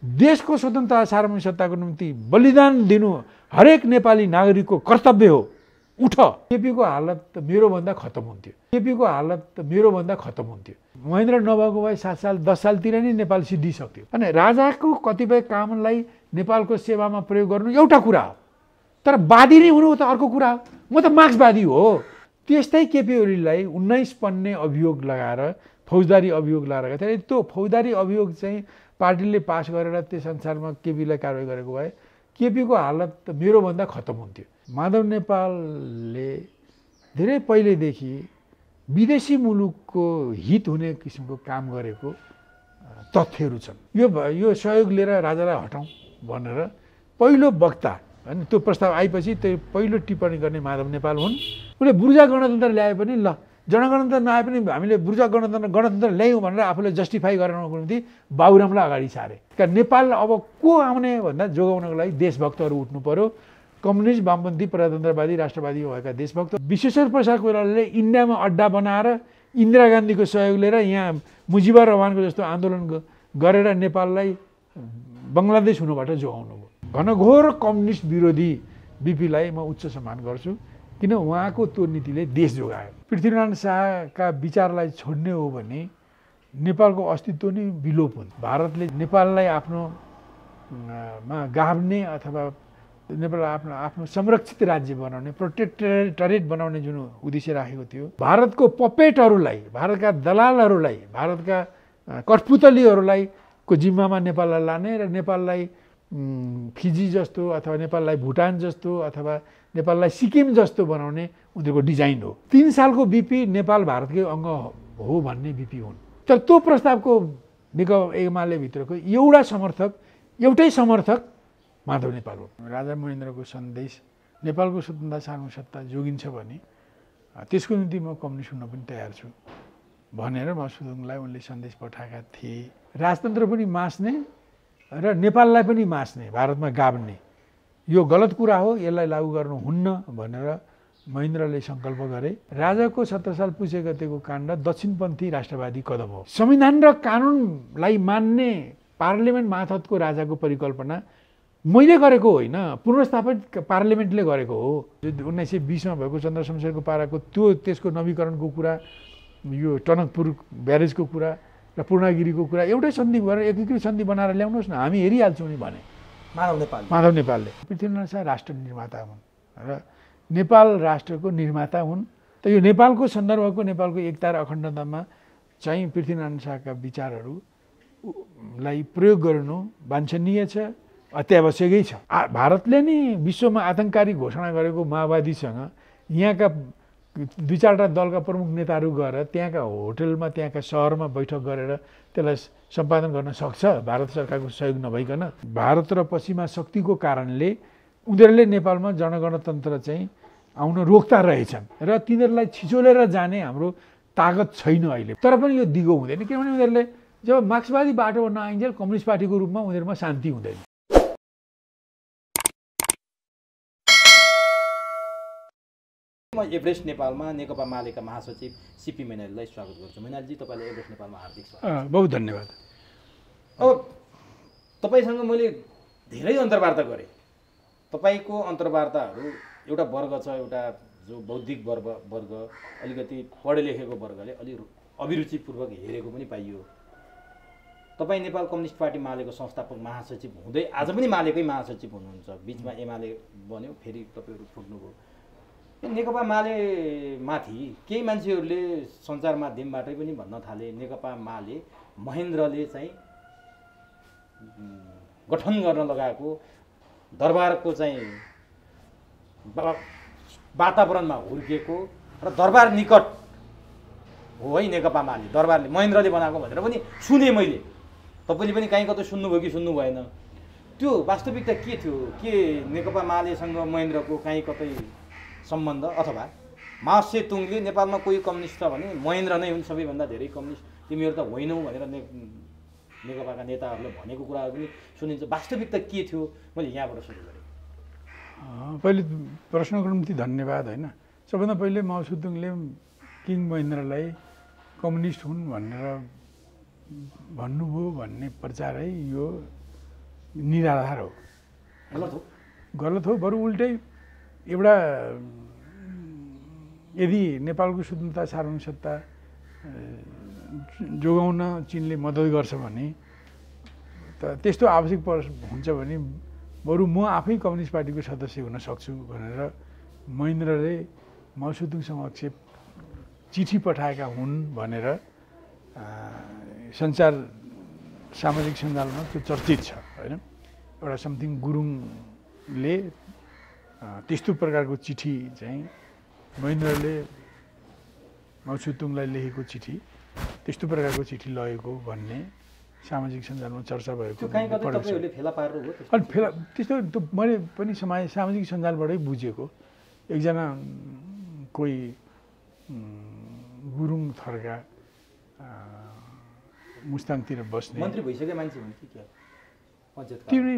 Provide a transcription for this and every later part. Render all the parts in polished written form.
देशको स्वतन्त्रता सार्वभौमिक सत्ताको निम्ति बलिदान दिनु हरेक नेपाली नागरिकको कर्तव्य हो। उठ। केपीको हालत त मेरोभन्दा खतम हुन्थ्यो। केपीको हालत त मेरोभन्दा खतम हुन्थ्यो। महेन्द्र नभएको भए 7 साल 10 सालतिर नै नेपाल सिद्धिसक्थ्यो। अनि राजाको कतिपय कामलाई नेपालको सेवामा प्रयोग गर्नु एउटा कुरा हो, तर वादी नै हुनु त अर्को कुरा हो। म त मार्क्सवादी हो। त्यस्तै केपी ओलीलाई 19 पन्ने अभियोग लगाएर फौजदारी अभियोग लगाएर थियो। त्यो फौजदारी अभियोग चाहिँ पार्टीले पास गरेर त्यस अनुसारमा केपीलाई कारवाही गरेको भए केपीको हालत त मेरोभन्दा खतम हुन्थ्यो। माधव नेपालले धेरै पहिलेदेखि विदेशी मुलुकको हित हुने किसिमको काम गरेको तथ्यहरू छन्। यो सहयोग लिएर राजालाई हटाउँ भनेर पहिलो वक्ता हैन, त्यो प्रस्ताव आएपछि त्यो पहिलो टिप्पणी गर्ने माधव नेपाल हुन्। उनले बुर्जा गणतन्त्र ल्याए पनि ल, जनगणतन्त्र नआए पनि हामीले बुर्जा गणतन्त्र ल्यायौँ भनेर आफूले जस्टिफाई गर्नको निम्ति बाबुरामलाई अगाडि सारे। नेपाल अब को आउने भन्दा जोगाउनको लागि देशभक्तहरू उठ्नु पर्यो। कम्युनिस्ट, वामपन्थी, प्रजातन्त्रवादी, राष्ट्रवादी भएका देशभक्त। विश्वेश्वर प्रसाद कोइरालाले इन्डियामा अड्डा बनाएर इन्दिरा गान्धीको सहयोग लिएर यहाँ मुजिबुर रहमानको जस्तो आन्दोलन गरेर नेपाललाई बङ्गलादेश हुनुबाट जोगाउनु भयो। घनघोर कम्युनिस्ट विरोधी बिपीलाई म उच्च सम्मान गर्छु, किन उहाँको त्यो नीतिले देश जोगायो। पृथ्वीनारायण शाहका विचारलाई छोड्ने हो भने नेपालको अस्तित्व नै विलोप हुन्छ। भारतले नेपाललाई आफ्नो गाभ्ने अथवा नेपाल आफ्नो संरक्षित राज्य बनाउने, प्रोटेक्टरेट बनाउने जुन उद्देश्य राखेको थियो, भारतको पपेटहरूलाई, भारतका दलालहरूलाई, भारतका कठपुतलीहरूलाई को जिम्मामा नेपाललाई लाने र नेपाललाई फिजी जस्तो अथवा नेपाललाई भुटान जस्तो अथवा नेपाललाई सिक्किम जस्तो बनाउने उनीहरूको डिजाइन हो। 3 सालको बिपी नेपाल भारतकै अङ्ग हो भन्ने बिपी हुन्। तर त्यो प्रस्तावको नेकपा एमाले भित्रको एउटै समर्थक माधव नेपाल हो। राजा महेन्द्रको सन्देश नेपालको स्वतन्त्रता सार्वभौमिक सत्ता जोगिन्छ भने त्यसको निम्ति म कम्युनिस्ट हुन पनि तयार छु भनेर मधुसूदनलाई उनले सन्देश पठाएका थिए। राजतन्त्र पनि मास्ने र नेपाललाई पनि मास्ने, भारतमा गाभ्ने यो गलत कुरा हो, यसलाई लागू गर्नुहुन्न भनेर महेन्द्रले सङ्कल्प गरे। राजाको 17 साल पुष्य गतेको काण्ड दक्षिणपन्थी राष्ट्रवादी कदम हो। संविधान र कानुनलाई मान्ने पार्लियामेन्ट मार्फतको राजाको परिकल्पना मैले गरेको होइन, पुनर्स्थापित पार्लियामेन्टले गरेको हो। 1920मा भएको चन्द्र शमशेरको पाराको त्यसको नवीकरणको कुरा, यो टनकपुर ब्यारेजको कुरा र पूर्णागिरीको कुरा एउटै सन्धि गरेर एकीकृत सन्धि बनाएर ल्याउनुहोस् न, हामी हेरिहाल्छौँ नि भने माधव नेपालले। पृथ्वीनारायण शाह राष्ट्र निर्माता हुन् र नेपाल राष्ट्रको निर्माता हुन्। त यो नेपालको सन्दर्भको, नेपालको एकता र अखण्डतामा चाहिँ पृथ्वीनारायण शाहका विचारहरूलाई प्रयोग गर्नु वाञ्छनीय छ, अत्यावश्यकै छ। भारतले नि विश्वमा आतङ्ककारी घोषणा गरेको माओवादीसँग यहाँका 2-4टा दलका प्रमुख नेताहरू गएर त्यहाँका होटलमा, त्यहाँका सहरमा बैठक गरेर त्यसलाई सम्पादन गर्न सक्छ भारत सरकारको सहयोग नभइकन। भारत र पश्चिमा शक्तिको कारणले उनीहरूले नेपालमा जनगणतन्त्र चाहिँ आउन रोक्दा रहेछन् र तिनीहरूलाई छिचोलेर जाने हाम्रो तागत छैन अहिले। तर पनि यो दिगो हुँदैन, किनभने उनीहरूले जब मार्क्सवादी बाटोमा नआइन्जेल कम्युनिस्ट पार्टीको रूपमा उनीहरूमा शान्ति हुँदैन। म एभरेस्ट नेपालमा नेकपा मालेका महासचिव सीपी मैनालीलाई स्वागत गर्छु। मैनालीजी, तपाईँलाई एभरेस्ट नेपालमा हार्दिक स्वागत। बहुत धन्यवाद। अब तपाईँसँग मैले धेरै अन्तर्वार्ता गरेँ। तपाईँको अन्तर्वार्ताहरू एउटा वर्ग छ, एउटा जो बौद्धिक वर्ग अलिकति पढे लेखेको वर्गले अलि अभिरुचिपूर्वक हेरेको पनि पाइयो। तपाईँ नेपाल कम्युनिस्ट पार्टी मालेको संस्थापक महासचिव हुँदै आज पनि मालेकै महासचिव हुनुहुन्छ। बिचमा एमाले बन्यो, फेरि तपाईँहरू फुट्नुभयो। नेकपा मालेमाथि केही मान्छेहरूले सञ्चार माध्यमबाटै पनि भन्न थाले, नेकपा माले महेन्द्रले चाहिँ गठन गर्न लगाएको दरबारको चाहिँ वातावरणमा हुर्किएको र दरबार निकट हो है नेकपा माले, दरबारले महेन्द्रले बनाएको भनेर पनि सुने मैले। तपाईँले पनि कहीँ कतै सुन्नुभयो कि सुन्नु भएन? त्यो वास्तविकता के थियो? के नेकपा मालेसँग महेन्द्रको कहीँ कतै सम्बन्ध, अथवा माओ सेतुङले नेपालमा कोही कम्युनिस्ट छ भने महेन्द्र नै हुन् सबैभन्दा धेरै कम्युनिस्ट, तिमीहरू त होइनौ भनेर नेकपाका नेताहरूले भनेको कुराहरू पनि सुनिन्छ। वास्तविकता के थियो? मैले यहाँबाट सुरु गरेँ। पहिले प्रश्नको निम्ति धन्यवाद। होइन, सबभन्दा पहिले माओ सेतुङले किङ महेन्द्रलाई कम्युनिस्ट हुन् भनेर भन्नुभयो भन्ने प्रचारै यो निराधार हो। गलत हो। बरु उल्टै एउटा यदि नेपालको स्वतन्त्रता सार्वभौमिकता जोगाउन चीनले मद्दत गर्छ भने त्यस्तो आवश्यक हुन्छ भने बरु म आफै कम्युनिस्ट पार्टीको सदस्य हुन सक्छु भनेर महेन्द्रले माओसेतुङ समक्ष चिठी पठाएका हुन् भनेर सामाजिक सञ्जालमा त्यो चर्चित छ होइन। एउटा समथिङ गुरुङले त्यस्तो प्रकारको चिठी चाहिँ महेन्द्रले माओसेतुङलाई लेखेको चिठी त्यस्तो प्रकारको चिठी लगेको भन्ने सामाजिक सञ्जालमा चर्चा भएको अनि फेला त्यस्तो मैले पनि सामाजिक सञ्जालबाटै बुझेको। एकजना कोही गुरुङ थरका मुस्ताङतिर बस्ने मन्त्री भइसके मान्छे हुन् कि क्या त्यो नै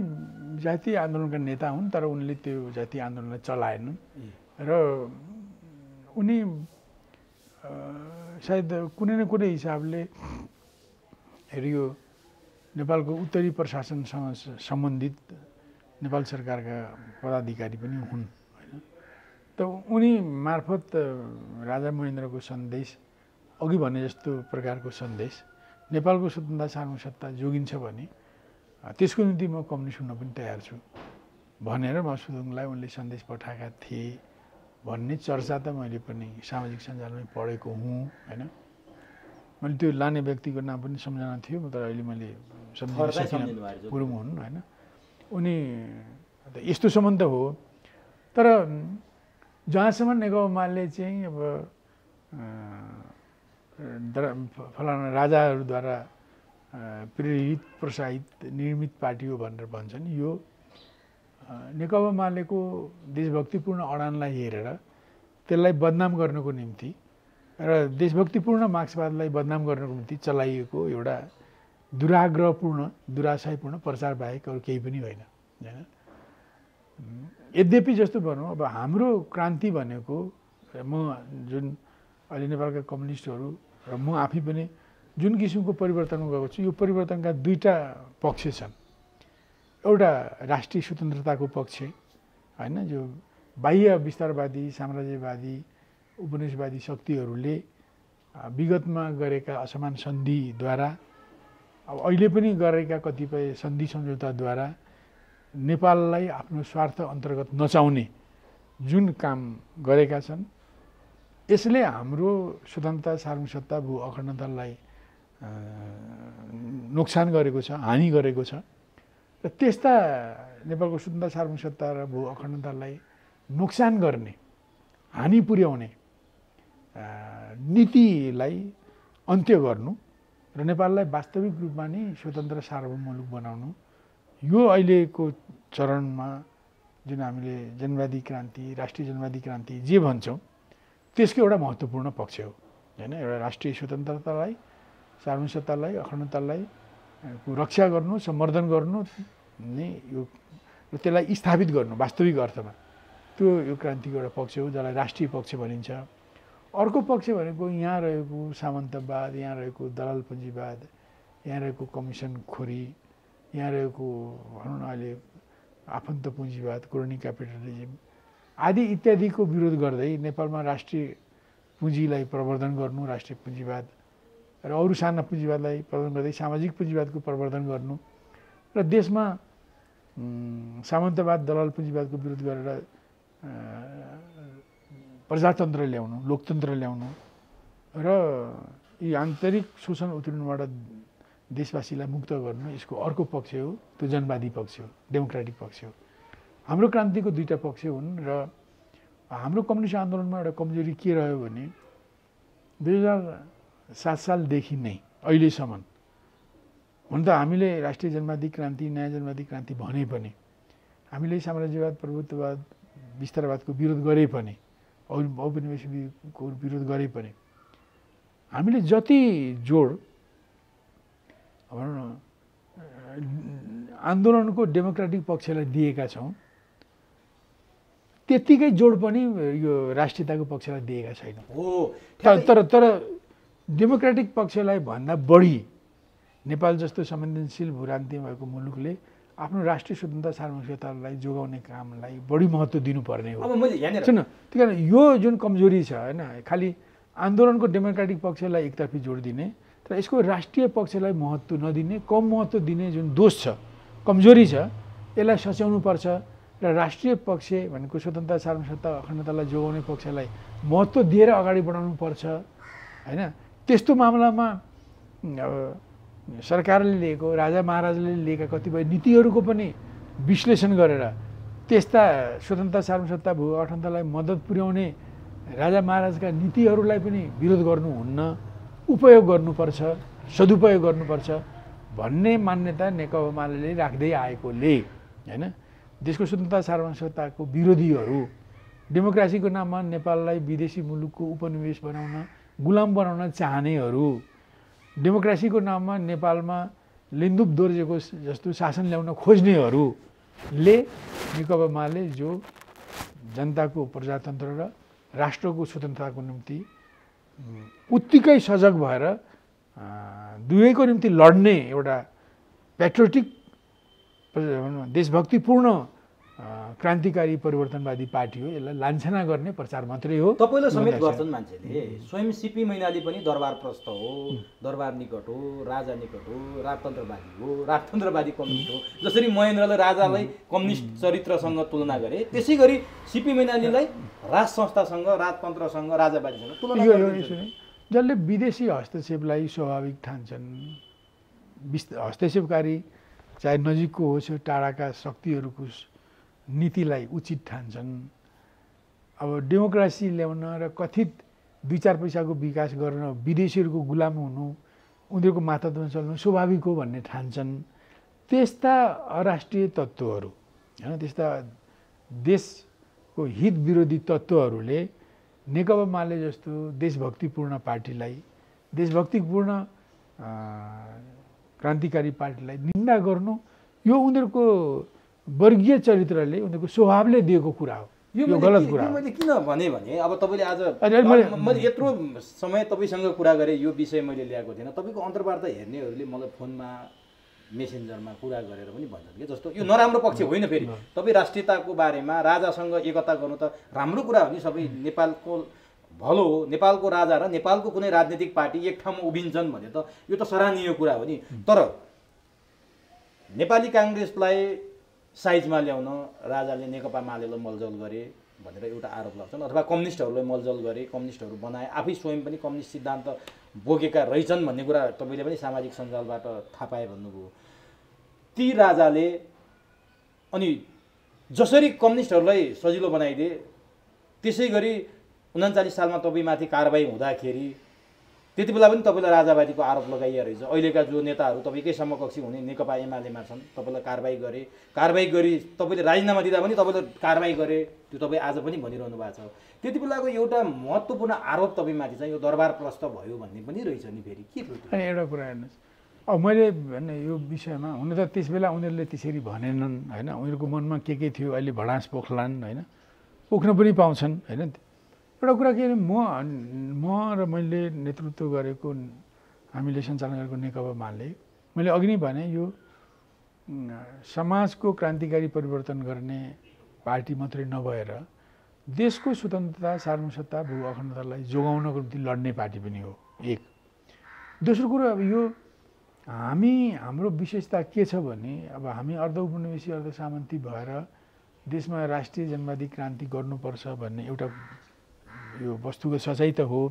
जातीय आन्दोलनका नेता हुन् तर उनले त्यो जातीय आन्दोलनलाई चलाएनन् र उनी सायद कुनै न कुनै हिसाबले यो नेपालको उत्तरी प्रशासनसँग सम्बन्धित नेपाल सरकारका पदाधिकारी पनि हुन् होइन। त उनी मार्फत राजा महेन्द्रको सन्देश अघि भने जस्तो प्रकारको सन्देश नेपालको स्वतन्त्रता सार्वभौमिकता जोगिन्छ भने त्यसको निम्ति म कम्युनिस्ट हुन पनि तयार छु भनेर माओसेतुङलाई उनले सन्देश पठाएका थिए भन्ने चर्चा त मैले पनि सामाजिक सञ्जालमै पढेको हुँ होइन। मैले त्यो लाने व्यक्तिको नाम पनि सम्झना थियो तर अहिले मैले गुरुङ हुन् होइन। उनी यस्तो सम्बन्ध हो तर जहाँसम्म नेकपा एमाले चाहिँ अब फलाना राजाहरूद्वारा प्रेरित प्रोत्साहित निर्मित पार्टी हो भनेर भन्छन् यो नेकपा एमालेको देशभक्तिपूर्ण अडानलाई हेरेर त्यसलाई बदनाम गर्नको निम्ति र देशभक्तिपूर्ण मार्क्सवादलाई बदनाम गर्नको निम्ति चलाइएको एउटा दुराग्रहपूर्ण दुराशयपूर्ण प्रचार बाहेक अरू केही पनि होइन होइन। यद्यपि जस्तो भनौँ अब हाम्रो क्रान्ति भनेको म जुन अहिले नेपालका कम्युनिस्टहरू र म आफै पनि जुन किसिमको परिवर्तनमा गएको छु यो परिवर्तनका दुईटा पक्ष छन्। एउटा राष्ट्रिय स्वतन्त्रताको पक्ष होइन जो बाह्य विस्तारवादी साम्राज्यवादी उपनिवेशवादी शक्तिहरूले विगतमा गरेका असमान सन्धिद्वारा अब अहिले पनि गरेका कतिपय सन्धि सम्झौताद्वारा नेपाललाई आफ्नो स्वार्थ अन्तर्गत नचाउने जुन काम गरेका छन् यसले हाम्रो स्वतन्त्रता सार्वभौमिकता भू अखण्डतालाई नोक्सान गरेको छ हानि गरेको छ र त्यस्ता नेपालको स्वतन्त्रता सार्वभौमिकता र भू अखण्डतालाई नोक्सान गर्ने हानि पुर्याउने नीतिलाई अन्त्य गर्नु र नेपाललाई वास्तविक रूपमा नै स्वतन्त्र सार्वभौम मुलुक बनाउनु यो अहिलेको चरणमा जुन हामीले जनवादी क्रान्ति राष्ट्रिय जनवादी क्रान्ति जे भन्छौँ त्यसको एउटा महत्त्वपूर्ण पक्ष हो होइन। एउटा राष्ट्रिय स्वतन्त्रतालाई सार्वभौमिकतालाई अखण्डतालाई रक्षा गर्नु सम्वर्धन गर्नु नै यो र त्यसलाई स्थापित गर्नु वास्तविक अर्थमा त्यो यो क्रान्तिको एउटा पक्ष हो जसलाई राष्ट्रिय पक्ष भनिन्छ। अर्को पक्ष भनेको यहाँ रहेको सामन्तवाद यहाँ रहेको दलाल पुँजीवाद यहाँ रहेको कमिसनखोरी यहाँ रहेको भनौँ न अहिले आफन्त पुँजीवाद क्रोनी क्यापिटलिजम आदि इत्यादिको विरोध गर्दै नेपालमा राष्ट्रिय पुँजीलाई प्रवर्धन गर्नु राष्ट्रिय पुँजीवाद र अरू साना पुँजीवादलाई प्रवर्धन गर्दै सामाजिक पुँजीवादको प्रवर्धन गर्नु र देशमा सामन्तवाद दलाल पुँजीवादको विरोध गरेर प्रजातन्त्र ल्याउनु लोकतन्त्र ल्याउनु र यी आन्तरिक शोषण उत्पीडनबाट देशवासीलाई मुक्त गर्नु यसको अर्को पक्ष हो त्यो जनवादी पक्ष हो डेमोक्रेटिक पक्ष हो। हाम्रो क्रान्तिको दुईटा पक्ष हुन् र हाम्रो कम्युनिस्ट आन्दोलनमा एउटा कमजोरी के रह्यो भने 2007 सालदेखि नै अहिलेसम्म हुन त हामीले राष्ट्रिय जनवादी क्रान्ति नयाँ जनवादी क्रान्ति भने पनि हामीले साम्राज्यवाद प्रभुत्ववाद विस्तारवादको विरोध गरे पनि औपनिवेशको विरोध गरे पनि हामीले जति जोड भनौँ न आन्दोलनको डेमोक्रेटिक पक्षलाई दिएका छौँ त्यत्तिकै जोड पनि यो राष्ट्रियताको पक्षलाई दिएका छैनौँ। तर डेमोक्रेटिक पक्षलाई भन्दा बढी नेपाल जस्तो संवेदनशील भूरान्ति भएको मुलुकले आफ्नो राष्ट्रिय स्वतन्त्रता सार्वभौमिकतालाई जोगाउने कामलाई बढी महत्त्व दिनुपर्ने हो। अब मैले यहाँनिर सुन, त्यही कारण यो जुन कमजोरी छ होइन, खालि आन्दोलनको डेमोक्रेटिक पक्षलाई एकतर्फी जोड दिने तर यसको राष्ट्रिय पक्षलाई महत्त्व नदिने, कम महत्त्व दिने जुन दोष छ, कमजोरी छ, यसलाई सच्याउनुपर्छ र राष्ट्रिय पक्ष भनेको स्वतन्त्रता सार्वभौमिकता अखण्डतालाई जोगाउने पक्षलाई महत्त्व दिएर अगाडि बढाउनुपर्छ होइन। त्यस्तो मामलामा सरकारले लिएको, राजा महाराजाले लिएका कतिपय नीतिहरूको पनि विश्लेषण गरेर त्यस्ता स्वतन्त्रता सार्वभौमिकता भू अखण्डतालाई मद्दत पुर्याउने राजा महाराजका नीतिहरूलाई पनि विरोध गर्नुहुन्न, उपयोग गर्नुपर्छ, सदुपयोग गर्नुपर्छ भन्ने मान्यता नेकपा एमाले राख्दै आएकोले होइन देशको स्वतन्त्रता सार्वभौमिकताको विरोधीहरू, डेमोक्रेसीको नाममा नेपाललाई विदेशी मुलुकको उपनिवेश बनाउन, गुलाम बनाउन चाहनेहरू, डेमोक्रेसीको नाममा नेपालमा लिन्दुप दोर्जेको जस्तो शासन ल्याउन खोज्नेहरूले नेकपा एमाले जो जनताको प्रजातन्त्र र राष्ट्रको स्वतन्त्रताको निम्ति उत्तिकै सजग भएर दुवैको निम्ति लड्ने एउटा पेट्रियोटिक देशभक्तिपूर्ण क्रान्तिकारी परिवर्तनवादी पार्टी हो। यसलाई लान्छना गर्ने प्रचार मात्रै हो। तपाईँलाई समेत गर्छन् मान्छेले। स्वयं सिपी मैनाली पनि दरबार प्रस्थ हो, दरबार निकट हो, राजा निकट हो, राजतन्त्रवादी हो, राजतन्त्रवादी कम्युनिस्ट हो। जसरी महेन्द्रले राजालाई कम्युनिस्ट चरित्रसँग तुलना गरे त्यसै गरी सिपी मैनालीलाई राज संस्थासँग, राजतन्त्रसँग, राजावादीसँग तुलना गरे। जसले विदेशी हस्तक्षेपलाई स्वाभाविक ठान्छन्, हस्तक्षेपकारी चाहे नजिकको होस् टाढाका शक्तिहरूको नीतिलाई उचित ठान्छन्। अब डेमोक्रेसी ल्याउन र कथित 2-4 पैसाको विकास गर्न विदेशीहरूको गुलाम हुनु, उनीहरूको मातहतमा चल्नु स्वाभाविक हो भन्ने ठान्छन्। त्यस्ता अराष्ट्रिय तत्त्वहरू होइन, त्यस्ता देशको हित विरोधी तत्त्वहरूले नेकपा एमाले जस्तो देशभक्तिपूर्ण पार्टीलाई, देशभक्तिपूर्ण क्रान्तिकारी पार्टीलाई निन्दा गर्नु यो उनीहरूको वर्गीय चरित्रले, उनीहरूको स्वभावले दिएको कुरा हो। यो गलत कुरा हो। मैले किन भने अब तपाईँले आज मैले यत्रो समय तपाईँसँग कुरा गरेँ, यो विषय मैले ल्याएको थिएन। तपाईँको अन्तर्वार्ता हेर्नेहरूले मलाई फोनमा, मेसेन्जरमा कुरा गरेर पनि भन्छन् कि जस्तो यो नराम्रो पक्ष होइन। फेरि तपाईँ राष्ट्रियताको बारेमा राजासँग एकता गर्नु त राम्रो कुरा हो नि, सबै नेपालको भलो हो। नेपालको राजा र नेपालको कुनै राजनीतिक पार्टी एक ठाउँमा उभिन्छन् भने त यो त सराहनीय कुरा हो नि। तर नेपाली काङ्ग्रेसलाई साइजमा ल्याउन राजाले नेकपा एमालेलाई मलजल गरे भनेर एउटा आरोप लाग्छन्, अथवा कम्युनिस्टहरूलाई मलजल गरे, कम्युनिस्टहरू बनाए, आफै स्वयं पनि कम्युनिस्ट सिद्धान्त बोकेका रहेछन् भन्ने कुरा तपाईँले पनि सामाजिक सञ्जालबाट थाहा पाए भन्नुभयो। ती राजाले अनि जसरी कम्युनिस्टहरूलाई सजिलो बनाइदिए त्यसै गरी 39 सालमा तपाईँमाथि कारबाही हुँदाखेरि त्यति बेला पनि तपाईँलाई राजावादीको आरोप लगाइएको रहेछ। अहिलेका जो नेताहरू तपाईँकै समकक्षी हुने नेकपा एमालेमा छन्, तपाईँलाई कारबाही गरी तपाईँले राजीनामा दिँदा पनि तपाईँलाई कारबाही गरे, त्यो तपाईँ आज पनि भनिरहनु भएको छ। त्यति बेलाको एउटा महत्त्वपूर्ण आरोप तपाईँमाथि चाहिँ यो दरबार प्रस्थ भयो भन्ने पनि रहेछ नि। फेरि के थियो? अनि एउटा कुरा हेर्नुहोस्, अब मैले भने यो विषयमा हुन त त्यस बेला उनीहरूले त्यसरी भनेनन् होइन, उनीहरूको मनमा के थियो अहिले भडास पोख्लान् होइन, पोख्न पनि पाउँछन् होइन। एउटा कुरा के भने म र मैले नेतृत्व गरेको, हामीले सञ्चालन गरेको नेकपा एमाले, मैले अघि नै भने यो समाजको क्रान्तिकारी परिवर्तन गर्ने पार्टी मात्रै नभएर देशको स्वतन्त्रता सार्वभौमिकता भू अखण्डतालाई जोगाउनको निम्ति लड्ने पार्टी पनि हो एक। दोस्रो कुरो अब यो हाम्रो विशेषता के छ भने अब हामी अर्ध उपनिवेशी अर्ध सामन्ती भएर देशमा राष्ट्रिय जनवादी क्रान्ति गर्नुपर्छ भन्ने एउटा यो वस्तुगत सचाइ त हो।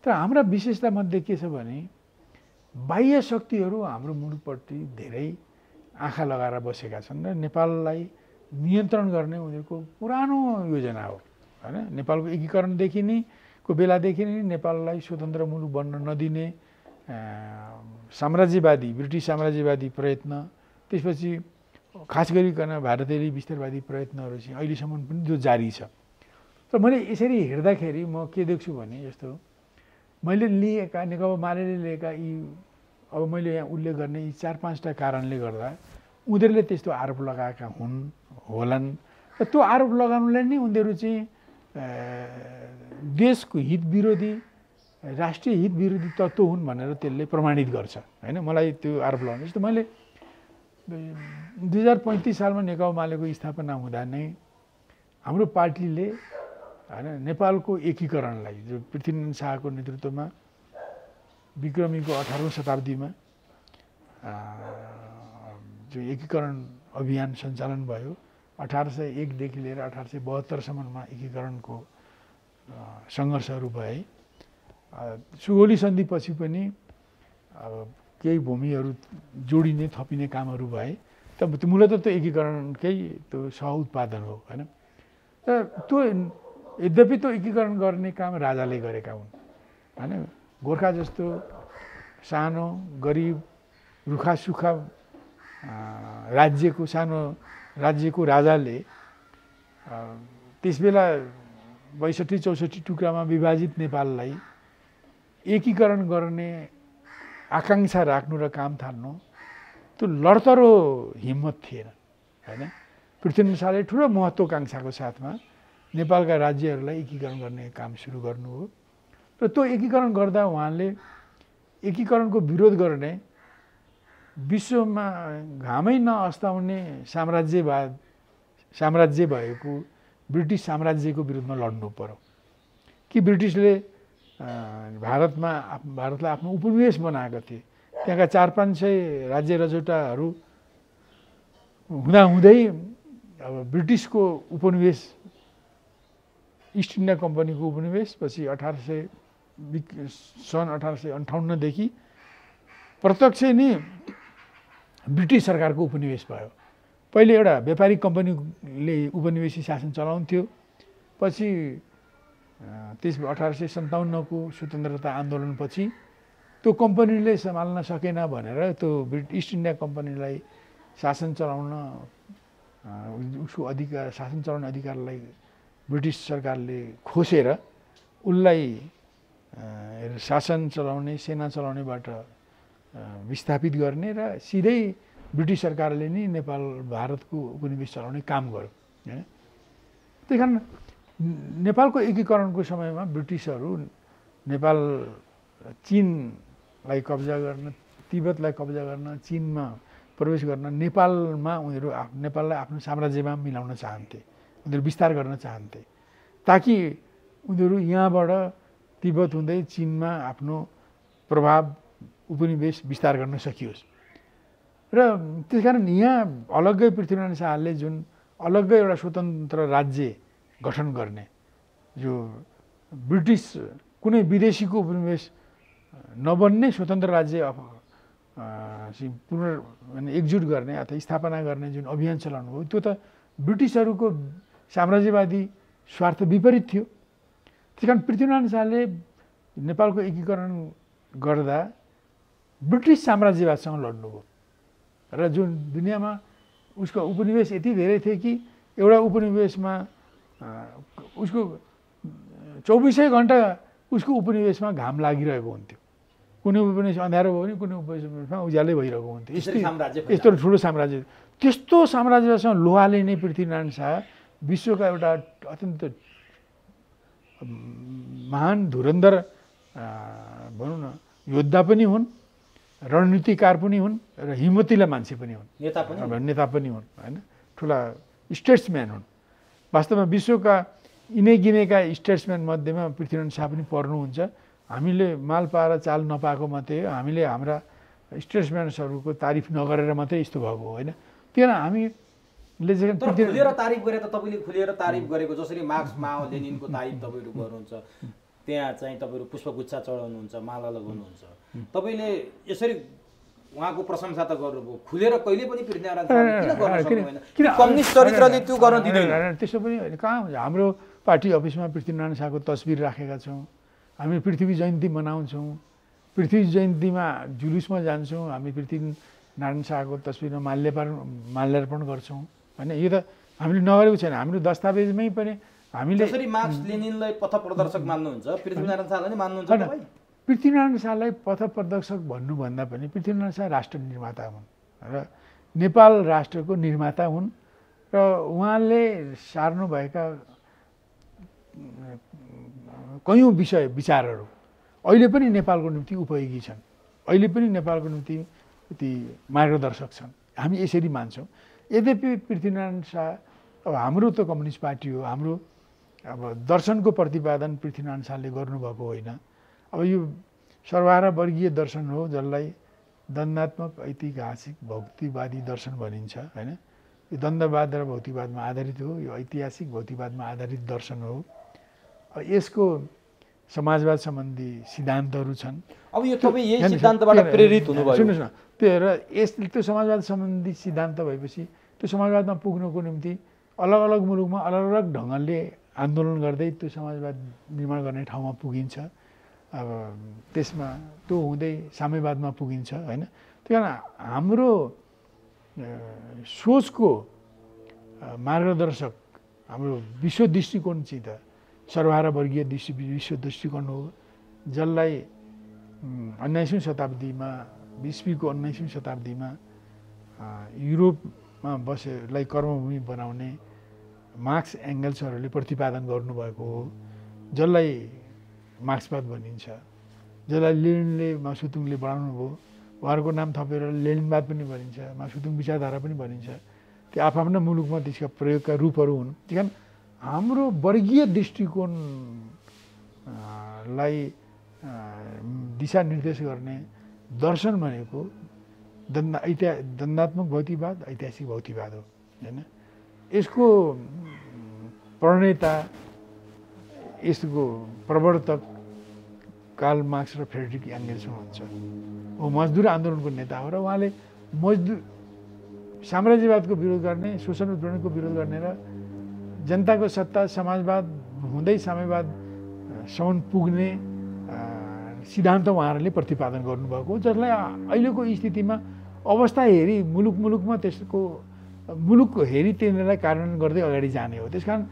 तर हाम्रा विशेषता मध्ये के छ भने बाह्य शक्तिहरू हाम्रो मुलुकप्रति धेरै आँखा लगाएर बसेका छन् र नेपाललाई नियन्त्रण गर्ने उनीहरूको पुरानो योजना हो होइन। नेपालको एकीकरणदेखि नै को बेलादेखि नै नेपाललाई स्वतन्त्र मुलुक बन्न नदिने साम्राज्यवादी, ब्रिटिस साम्राज्यवादी प्रयत्न, त्यसपछि खास गरिकन भारतेली विस्तारवादी प्रयत्नहरू चाहिँ अहिलेसम्म पनि जो जारी छ। तर मैले यसरी हेर्दाखेरि म के देख्छु भने जस्तो मैले लिएका नेकपा एमाले लिएका यी अब मैले यहाँ उल्लेख गर्ने यी 4-5टा कारणले गर्दा उनीहरूले त्यस्तो आरोप लगाएका होलान् र त्यो आरोप लगाउनुलाई नै उनीहरू चाहिँ देशको हित विरोधी, राष्ट्रिय हित विरोधी तत्त्व हुन् भनेर त्यसले प्रमाणित गर्छ होइन। मलाई त्यो आरोप लगाउनु जस्तो मैले 2035 सालमा नेकपा एमालेको स्थापना हुँदा नै हाम्रो पार्टीले हैन नेपालको एकीकरणलाई जो पृथ्वीनारायण शाहको नेतृत्वमा विक्रमीको 18औं शताब्दीमा जो एकीकरण अभियान सञ्चालन भयो 1801 देखि लिएर 1872 सम्ममा एकीकरणको सङ्घर्षहरू भए। सुगौली सन्धिपछि पनि केही भूमिहरू जोडिने थपिने कामहरू भए। त मूलतः त्यो एकीकरणकै त्यो सह उत्पादन हो हैन। त्यो यद्यपि त्यो एकीकरण गर्ने काम राजाले गरेका हुन् हैन। गोर्खा जस्तो सानो गरिब रुखासुखा सानो राज्यको राजाले त्यसबेला 62-64 टुक्रामा विभाजित नेपाललाई एकीकरण गर्ने आकाङ्क्षा राख्नु र काम थाल्नु त्यो लडतरो हिम्मत थिएन हैन। पृथ्वीनारायण शाहले ठुलो महत्त्वाकांक्षाको साथमा नेपालका राज्यहरूलाई एकीकरण गर्ने काम सुरु गर्नु हो र त्यो एकीकरण गर्दा उहाँले एकीकरणको विरोध गर्ने विश्वमा घामै नअस्ताउने साम्राज्य भएको ब्रिटिस साम्राज्यको विरुद्धमा लड्नु पर्यो कि ब्रिटिसले भारतलाई आफ्नो उपनिवेश बनाएका थिए। त्यहाँका 400-500 राज्य रजौटाहरू हुँदाहुँदै अब ब्रिटिसको उपनिवेश इस्ट इन्डिया कम्पनीको उपनिवेश पछि सन् 1858 देखि प्रत्यक्ष नै ब्रिटिस सरकारको उपनिवेश भयो। पहिले एउटा व्यापारिक कम्पनीले उपनिवेशी शासन चलाउँथ्यो। पछि त्यस 1857 को स्वतन्त्रता आन्दोलनपछि त्यो कम्पनीले सम्हाल्न सकेन भनेर त्यो इस्ट इन्डिया कम्पनीलाई शासन चलाउने अधिकारलाई ब्रिटिस सरकारले खोसेर उसलाई शासन चलाउने सेना चलाउनेबाट विस्थापित गर्ने र सिधै ब्रिटिस सरकारले नै भारतको उपनिवेश चलाउने काम गर्यो हैन। त्यही कारण नेपालको एकीकरणको समयमा ब्रिटिसहरू नेपाल चीनलाई कब्जा गर्न तिब्बतलाई कब्जा गर्न चीनमा प्रवेश गर्न नेपाललाई आफ्नो साम्राज्यमा मिलाउन चाहन्थे। उनीहरू विस्तार गर्न चाहन्थे ताकि उनीहरू यहाँबाट तिब्बत हुँदै चीनमा आफ्नो प्रभाव उपनिवेश विस्तार गर्न सकियोस् र त्यसकारण यहाँ अलग्गै पृथ्वीनारायण शाहले जुन अलग्गै एउटा स्वतन्त्र राज्य गठन गर्ने जो ब्रिटिस कुनै विदेशीको उपनिवेश नबन्ने स्वतन्त्र राज्य एकजुट गर्ने अथवा स्थापना गर्ने जुन अभियान चलाउनु भयो त्यो त ब्रिटिसहरूको साम्राज्यवादी स्वार्थ विपरीत थियो। त्यस कारण पृथ्वीनारायण शाहले नेपालको एकीकरण गर्दा ब्रिटिस साम्राज्यवादसँग लड्नुभयो र जुन दुनियाँमा उसको उपनिवेश यति धेरै थिए कि एउटा उपनिवेशमा उसको 24 घण्टा उसको उपनिवेशमा घाम लागिरहेको हुन्थ्यो। कुनै उपनिवेश अँध्यारो भयो भने कुनै उपनिवेशमा उज्यालै भइरहेको हुन्थ्यो। यस्तो ठुलो साम्राज्य, त्यस्तो साम्राज्यसँग लोहाले नै पृथ्वीनारायण शाह विश्वका एउटा अत्यन्त महान धुरन्धर भनौँ न योद्धा पनि हुन्, रणनीतिकार पनि हुन् र हिम्मतिला मान्छे पनि हुन्, नेता पनि हुन् हैन। ठुला स्टेट्सम्यान हुन्। वास्तवमा विश्वका यिनै गिनेका स्टेट्सम्यान मध्येमा पृथ्वीनारायण शाह पनि पर्नुहुन्छ। हामीले माल पाएर चाल नपाएको मात्रै हो, हामीले हाम्रा स्टेट्सम्यान्सहरूको तारिफ नगरेर मात्रै यस्तो भएको होइन। त्यही भएर हामीले चाहिँ खुलेर तारिफ गरे त तपाईँले खुलेर तारिफ गरेको जसरी मार्क्स माओ लेनिनको तारिफ तपाईँहरू गर्नुहुन्छ, त्यहाँ चाहिँ तपाईँहरू पुष्पगुच्छा चढाउनुहुन्छ, माला लगाउनुहुन्छ, तपाईँले यसरी उहाँको प्रशंसा त गर्नुभयो, खुलेर कहिले पनि पृथ्वीनारायण शाहले किन गर्न सक्नुहुँदैन? किन कम्युनिस्ट चरित्रले त्यो गर्न दिँदैन? त्यसो पनि होइन। कहाँ हुन्छ, हाम्रो पार्टी अफिसमा पृथ्वीनारायण शाहको तस्बिर राखेका छौँ। हामी पृथ्वी जयन्ती मनाउँछौँ, पृथ्वी जयन्तीमा जुलुसमा जान्छौँ, हामी पृथ्वीनारायण शाहको तस्बिरमा माल्यार्पण गर्छौँ होइन। यो त हामीले नगरेको छैन। हाम्रो दस्तावेजमै पनि हामीले जसरी मार्क्स लेनिनलाई पथप्रदर्शक मान्नुहुन्छ, पृथ्वीनारायण शाहलाई नै मान्नुहुन्छ तपाईँ? पृथ्वीनारायण शाहलाई पथप्रदर्शक भन्नुभन्दा पनि पृथ्वीनारायण शाह राष्ट्र निर्माता हुन् र नेपाल राष्ट्रको निर्माता हुन् र उहाँले सार्नुभएका कयौँ विचारहरू अहिले पनि नेपालको निम्ति उपयोगी छन्, अहिले पनि नेपालको निम्ति मार्गदर्शक छन्। हामी यसरी मान्छौँ। यद्यपि पृथ्वीनारायण शाह अब हाम्रो त कम्युनिस्ट पार्टी हो, हाम्रो अब दर्शनको प्रतिपादन पृथ्वीनारायण शाहले गर्नुभएको होइन। अब यो सर्वहारा वर्गीय दर्शन हो जसलाई द्वन्द्वात्मक ऐतिहासिक भौतिकवादी दर्शन भनिन्छ होइन। यो द्वन्द्ववाद र भौतिकवादमा आधारित हो, यो ऐतिहासिक भौतिकवादमा आधारित दर्शन हो। यसको समाजवाद सम्बन्धी सिद्धान्तहरू छन्। अब यो तपाईँ यही सिद्धान्तबाट प्रेरित हुनुभयो? सुन्नुहोस् न, त्यो समाजवाद सम्बन्धी सिद्धान्त भएपछि त्यो समाजवादमा पुग्नको निम्ति अलग अलग मुलुकमा अलग अलग ढङ्गले आन्दोलन गर्दै त्यो समाजवाद निर्माण गर्ने ठाउँमा पुगिन्छ। अब त्यसमा त्यो हुँदै साम्यवादमा पुगिन्छ होइन। त्यही कारण हाम्रो सोचको मार्गदर्शक हाम्रो विश्व दृष्टिकोणसित सर्वहारा वर्गीय विश्व दृष्टिकोण हो, जसलाई 19औँ शताब्दीमा, 20वीको 19औँ शताब्दीमा युरोपमा बसेलाई कर्मभूमि बनाउने मार्क्स एङ्गल्सहरूले प्रतिपादन गर्नुभएको हो, जसलाई मार्क्सवाद भनिन्छ, जसलाई लेनिनले माओसुतुङले बढाउनु भयो। उहाँहरूको नाम थपेर लेनिनवाद पनि भनिन्छ, माओसुतुङ विचारधारा पनि भनिन्छ। त्यो आफ्ना मुलुकमा त्यसका प्रयोगका रूपहरू हुन्। त्यही कारण हाम्रो वर्गीय दृष्टिकोणलाई दिशानिर्देश गर्ने दर्शन भनेको द्वन्द्वात्मक भौतिकवाद, ऐतिहासिक भौतिकवाद हो होइन। यसको प्रणेता, यसको प्रवर्तक कार्ल मार्क्स र फ्रेडरिक एङ्गल्स हुनुहुन्छ। ऊ मजदुर आन्दोलनको नेता हो र उहाँले मजदुर साम्राज्यवादको विरोध गर्ने, शोषण उत्पीडनको विरोध गर्ने र जनताको सत्ता समाजवाद हुँदै साम्यवादसम्म पुग्ने सिद्धान्त उहाँहरूले प्रतिपादन गर्नुभएको, जसलाई अहिलेको स्थितिमा अवस्था हेरी मुलुकमा त्यसको मुलुक हेरी तिनीहरूलाई कार्यान्वयन गर्दै अगाडि जाने हो। त्यसकारण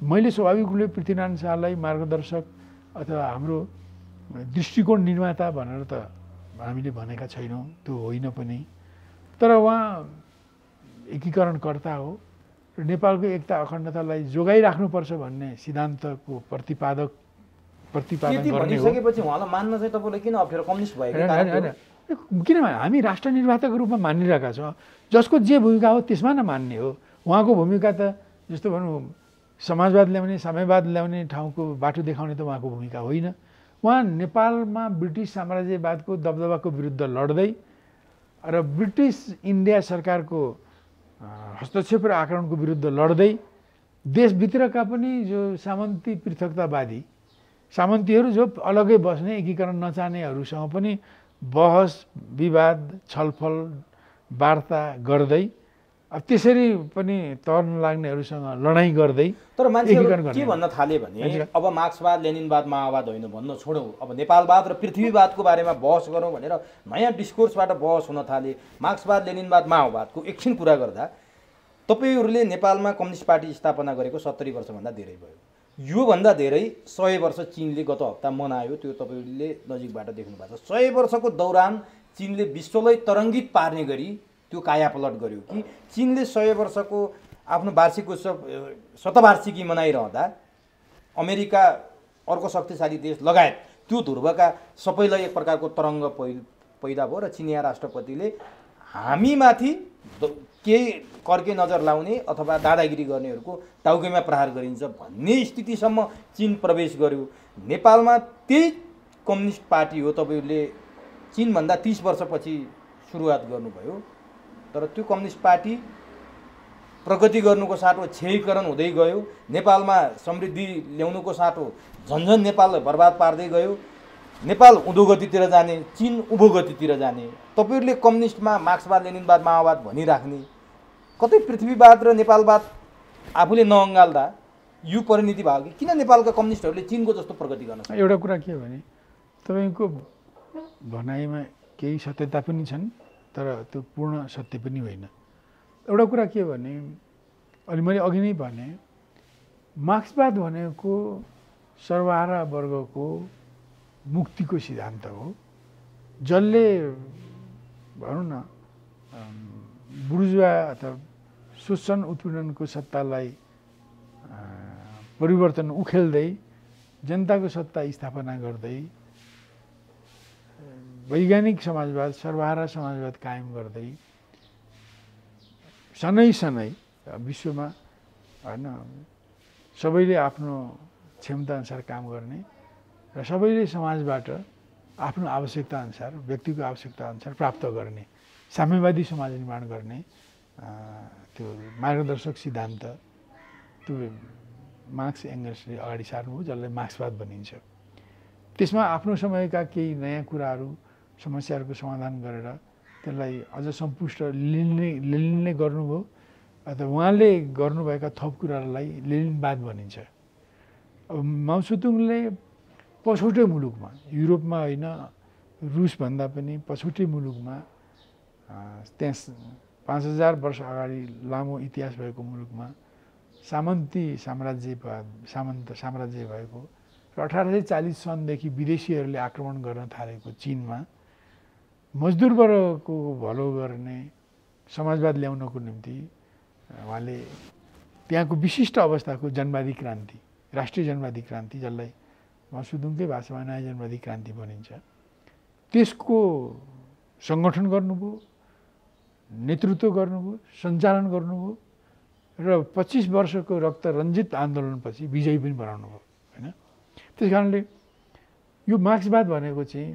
मैले स्वाभाविक रूपले पृथ्वीनारायण शाहलाई मार्गदर्शक अथवा हाम्रो दृष्टिकोण निर्माता भनेर त हामीले भनेका छैनौँ, त्यो होइन पनि। तर उहाँ एकीकरणकर्ता हो र नेपालको एकता अखण्डतालाई जोगाइराख्नुपर्छ भन्ने सिद्धान्तको प्रतिपादन गर्ने हो। भनिसकेपछि उहाँलाई मान्न चाहिँ तपाईँले किन अप्ठ्यारो? कम्युनिस्ट भएको किनभने हामी राष्ट्र निर्माताको रूपमा मानिरहेका छौँ, जसको जे भूमिका हो त्यसमा न मान्ने हो। उहाँको भूमिका त जस्तो भनौँ समाजवाद ल्याउने, साम्यवाद ल्याउने ठाउँको बाटो देखाउने त उहाँको भूमिका होइन। उहाँ नेपालमा ब्रिटिस साम्राज्यवादको दबदबाको विरुद्ध लड्दै र ब्रिटिस इन्डिया सरकारको हस्तक्षेप र आक्रमणको विरुद्ध लड्दै देशभित्रका पनि जो सामन्ती पृथकतावादी सामन्तीहरू जो अलग्गै बस्ने, एकीकरण नचाहनेहरूसँग पनि बहस विवाद छलफल वार्ता गर्दै अब त्यसरी पनि तर्न लाग्नेहरूसँग लडाइँ गर्दै तर मान्छेहरू के भन्न थाले भने अब मार्क्सवाद लेनिनवाद माओवाद होइन भन्न छोडौँ, अब नेपालवाद र पृथ्वीवादको बारेमा बहस गरौँ भनेर नयाँ डिस्कोर्सबाट बहस हुन थाले। मार्क्सवाद लेनिनवाद माओवादको एकछिन कुरा गर्दा तपाईँहरूले नेपालमा कम्युनिस्ट पार्टी स्थापना गरेको 70 वर्षभन्दा धेरै भयो। योभन्दा धेरै 100 वर्ष चीनले गत हप्ता मनायो, त्यो तपाईँहरूले नजिकबाट देख्नु भएको छ। 100 वर्षको दौरान चीनले विश्वलाई तरङ्गित पार्ने गरी त्यो कायापलट गर्यो कि चीनले 100 वर्षको आफ्नो वार्षिक उत्सव शतवार्षिकी मनाइरहँदा अमेरिका अर्को शक्तिशाली देश लगायत त्यो ध्रुवका सबैलाई एक प्रकारको तरङ्ग पैदा भयो र चिनिया राष्ट्रपतिले हामीमाथि केही कर्के नजर लाउने अथवा दादागिरी गर्नेहरूको टाउकेमा प्रहार गरिन्छ भन्ने स्थितिसम्म चीन प्रवेश गर्यो। नेपालमा त्यही कम्युनिस्ट पार्टी हो, तपाईँहरूले चीनभन्दा 30 वर्षपछि सुरुवात गर्नुभयो, तर त्यो कम्युनिस्ट पार्टी प्रगति गर्नुको साटो क्षयीकरण हुँदै गयो। नेपालमा समृद्धि ल्याउनुको साटो झन्झन नेपाललाई बर्बाद पार्दै गयो। नेपाल उँधो गतितिर जाने, चीन उँभो गतितिर जाने। तपाईँहरूले कम्युनिस्टमा मार्क्सवाद लेनिनवाद माओवाद भनिराख्ने, कतै पृथ्वीवाद र नेपालवाद आफूले नअँगाल्दा यो परिणति भयो कि किन नेपालका कम्युनिस्टहरूले चीनको जस्तो प्रगति गर्न सक्छ? एउटा कुरा के हो भने तपाईँको भनाइमा केही सत्यता पनि छन्, तर त्यो पूर्ण सत्य पनि होइन। एउटा कुरा के भने अहिले मैले अघि नै भने मार्क्सवाद भनेको सर्वहारा वर्गको मुक्तिको सिद्धान्त हो, जसले भनौँ न बुर्जुवा अथवा शोषण उत्पीडनको सत्तालाई परिवर्तन उखेल्दै जनताको सत्ता स्थापना गर्दै वैज्ञानिक समाजवाद सर्वहारा समाजवाद कायम गर्दै सनै विश्वमा होइन सबैले आफ्नो क्षमताअनुसार काम गर्ने र सबैले समाजबाट आफ्नो आवश्यकताअनुसार व्यक्तिको आवश्यकताअनुसार प्राप्त गर्ने साम्यवादी समाज निर्माण गर्ने त्यो मार्गदर्शक सिद्धान्त त्यो मार्क्स एङ्गल्सले अगाडि सार्नुभयो जसलाई मार्क्सवाद भनिन्छ। त्यसमा आफ्नो समयका केही नयाँ कुराहरू समस्याहरूको समाधान गरेर त्यसलाई अझ सम्पुष्ट लेनिनले गर्नुभयो अथवा उहाँले गर्नुभएका थप कुराहरूलाई लेनिनवाद भनिन्छ। अब माओत्सेतुङले पछौटे मुलुकमा युरोपमा होइन रुसभन्दा पनि पछौटे मुलुकमा त्यहाँ 5000 वर्ष अगाडि लामो इतिहास भएको मुलुकमा सामन्ती साम्राज्य भएको र 1840 सनदेखि विदेशीहरूले आक्रमण गर्न थालेको चीनमा मजदुर वर्गको भलो गर्ने समाजवाद ल्याउनको निम्ति उहाँले त्यहाँको विशिष्ट अवस्थाको जनवादी क्रान्ति राष्ट्रिय जनवादी क्रान्ति जसलाई माओत्सेतुङकै भाषामा नयाँ जनवादी क्रान्ति भनिन्छ त्यसको सङ्गठन गर्नुभयो नेतृत्व गर्नुभयो सञ्चालन गर्नुभयो र 25 वर्षको रक्त रञ्जित आन्दोलनपछि विजयी पनि बनाउनु भयो होइन। त्यस कारणले यो मार्क्सवाद भनेको चाहिँ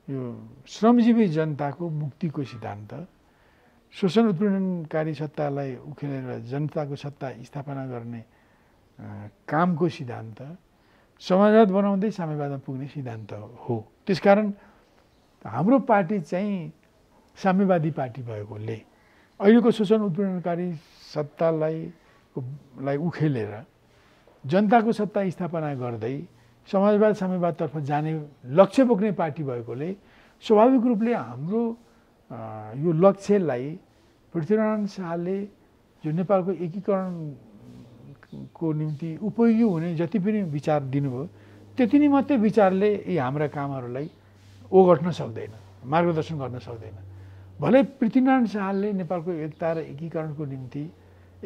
यो श्रमजीवी जनताको मुक्तिको सिद्धान्त शोषण उत्पीडनकारी सत्तालाई उखेलेर जनताको सत्ता स्थापना गर्ने कामको सिद्धान्त समाजवाद बनाउँदै साम्यवादमा पुग्ने सिद्धान्त हो। त्यसकारण हाम्रो पार्टी चाहिँ साम्यवादी पार्टी भएकोले अहिलेको शोषण उत्पीडनकारी सत्तालाई उखेलेर जनताको सत्ता स्थापना गर्दै समाजवाद साम्यवादतर्फ जाने लक्ष्य बोक्ने पार्टी भएकोले स्वाभाविक रूपले हाम्रो यो लक्ष्यलाई पृथ्वीनारायण शाहले जो नेपालको एकीकरणको निम्ति उपयोगी हुने जति पनि विचार दिनुभयो त्यति नै मात्रै विचारले यी हाम्रा कामहरूलाई ओगट्न सक्दैन मार्गदर्शन गर्न सक्दैन। भलै पृथ्वीनारायण शाहले नेपालको एकता र एकीकरणको निम्ति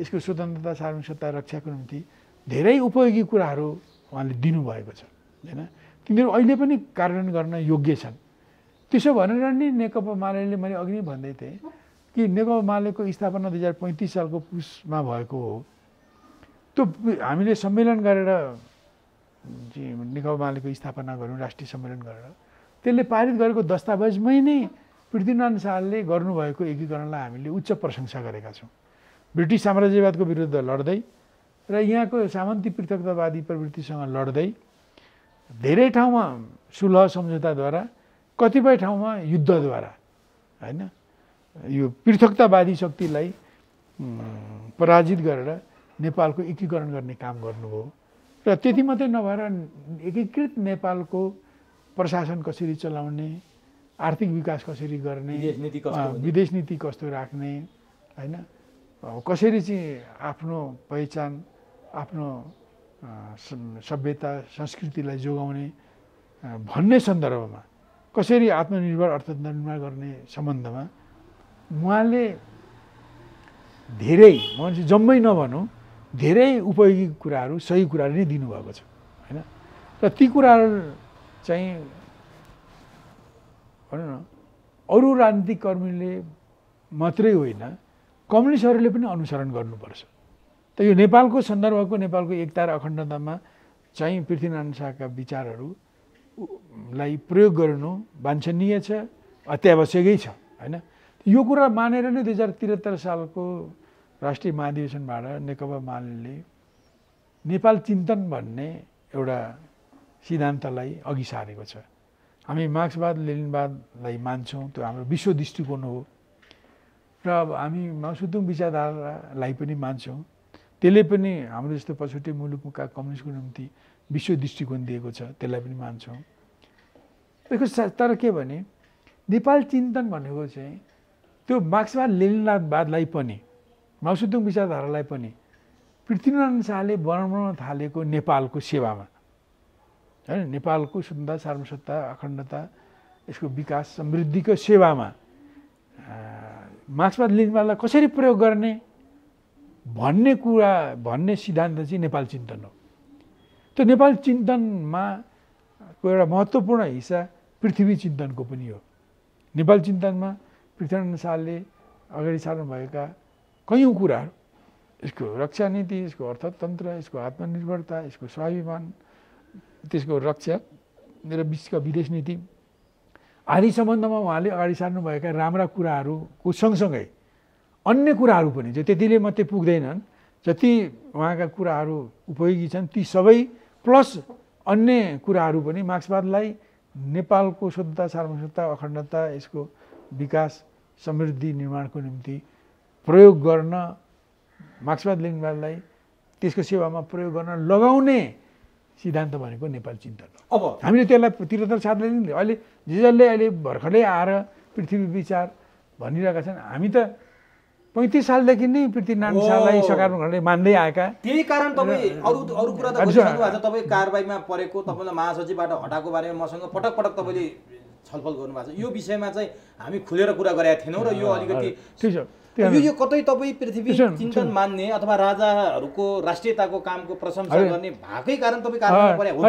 यसको स्वतन्त्रता सार्वभौमिकता रक्षाको निम्ति धेरै उपयोगी कुराहरू उहाँले दिनुभएको छ होइन। तिनीहरू अहिले पनि कार्यान्वयन गर्न योग्य छन्। त्यसो भनेर नि नेकपा मालेले मैले अघि नै भन्दै थिएँ कि नेकपा मालेको स्थापना 2035 सालको पुसमा भएको हो। त्यो हामीले सम्मेलन गरेर नेकपा मालेको स्थापना गऱ्यौँ राष्ट्रिय सम्मेलन गरेर त्यसले पारित गरेको दस्तावेजमै नै पृथ्वीनारायण शाहले गर्नुभएको एकीकरणलाई हामीले उच्च प्रशंसा गरेका छौँ। ब्रिटिस साम्राज्यवादको विरुद्ध लड्दै र यहाँको सामन्ती पृथकतावादी प्रवृत्तिसँग लड्दै धेरै ठाउँमा सुलह सम्झौताद्वारा कतिपय ठाउँमा युद्धद्वारा होइन यो पृथकतावादी शक्तिलाई पराजित गरेर नेपालको एकीकरण गर्ने काम गर्नुभयो। र त्यति मात्रै नभएर एकीकृत नेपालको प्रशासन कसरी चलाउने आर्थिक विकास कसरी गर्ने विदेश नीति कस्तो राख्ने होइन कसरी चाहिँ आफ्नो पहिचान आफ्नो सभ्यता संस्कृतिलाई जोगाउने भन्ने सन्दर्भमा कसरी आत्मनिर्भर अर्थतन्त्र निर्माण गर्ने सम्बन्धमा उहाँले धेरै मान्छे जम्मै नभनौँ धेरै उपयोगी कुराहरू सही कुराहरू नै दिनुभएको छ होइन। र ती कुराहरू चाहिँ भनौँ न अरू राजनीतिक कर्मीले मात्रै होइन कम्युनिस्टहरूले पनि अनुसरण गर्नुपर्छ। त यो नेपालको सन्दर्भको नेपालको एकता र अखण्डतामा चाहिँ पृथ्वीनारायण शाहका विचारहरूलाई प्रयोग गर्नु वाञ्छनीय छ अत्यावश्यकै छ होइन। यो कुरा मानेर नै 2073 सालको राष्ट्रिय महाधिवेशनबाट नेकपा माले नेपाल चिन्तन भन्ने एउटा सिद्धान्तलाई अघि सारेको छ। हामी मार्क्सवाद लेनिनवादलाई मान्छौँ त्यो हाम्रो विश्व दृष्टिकोण हो र अब हामी माओत्सेतुङ विचारधारालाई पनि मान्छौँ त्यसले पनि हाम्रो जस्तो पछौटे मुलुकका कम्युनिस्टको निम्ति विश्व दृष्टिकोण दिएको छ त्यसलाई पनि मान्छौँ। तर के भने नेपाल चिन्तन भनेको चाहिँ त्यो मार्क्सवाद लेनिनवादलाई पनि माओत्सेतुङ विचारधारालाई पनि पृथ्वीनारायण शाहले बनाउन थालेको नेपालको सेवामा होइन नेपालको स्वतन्त्रता सार्वभौमिकता अखण्डता यसको विकास समृद्धिको सेवामा मार्क्सवाद लेनिनवादलाई कसरी प्रयोग गर्ने भन्ने सिद्धान्त चाहिँ नेपाल चिन्तन हो। त्यो नेपाल चिन्तनमा एउटा महत्त्वपूर्ण हिस्सा पृथ्वी चिन्तनको पनि हो। नेपाल चिन्तनमा पृथ्वीनारायण शाहले अगाडि सार्नुभएका कैयौँ कुराहरू, यसको रक्षा नीति, यसको अर्थतन्त्र, यसको आत्मनिर्भरता, यसको स्वाभिमान, त्यसको रक्षा र विश्व विदेश नीति आदि सम्बन्धमा उहाँले अगाडि सार्नुभएका राम्रा कुराहरूको सँगसँगै अन्य कुराहरू पनि जो त्यतिले मात्रै पुग्दैनन्, जति उहाँका कुराहरू उपयोगी छन् ती सबै प्लस अन्य कुराहरू पनि मार्क्सवादलाई नेपालको शुद्धता, सार्वभौमिकता, अखण्डता, यसको विकास, समृद्धि निर्माणको निम्ति प्रयोग गर्न, मार्क्सवाद लेनिनवादलाई त्यसको सेवामा प्रयोग गर्न लगाउने सिद्धान्त भनेको नेपाल चिन्तन हो। अब हामीले त्यसलाई तीव्रतर साथले लिँदै अहिले जसले अहिले भर्खरै आएर पृथ्वी विचार भनिरहेका छन्, हामी त 35 सालदेखि नै पृथ्वीनारायण शाहलाई सकारात्मक ढङ्गले मान्दै आएका। त्यही कारण तपाईँ अरू कुरा त भनिसक्नु भएको छ। तपाईँ कारबाहीमा परेको, तपाईँलाई महासचिवबाट हटाएको बारेमा मसँग पटक पटक तपाईँले छलफल गर्नुभएको छ। यो विषयमा चाहिँ हामी खुलेर कुरा गरेका थिएनौँ र यो अलिकति यो कतै तपाईँ पृथ्वी चिन्तन मान्ने अथवा राजाहरूको राष्ट्रियताको कामको प्रशंसा गर्ने भएकै कारण तपाईँ कारबाहीमा परे हो।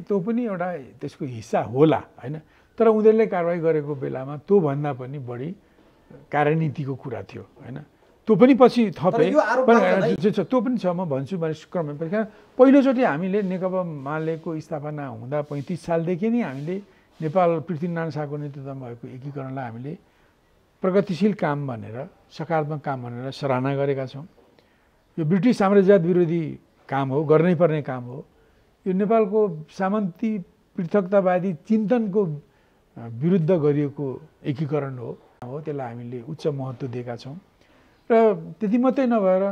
त्यो पनि एउटा त्यसको हिस्सा होला होइन, तर उनीहरूले कारबाही गरेको बेलामा त्योभन्दा पनि बढी कार्यनीतिको कुरा थियो होइन। त्यो पनि पछि थपे त्यो पनि छ, म भन्छु भने क्रममा। कारण पहिलोचोटि हामीले नेकपा मालेको स्थापना हुँदा 35 सालदेखि नै हामीले नेपाल पृथ्वीनारायण शाहको नेतृत्वमा भएको एकीकरणलाई हामीले प्रगतिशील काम भनेर, सकारात्मक काम भनेर सराहना गरेका छौँ। यो ब्रिटिस साम्राज्यवाद विरोधी काम हो, गर्नै पर्ने काम हो। यो नेपालको सामन्ती पृथकतावादी चिन्तनको विरुद्ध गरिएको एकीकरण हो, त्यसलाई हामीले उच्च महत्त्व दिएका छौँ। र त्यति मात्रै नभएर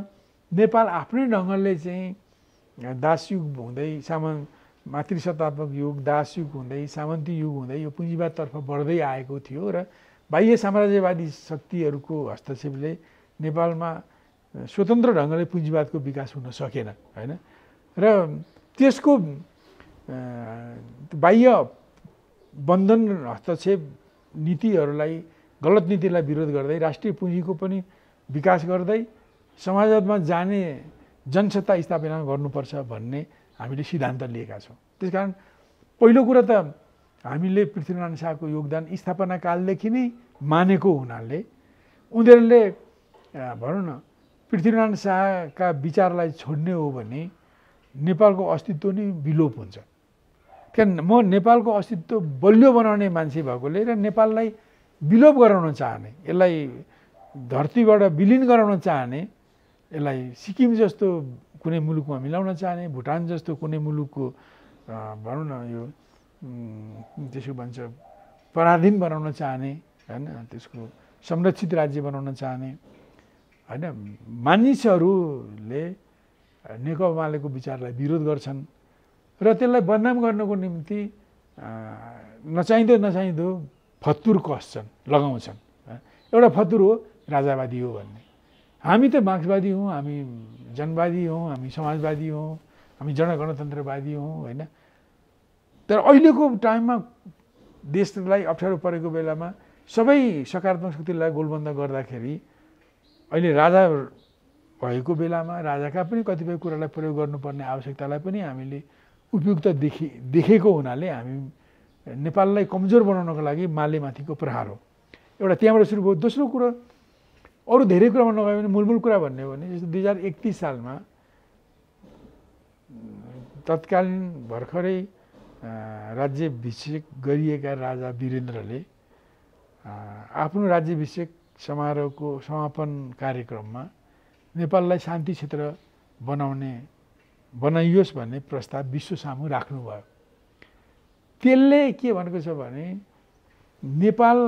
नेपाल आफ्नै ढङ्गले चाहिँ दासयुग हुँदै मातृसत्तात्मक युग, दासयुग हुँदै सामन्ती युग हुँदै यो पुँजीवादतर्फ बढ्दै आएको थियो र बाह्य साम्राज्यवादी शक्तिहरूको हस्तक्षेपले नेपालमा स्वतन्त्र ढङ्गले पुँजीवादको विकास हुन सकेन होइन। र त्यसको बाह्य बन्धन, हस्तक्षेप नीतिहरूलाई, गलत नीतिलाई विरोध गर्दै राष्ट्रिय पुँजीको पनि विकास गर्दै समाजवादमा जाने जनसत्ता स्थापना गर्नुपर्छ भन्ने हामीले सिद्धान्त लिएका छौँ। त्यसकारण पहिलो कुरा त हामीले पृथ्वीनारायण शाहको योगदान स्थापना कालदेखि नै मानेको हुनाले उनीहरूले भनौँ न पृथ्वीनारायण शाहका विचारलाई छोड्ने हो भने नेपालको अस्तित्व नै विलोप हुन्छ। किन म नेपालको अस्तित्व बलियो बनाउने मान्छे भएकोले र नेपाललाई विलोप गराउन चाहने, यसलाई धरतीबाट विलिन गराउन चाहने, यसलाई सिक्किम जस्तो कुनै मुलुकमा मिलाउन चाहने, भुटान जस्तो कुनै मुलुकको भनौँ न यो त्यसो भन्छ पराधीन बनाउन चाहने होइन, त्यसको संरक्षित राज्य बनाउन चाहने होइन मानिसहरूले नेकपा मालेको विचारलाई विरोध गर्छन् र त्यसलाई बदनाम गर्नको निम्ति नचाहिँदो फत्तुर कस्छन्, लगाउँछन्। एउटा फत्तुर हो राजावादी हो भन्ने। हामी त मार्क्सवादी हौँ, हामी जनवादी हौँ, हामी समाजवादी हौँ, हामी जनगणतन्त्रवादी हौँ होइन। तर अहिलेको टाइममा देशलाई अप्ठ्यारो परेको बेलामा सबै सकारात्मक शक्तिलाई गोलबन्द गर्दाखेरि अहिले राजा भएको बेलामा राजाका पनि कतिपय कुरालाई प्रयोग गर्नुपर्ने आवश्यकतालाई पनि हामीले उपयुक्त देखेको हुनाले हामी नेपाललाई कमजोर बनाउनको लागि मालेमाथिको प्रहार हो एउटा त्यहाँबाट सुरु भयो। दोस्रो कुरो अरू धेरै कुरामा नगए पनि मूलमूल कुरा भन्ने हो भने जस्तो 2031 सालमा तत्कालीन भर्खरै राज्याभिषेक गरिएका राजा वीरेन्द्रले आफ्नो राज्याभिषेक समारोहको समापन कार्यक्रममा नेपाललाई शान्ति क्षेत्र बनाइयोस् भन्ने प्रस्ताव विश्व सामु राख्नुभयो। त्यसले के भनेको छ भने नेपाल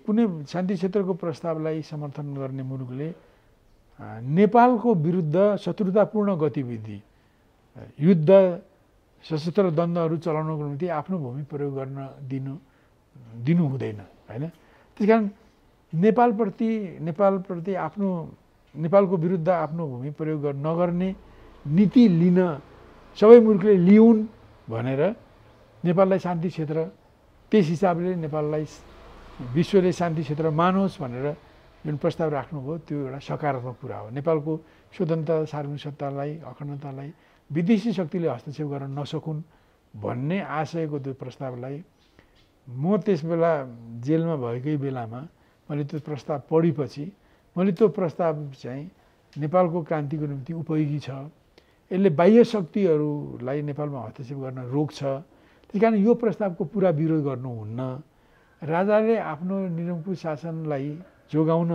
कुनै शान्ति क्षेत्रको प्रस्तावलाई समर्थन गर्ने मुलुकले नेपालको विरुद्ध शत्रुतापूर्ण गतिविधि, युद्ध, सशस्त्र द्वन्द्वहरू चलाउनको निम्ति आफ्नो भूमि प्रयोग गर्न दिनु हुँदैन हैन। त्यसकारण नेपालप्रति नेपालको विरुद्ध आफ्नो भूमि प्रयोग नगर्ने नीति लिन सबै मुलुकले लिउन् भनेर नेपाललाई शान्ति क्षेत्र त्यस हिसाबले नेपाललाई विश्वले शान्ति क्षेत्र मानोस् भनेर जुन प्रस्ताव राख्नुभयो त्यो एउटा सकारात्मक कुरा हो। नेपालको स्वतन्त्रता, सार्वभौमिक सत्तालाई, अखण्डतालाई विदेशी शक्तिले हस्तक्षेप गर्न नसकुन् भन्ने आशयको त्यो प्रस्तावलाई म त्यसबेला जेलमा भएकै बेलामा मैले त्यो प्रस्ताव पढेपछि म मैले त्यो प्रस्ताव चाहिँ नेपालको क्रान्तिको निम्ति उपयोगी छ, यसले बाह्य शक्तिहरूलाई नेपालमा हस्तक्षेप गर्न रोक्छ, त्यस कारण यो प्रस्तावको पुरा विरोध गर्नुहुन्न। राजाले आफ्नो निरङ्कुश शासनलाई जोगाउन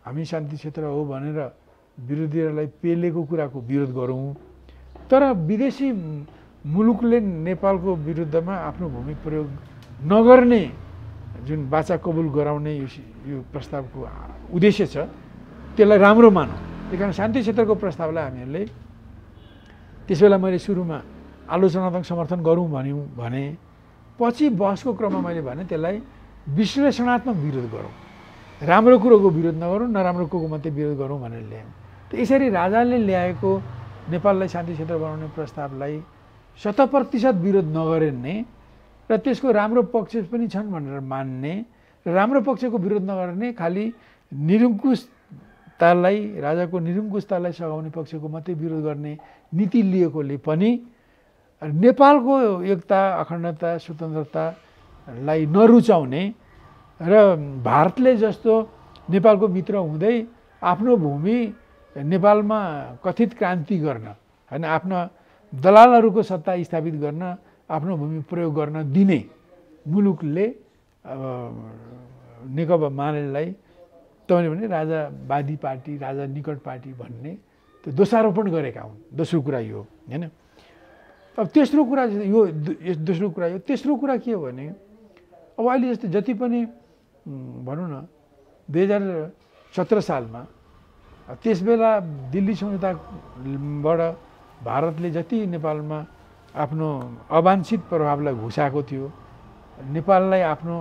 हामी शान्ति क्षेत्र हो भनेर विरोधीहरूलाई पेलेको कुराको विरोध गरौँ, तर विदेशी मुलुकले नेपालको विरुद्धमा आफ्नो भूमि प्रयोग नगर्ने जुन बाचा कबुल गराउने यो प्रस्तावको उद्देश्य छ त्यसलाई राम्रो मानौँ। त्यही कारण शान्ति क्षेत्रको प्रस्तावलाई हामीहरूले त्यसबेला मैले सुरुमा आलोचनात्मक समर्थन गरौँ भने पछि बहसको क्रममा मैले भने त्यसलाई विश्लेषणात्मक विरोध गरौँ, राम्रो कुरोको विरोध नगरौँ, नराम्रो कुरोको मात्रै विरोध गरौँ भनेर ल्यायौँ। त यसरी राजाले ल्याएको नेपाललाई शान्ति क्षेत्र बनाउने प्रस्तावलाई 100% विरोध नगर्ने र त्यसको राम्रो पक्ष पनि छन् भनेर मान्ने र राम्रो पक्षको विरोध नगर्ने, खालि निरङ्कुशतालाई राजाको निरङ्कुशतालाई सघाउने पक्षको मात्रै विरोध गर्ने नीति लिएकोले पनि नेपालको एकता, अखण्डता, स्वतन्त्रतालाई नरुचाउने र भारतले जस्तो नेपालको मित्र हुँदै आफ्नो भूमि नेपालमा कथित क्रान्ति गर्न होइन, आफ्ना दलालहरूको सत्ता स्थापित गर्न आफ्नो भूमि प्रयोग गर्न दिने मुलुकले नेकपा मालेलाई तपाईँले भने राजावादी पार्टी, राजा निकट पार्टी भन्ने त्यो दोषारोपण गरेका हुन्। दोस्रो कुरा यो होइन। अब तेस्रो कुरा यो तेस्रो कुरा के हो भने अब अहिले जस्तो जति पनि भनौँ न 2017 सालमा त्यसबेला दिल्ली सम्झौताबाट भारतले जति नेपालमा आफ्नो अवाञ्छित प्रभावलाई घुसाएको थियो, नेपाललाई आफ्नो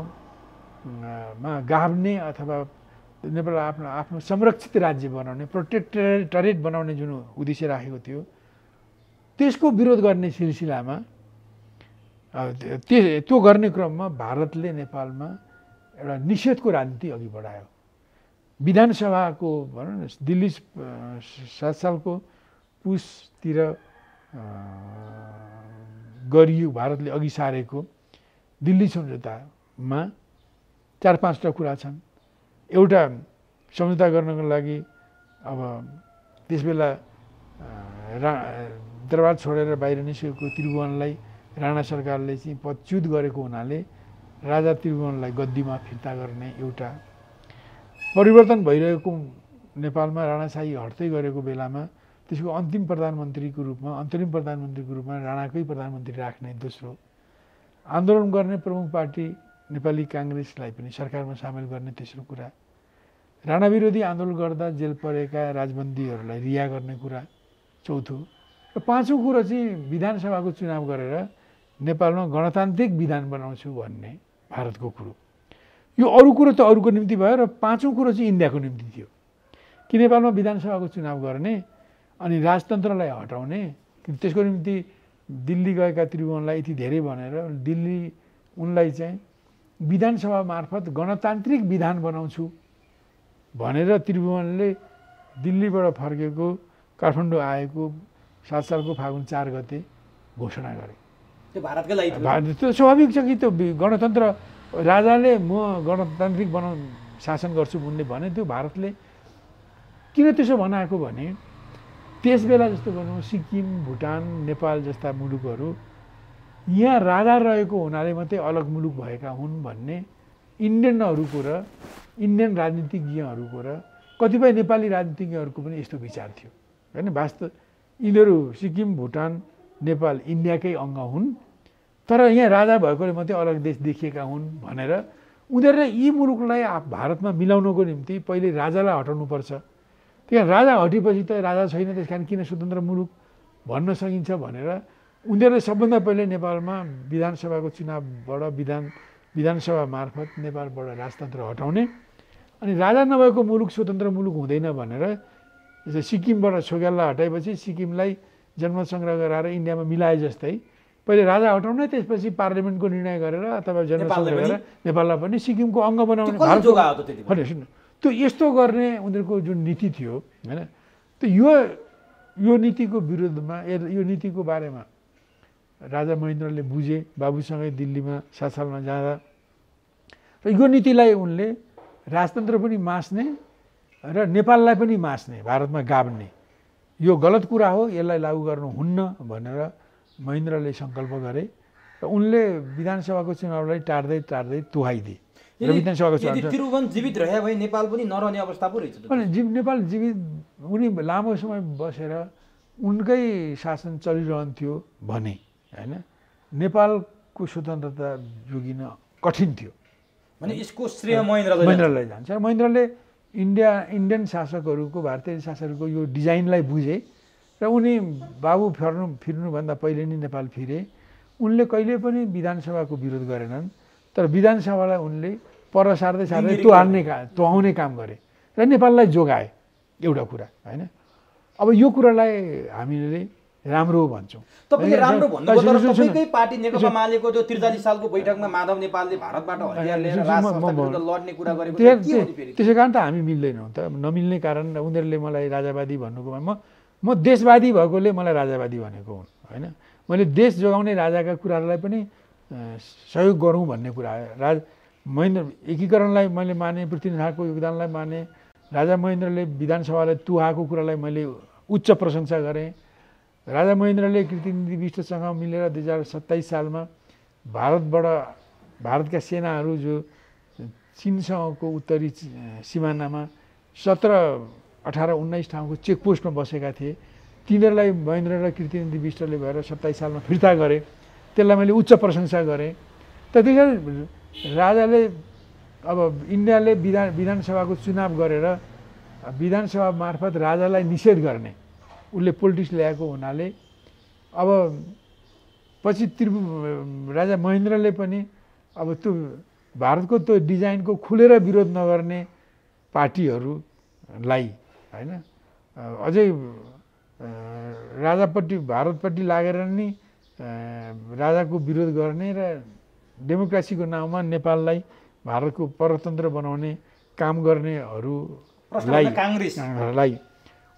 मा गाभ्ने अथवा नेपाललाई आफ्नो संरक्षित राज्य बनाउने, प्रोटेक्टरेट बनाउने जुन उद्देश्य राखेको थियो, त्यसको विरोध गर्ने सिलसिलामा त्यो गर्ने क्रममा भारतले नेपालमा एउटा निषेधको राजनीति अघि बढायो। विधानसभाको भनौँ न दिल्ली 7 सालको पुसतिर गरियो भारतले अघि सारेको दिल्ली सम्झौतामा 4-5टा कुरा छन्। एउटा सम्झौता गर्नको लागि अब त्यसबेला दरबार छोडेर बाहिर निस्केको त्रिभुवनलाई राणा सरकारले चाहिँ पदच्युत गरेको हुनाले राजा त्रिभुवनलाई गद्दीमा फिर्ता गर्ने एउटा, परिवर्तन भइरहेको नेपालमा राणाशाही हट्दै गरेको बेलामा त्यसको अन्तिम प्रधानमन्त्रीको रूपमा, अन्तरिम प्रधानमन्त्रीको रूपमा राणाकै प्रधानमन्त्री राख्ने दोस्रो, आन्दोलन गर्ने प्रमुख पार्टी नेपाली काङ्ग्रेसलाई पनि सरकारमा सामेल गर्ने तेस्रो कुरा, राणा विरोधी आन्दोलन गर्दा जेल परेका राजबन्दीहरूलाई रिहा गर्ने कुरा चौथो, र पाँचौँ कुरो चाहिँ विधानसभाको चुनाव गरेर नेपालमा गणतान्त्रिक विधान बनाउँछु भन्ने भारतको कुरो। यो अरू कुरो त अरूको निम्ति भयो र पाँचौँ कुरो चाहिँ इन्डियाको निम्ति थियो कि नेपालमा विधानसभाको चुनाव गर्ने अनि राजतन्त्रलाई हटाउने, त्यसको निम्ति दिल्ली गएका त्रिभुवनलाई यति धेरै भनेर दिल्ली उनलाई चाहिँ विधानसभा मार्फत गणतान्त्रिक विधान बनाउँछु भनेर त्रिभुवनले दिल्लीबाट फर्केको काठमाडौँ आएको 7 सालको फागुन 4 गते घोषणा गरे। त्यो भारतकै लागि त्यो स्वाभाविक छ कि त्यो गणतन्त्र राजाले म गणतान्त्रिक शासन गर्छु उनले भने त्यो भारतले किन त्यसो बनाएको भने त्यसबेला जस्तो भनौँ सिक्किम, भुटान, नेपाल जस्ता मुलुकहरू यहाँ राजा रहेको हुनाले मात्रै अलग मुलुक भएका हुन् भन्ने इन्डियनहरूको र इन्डियन राजनीतिज्ञहरूको र कतिपय नेपाली राजनीतिज्ञहरूको पनि यस्तो विचार थियो होइन। वास्तव यिनीहरू सिक्किम, भुटान, नेपाल इन्डियाकै अङ्ग हुन्, तर यहाँ राजा भएकोले मात्रै अलग देश देखिएका हुन् भनेर उनीहरूले यी मुलुकलाई भारतमा मिलाउनको निम्ति पहिले राजालाई हटाउनुपर्छ। त्यहाँ राजा हटेपछि त राजा छैन, त्यस कारण किन स्वतन्त्र मुलुक भन्न सकिन्छ भनेर उनीहरूले सबभन्दा पहिले नेपालमा विधानसभाको चुनावबाट विधानसभा मार्फत नेपालबाट राजतन्त्र हटाउने अनि राजा नभएको मुलुक स्वतन्त्र मुलुक हुँदैन भनेर जस्तै सिक्किमबाट छोग्याललाई हटाएपछि सिक्किमलाई जनमत सङ्ग्रह गराएर इन्डियामा मिलाए जस्तै पहिले राजा हटाउने, त्यसपछि पार्लियामेन्टको निर्णय गरेर अथवा जनमत सङ्ग्रह गरेर नेपाललाई पनि सिक्किमको अङ्ग बनाउने त्यो यस्तो गर्ने उनीहरूको जुन नीति थियो होइन। त यो नीतिको विरुद्धमा यो नीतिको बारेमा राजा महेन्द्रले बुझे, बाबुसँगै दिल्लीमा 7 सालमा जाँदा, र यो नीतिलाई उनले राजतन्त्र पनि मास्ने र नेपाललाई पनि मास्ने, भारतमा गाभ्ने, यो गलत कुरा हो, यसलाई लागू गर्नु हुन्न भनेर महेन्द्रले सङ्कल्प गरे र उनले विधानसभाको चुनावलाई टार्दै तुहाइदिए र विधानसभाको चुनाव त्रिभुवन जीवित रहे भए नेपाल पनि नरहने अवस्था पो रहेछ। नेपाल जीवित उनी लामो समय बसेर उनकै शासन चलिरहन्थ्यो भने होइन नेपालको स्वतन्त्रता जोगिन कठिन थियो। भने यसको श्रेय महेन्द्रलाई जान्छ। महेन्द्रले इन्डियन शासकहरूको, भारतीय शासकहरूको यो डिजाइनलाई बुझे र उनी बाबु फिर्नुभन्दा पहिले नै नेपाल फिरे। उनले कहिले पनि विधानसभाको विरोध गरेनन्, तर विधानसभालाई उनले पर सार्दै तुहाउने काम गरे र नेपाललाई जोगाए। एउटा कुरा होइन। अब यो कुरालाई हामीले राम्रो भन्छौँ। तपाईँले राम्रो भन्नुभयो, तर तपाईँकै पार्टी नेकपा मालेको त्यो 43 सालको बैठकमा माधव नेपालले भारतबाट हतियार लिएर राजसंस्थाको विरुद्ध लड्ने कुरा गरेको त्यसै कारण त हामी मिल्दैनौँ त। नमिल्ने कारण उनीहरूले मलाई राजावादी भन्नुको म देशवादी भएकोले मलाई राजावादी भनेको हुन् होइन। मैले देश जोगाउने राजाका कुराहरूलाई पनि सहयोग गरौँ भन्ने कुरा हो। महेन्द्र एकीकरणलाई मैले माने, पृथ्वीनारायण शाहको योगदानलाई माने, राजा महेन्द्रले विधानसभालाई तुहाएको कुरालाई मैले उच्च प्रशंसा गरेँ। राजा महेन्द्रले कृतिनिधि विष्टसँग मिलेर 2027 सालमा भारतका सेनाहरू जो चीनसँगको उत्तरी सिमानामा 17, 18, 19 ठाउँको चेकपोस्टमा बसेका थिए, तिनीहरूलाई महेन्द्र र कृतिनिधि विष्टले भएर 27 सालमा फिर्ता गरे। त्यसलाई मैले उच्च प्रशंसा गरेँ। त्यतिखेर राजाले अब इन्डियाले विधानसभाको चुनाव गरेर विधानसभा मार्फत राजालाई निषेध गर्ने उसले पोलिटिक्स ल्याएको हुनाले अब पछि राजा महेन्द्रले पनि अब त्यो भारतको त्यो डिजाइनको खुलेर विरोध नगर्ने पार्टीहरूलाई होइन अझै भारतपट्टि लागेर नि राजाको विरोध गर्ने र डेमोक्रेसीको नाउँमा नेपाललाई भारतको परतन्त्र बनाउने काम गर्नेहरूलाई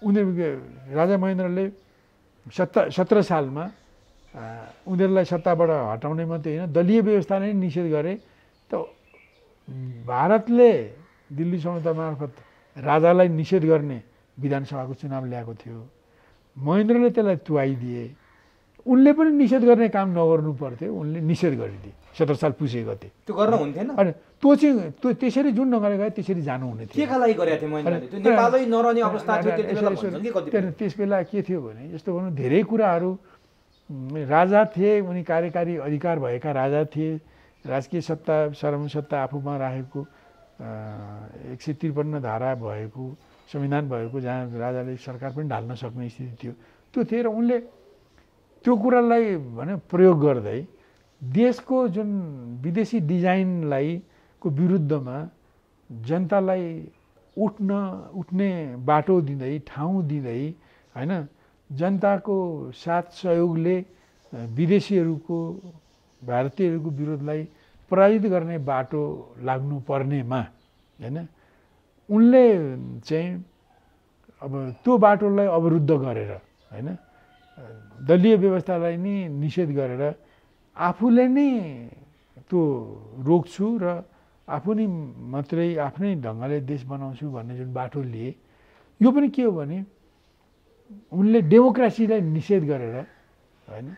राजा महेन्द्रले 17 सालमा उनीहरूलाई सत्ताबाट हटाउने मात्रै होइन, दलीय व्यवस्थालाई निषेध गरे। त भारतले दिल्ली समझौता मार्फत राजालाई निषेध गर्ने विधानसभाको चुनाव ल्याएको थियो। महेन्द्रले त्यसलाई तुहाइदिए। उनले पनि निषेध गर्ने काम नगर्नु पर्थ्यो, उनले निषेध गरिदिए 17 साल पुसे गते। त्यो गर्न हुन्थेन। अनि त्यो चाहिँ त्यसरी जुन नगरे गए त्यसरी जानु हुने थियो। केका लागि गरेको थियो महेन्द्रले? त्यो नेपालै नरहने अवस्था थियो त्यतिबेला भन्छन् कि कति? त्यसबेला के थियो भने यस्तो भनौँ धेरै कुराहरू राजा थिए, उनी कार्यकारी अधिकार भएका राजा थिए, राजकीय सत्ता सर्वसत्ता आफूमा राखेको 153 धारा भएको संविधान भएको जहाँ राजाले सरकार पनि ढाल्न सक्ने स्थिति थियो, त्यो थियो। र उनले त्यो कुरालाई भने प्रयोग गर्दै देशको जुन विदेशी डिजाइनलाई को विरुद्धमा जनतालाई उठ्ने बाटो दिँदै, ठाउँ दिँदै होइन, जनताको साथ सहयोगले विदेशीहरूको, भारतीयहरूको विरोधलाई पराजित गर्ने बाटो लाग्नु पर्नेमा होइन उनले चाहिँ अब त्यो बाटोलाई अवरुद्ध गरेर होइन दलीय व्यवस्थालाई नि निषेध गरेर आफूले नै त्यो रोक्छु र आफू नै मात्रै आफ्नै ढङ्गले देश बनाउँछु भन्ने जुन बाटो लिए, यो पनि के हो भने उनले डेमोक्रेसीलाई निषेध गरेर होइन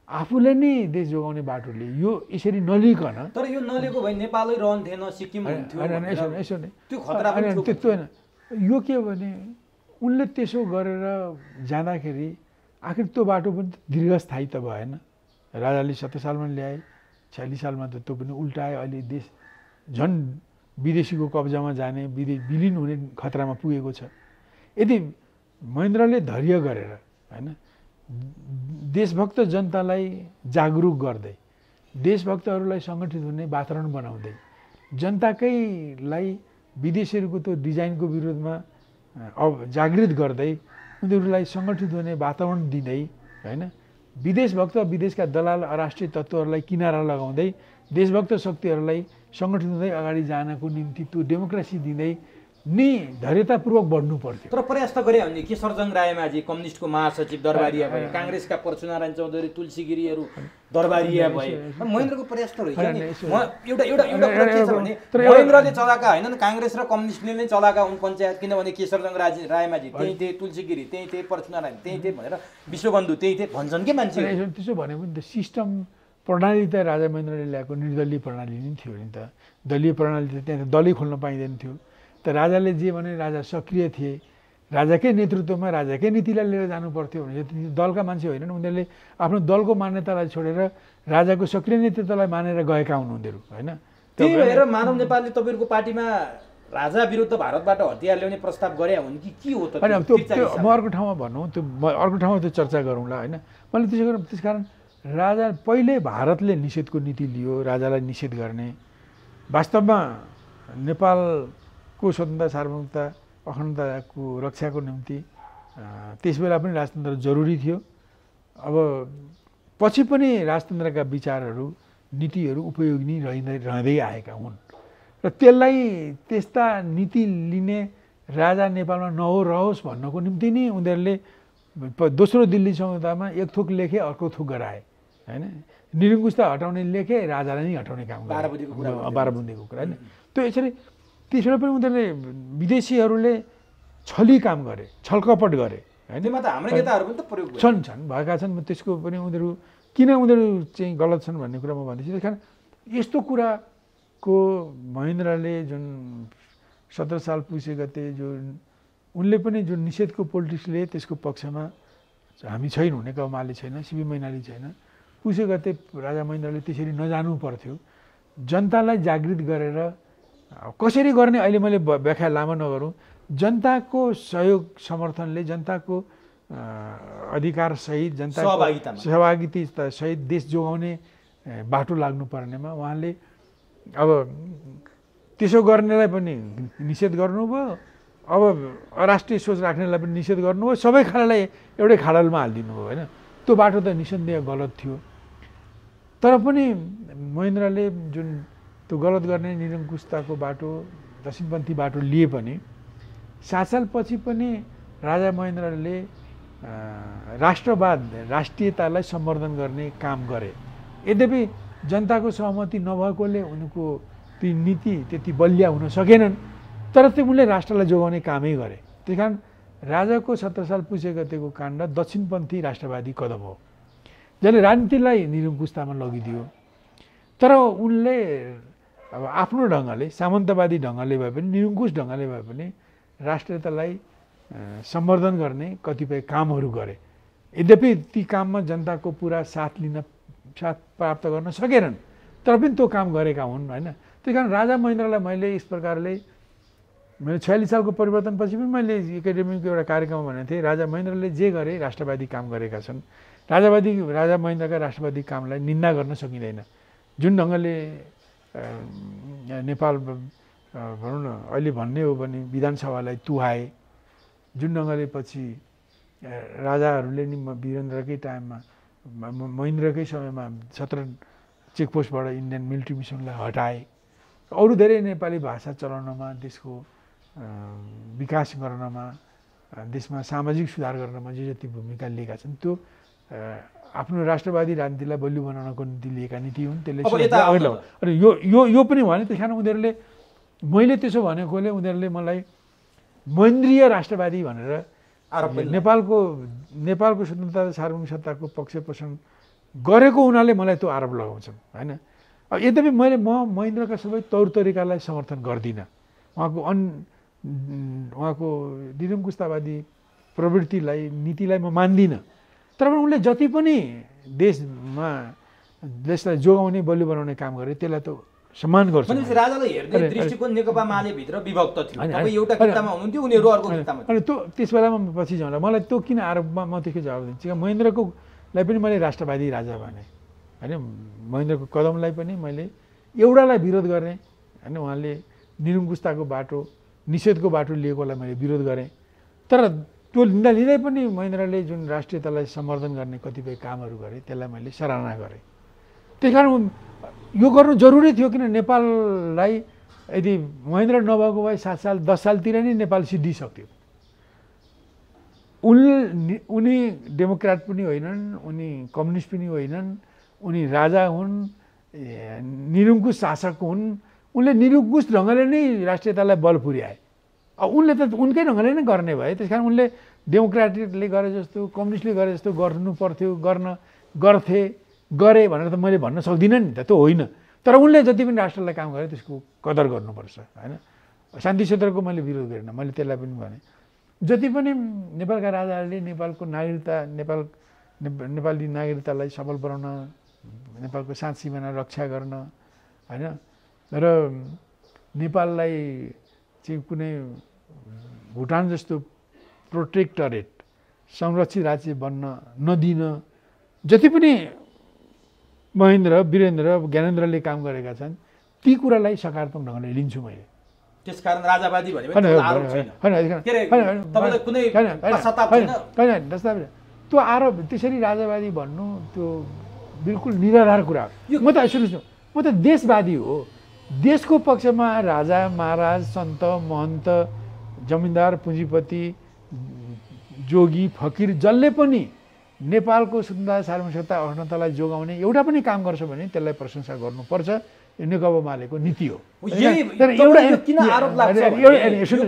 आफूले नै देश जोगाउने बाटो लिए। यो यसरी नलिकन, तर यो नलिएको भए नेपालै रहन्थेन, सिक्किम हुन्थ्यो। यसो नै त्यो खतरा पनि थियो। त्यस्तो होइन। यो के हो भने उनले त्यसो गरेर जाँदाखेरि आखिर त्यो बाटो पनि दीर्घस्थायी त भएन। राजाले 17 सालमा ल्याए, 46 सालमा त त्यो पनि उल्टाए। अहिले देश झन् विदेशीको कब्जामा जाने, विलिन हुने खतरामा पुगेको छ। यदि महेन्द्रले धैर्य गरेर होइन देशभक्त जनतालाई जागरुक गर्दै, देशभक्तहरूलाई सङ्गठित हुने वातावरण बनाउँदै, जनताकैलाई विदेशीहरूको त्यो डिजाइनको विरोधमा जागृत गर्दै, उनीहरूलाई सङ्गठित हुने वातावरण दिँदै होइन विदेशभक्त, विदेशका दलाल अराष्ट्रिय तत्त्वहरूलाई किनारा लगाउँदै देशभक्त शक्तिहरूलाई सङ्गठित हुँदै अगाडि जानको निम्ति त्यो डेमोक्रेसी दिँदै नि धैर्यतापूर्वक बढ्नु पर्थ्यो। तर प्रयास त गरे भने केशरजङ रायमाझी कम्युनिस्टको महासचिव दरबारिया भए, काङ्ग्रेसका परशुनारायण चौधरी तुलसी गिरीहरू दरबारिया भए, महेन्द्रको प्रयास त रहेछ नि। एउटा एउटा एउटा कुरा के छ भने महेन्द्रले चलाएका हैनन्, काङ्ग्रेस र कम्युनिस्टले नै चलाएका हुन् पञ्चायत, किनभने केशरजङ रायमाझी त्यही थिए, तुलसी गिरी त्यही थिए, परशुनारायण त्यही थिए भनेर विश्वबन्धु त्यही थिए भन्छन् के मान्छे। त्यसो भने पनि त सिस्टम प्रणाली त राजा महेन्द्रले ल्याएको निर्दलीय प्रणाली नै थियो नि त। दलीय प्रणाली त त्यहाँ दलै खोल्न पाइँदैन थियो। त राजाले जे भने राजा सक्रिय थिए, राजाकै नेतृत्वमा राजाकै नीतिलाई लिएर जानु पर्थ्यो भने दलका मान्छे होइनन्, उनीहरूले आफ्नो दलको मान्यतालाई छोडेर राजाको सक्रिय नेतृत्वलाई मानेर गएका हुन् उनीहरू होइन। त्यही भएर मानव नेपालले तपाईँहरूको पार्टीमा राजा विरुद्ध भारतबाट हतियार ल्याउने प्रस्ताव गरे हुन् कि के हो त? होइन त्यो म अर्को ठाउँमा भनौँ, त्यो अर्को ठाउँमा त्यो चर्चा गरौँला होइन। मैले त्यस कारण राजा पहिले भारतले निषेधको नीति लियो राजालाई निषेध गर्ने। वास्तवमा नेपालको स्वतन्त्रता सार्वभौमता अखण्डताको रक्षाको निम्ति त्यसबेला पनि राजतन्त्र जरुरी थियो। अब पछि पनि राजतन्त्रका विचारहरू नीतिहरू उपयोगी रहँदै आएका हुन् र त्यसलाई त्यस्ता नीति लिने राजा नेपालमा नरहोस् भन्नको निम्ति नै उनीहरूले दोस्रो दिल्ली सम्झौतामा एक थोक लेखे अर्को थोक गराए होइन। निरङ्कुशता हटाउने लेखे राजालाई नै हटाउने काम गरे, 12 बुँदेको कुरा होइन। त्यो यसरी त्यसबाट पनि उनीहरूले विदेशीहरूले छली काम गरे, छलकपट गरे होइन। छन् भएका छन्, त्यसको पनि उनीहरू किन उनीहरू चाहिँ गलत छन् भन्ने कुरा म भन्दैछु। त्यस कारण यस्तो कुराको महेन्द्रले जुन 17 साल पुसे गते जुन उनले पनि जुन निषेधको पोलिटिक्सले त्यसको पक्षमा हामी छैनौँ, नेकपा माले छैन, सिबी मैनाली छैन। पुसे गते राजा महेन्द्रले त्यसरी नजानु पर्थ्यो। जनतालाई जागृत गरेर कसरी गर्ने अहिले मैले व्याख्या लामो नगरौँ, जनताको सहयोग समर्थनले जनताको अधिकारसहित जनताको सहभागितासहित देश जोगाउने बाटो लाग्नुपर्नेमा उहाँले अब त्यसो गर्नेलाई पनि निषेध गर्नुभयो, अब अराष्ट्रिय सोच राख्नेलाई पनि निषेध गर्नुभयो, सबै खानालाई एउटै खाडलमा हालिदिनु भयो होइन। त्यो बाटो त निसन्देह गलत थियो। तर पनि महेन्द्रले जुन त्यो गलत गर्ने निरङ्कुशताको बाटो दक्षिणपन्थी बाटो लिए पनि 7 सालपछि पनि राजा महेन्द्रले राष्ट्रवाद राष्ट्रियतालाई सम्वर्धन गर्ने काम गरे। यद्यपि जनताको सहमति नभएकोले उनको ती नीति त्यति बलिया हुन सकेनन्, तर त्यो उनले राष्ट्रलाई जोगाउने कामै गरे। त्यस कारण राजाको 17 साल पुसे गतेको काण्ड दक्षिणपन्थी राष्ट्रवादी कदम हो जसले राजनीतिलाई निरङ्कुशतामा लगिदियो। तर उनले अब आफ्नो ढङ्गले सामन्तवादी ढङ्गले भए पनि निरङ्कुश ढङ्गले भए पनि राष्ट्रियतालाई सम्वर्धन गर्ने कतिपय कामहरू गरे। यद्यपि ती काममा जनताको पुरा साथ प्राप्त गर्न सकेनन्, तर पनि त्यो काम गरेका हुन् होइन। त्यही कारण राजा महेन्द्रलाई मैले यस प्रकारले मैले 46 सालको परिवर्तनपछि पनि मैले एकाडेमीको एउटा कार्यक्रममा भनेको थिएँ, राजा महेन्द्रले जे गरे राष्ट्रवादी काम गरेका छन्। राजा महेन्द्रका राष्ट्रवादी कामलाई निन्दा गर्न सकिँदैन। जुन ढङ्गले नेपाल भनौँ न अहिले भन्ने हो भने विधानसभालाई तुहाए, जुन ढङ्गले पछि राजाहरूले नि वीरेन्द्रकै टाइममा महेन्द्रकै समयमा 17 चेकपोस्टबाट इन्डियन मिलिट्री मिसनलाई हटाए, अरू धेरै नेपाली भाषा चलाउनमा, देशको विकास गर्नमा, देशमा सामाजिक सुधार गर्नमा जे जति भूमिका लिएका छन् त्यो आफ्नो राष्ट्रवादी राजनीतिलाई बलियो बनाउनको निम्ति लिएका नीति हुन्। त्यसले अनि यो पनि भने त्यस कारण उनीहरूले मैले त्यसो भनेकोले उनीहरूले मलाई महेन्द्रीय राष्ट्रवादी भनेर नेपालको स्वतन्त्रता सार्वभौमिक सत्ताको पक्ष पोषण गरेको हुनाले मलाई त्यो आरोप लगाउँछन् होइन। अब यद्यपि मैले महेन्द्रका सबै तौर तरिकालाई समर्थन गर्दिनँ, उहाँको निरङ्कुशतावादी प्रवृत्तिलाई नीतिलाई म मान्दिनँ। तर पनि उनले जति पनि देशलाई जोगाउने बलियो बनाउने काम गरे त्यसलाई त सम्मान गर्छ। राजालाई हेर्ने दृष्टिकोण नेकपा माले भित्र विभक्त थियो। तपाईँ एउटा किताबमा हुनुहुन्थ्यो, उनीहरू अर्को किताबमा। अनि त्यो त्यस बेलामा पछि जाउँला मलाई त्यो किन आरोपमा म त्यसको जवाब दिन्छु। महेन्द्रकोलाई पनि मैले राष्ट्रवादी राजा भने होइन, महेन्द्रको कदमलाई पनि मैले एउटालाई विरोध गर्ने होइन, उहाँले निरङ्कुशताको बाटो निषेधको बाटो लिएकोलाई मैले विरोध गरेँ। तर त्यो लिँदा लिँदै पनि महेन्द्रले जुन राष्ट्रियतालाई सम्वर्धन गर्ने कतिपय कामहरू गरे त्यसलाई मैले सराहना गरेँ। त्यस कारण यो गर्नु जरुरी थियो, किन नेपाललाई यदि महेन्द्र नभएको भए 7 साल 10 सालतिर नै नेपाल सिद्धिसक्थ्यो। उनी डेमोक्रेट पनि होइनन्, उनी कम्युनिस्ट पनि होइनन्, उनी राजा हुन्, निरङ्कुश शासक हुन्। उनले निरङ्कुश ढङ्गले नै राष्ट्रियतालाई बल पुर्याए। अब उनले त उनकै ढङ्गले नै गर्ने भए। त्यस कारण उनले डेमोक्रेटले गरे जस्तो कम्युनिस्टले गरे जस्तो गर्नु पर्थ्यो, गरे भनेर त मैले भन्न सक्दिनँ नि त, त्यो होइन। तर उनले जति पनि राष्ट्रलाई काम गरे त्यसको कदर गर्नुपर्छ होइन। शान्ति क्षेत्रको मैले विरोध गरेन, मैले त्यसलाई पनि भने जति पनि नेपालका राजाहरूले नेपालको नागरिकता नेपाली नागरिकतालाई सफल बनाउन, नेपालको सात सिमाना रक्षा गर्न होइन र नेपाललाई चाहिँ कुनै भुटान जस्तो प्रोटेक्टरेट संरक्षित राज्य बन्न नदिन जति पनि महेन्द्र, वीरेन्द्र, ज्ञानेन्द्रले काम गरेका छन् ती कुरालाई सकारात्मक ढङ्गले लिन्छु मैले। त्यसकारण राजावादी भने त्यो आरोप त्यसरी राजावादी भन्नु त्यो बिल्कुल निराधार कुरा हो। म त सुन्नुहोस् न, म त देशवादी हो। देशको पक्षमा राजा महाराज सन्त महन्त जमिनदार पुँजीपति जोगी फकिर जसले पनि नेपालको शुद्धता सार्वभौमिकता अखण्डतालाई जोगाउने एउटा पनि काम गर्छ भने त्यसलाई प्रशंसा गर्नुपर्छ। यो नेकपा मालेको नीति हो। किन आरोप लाग्छ?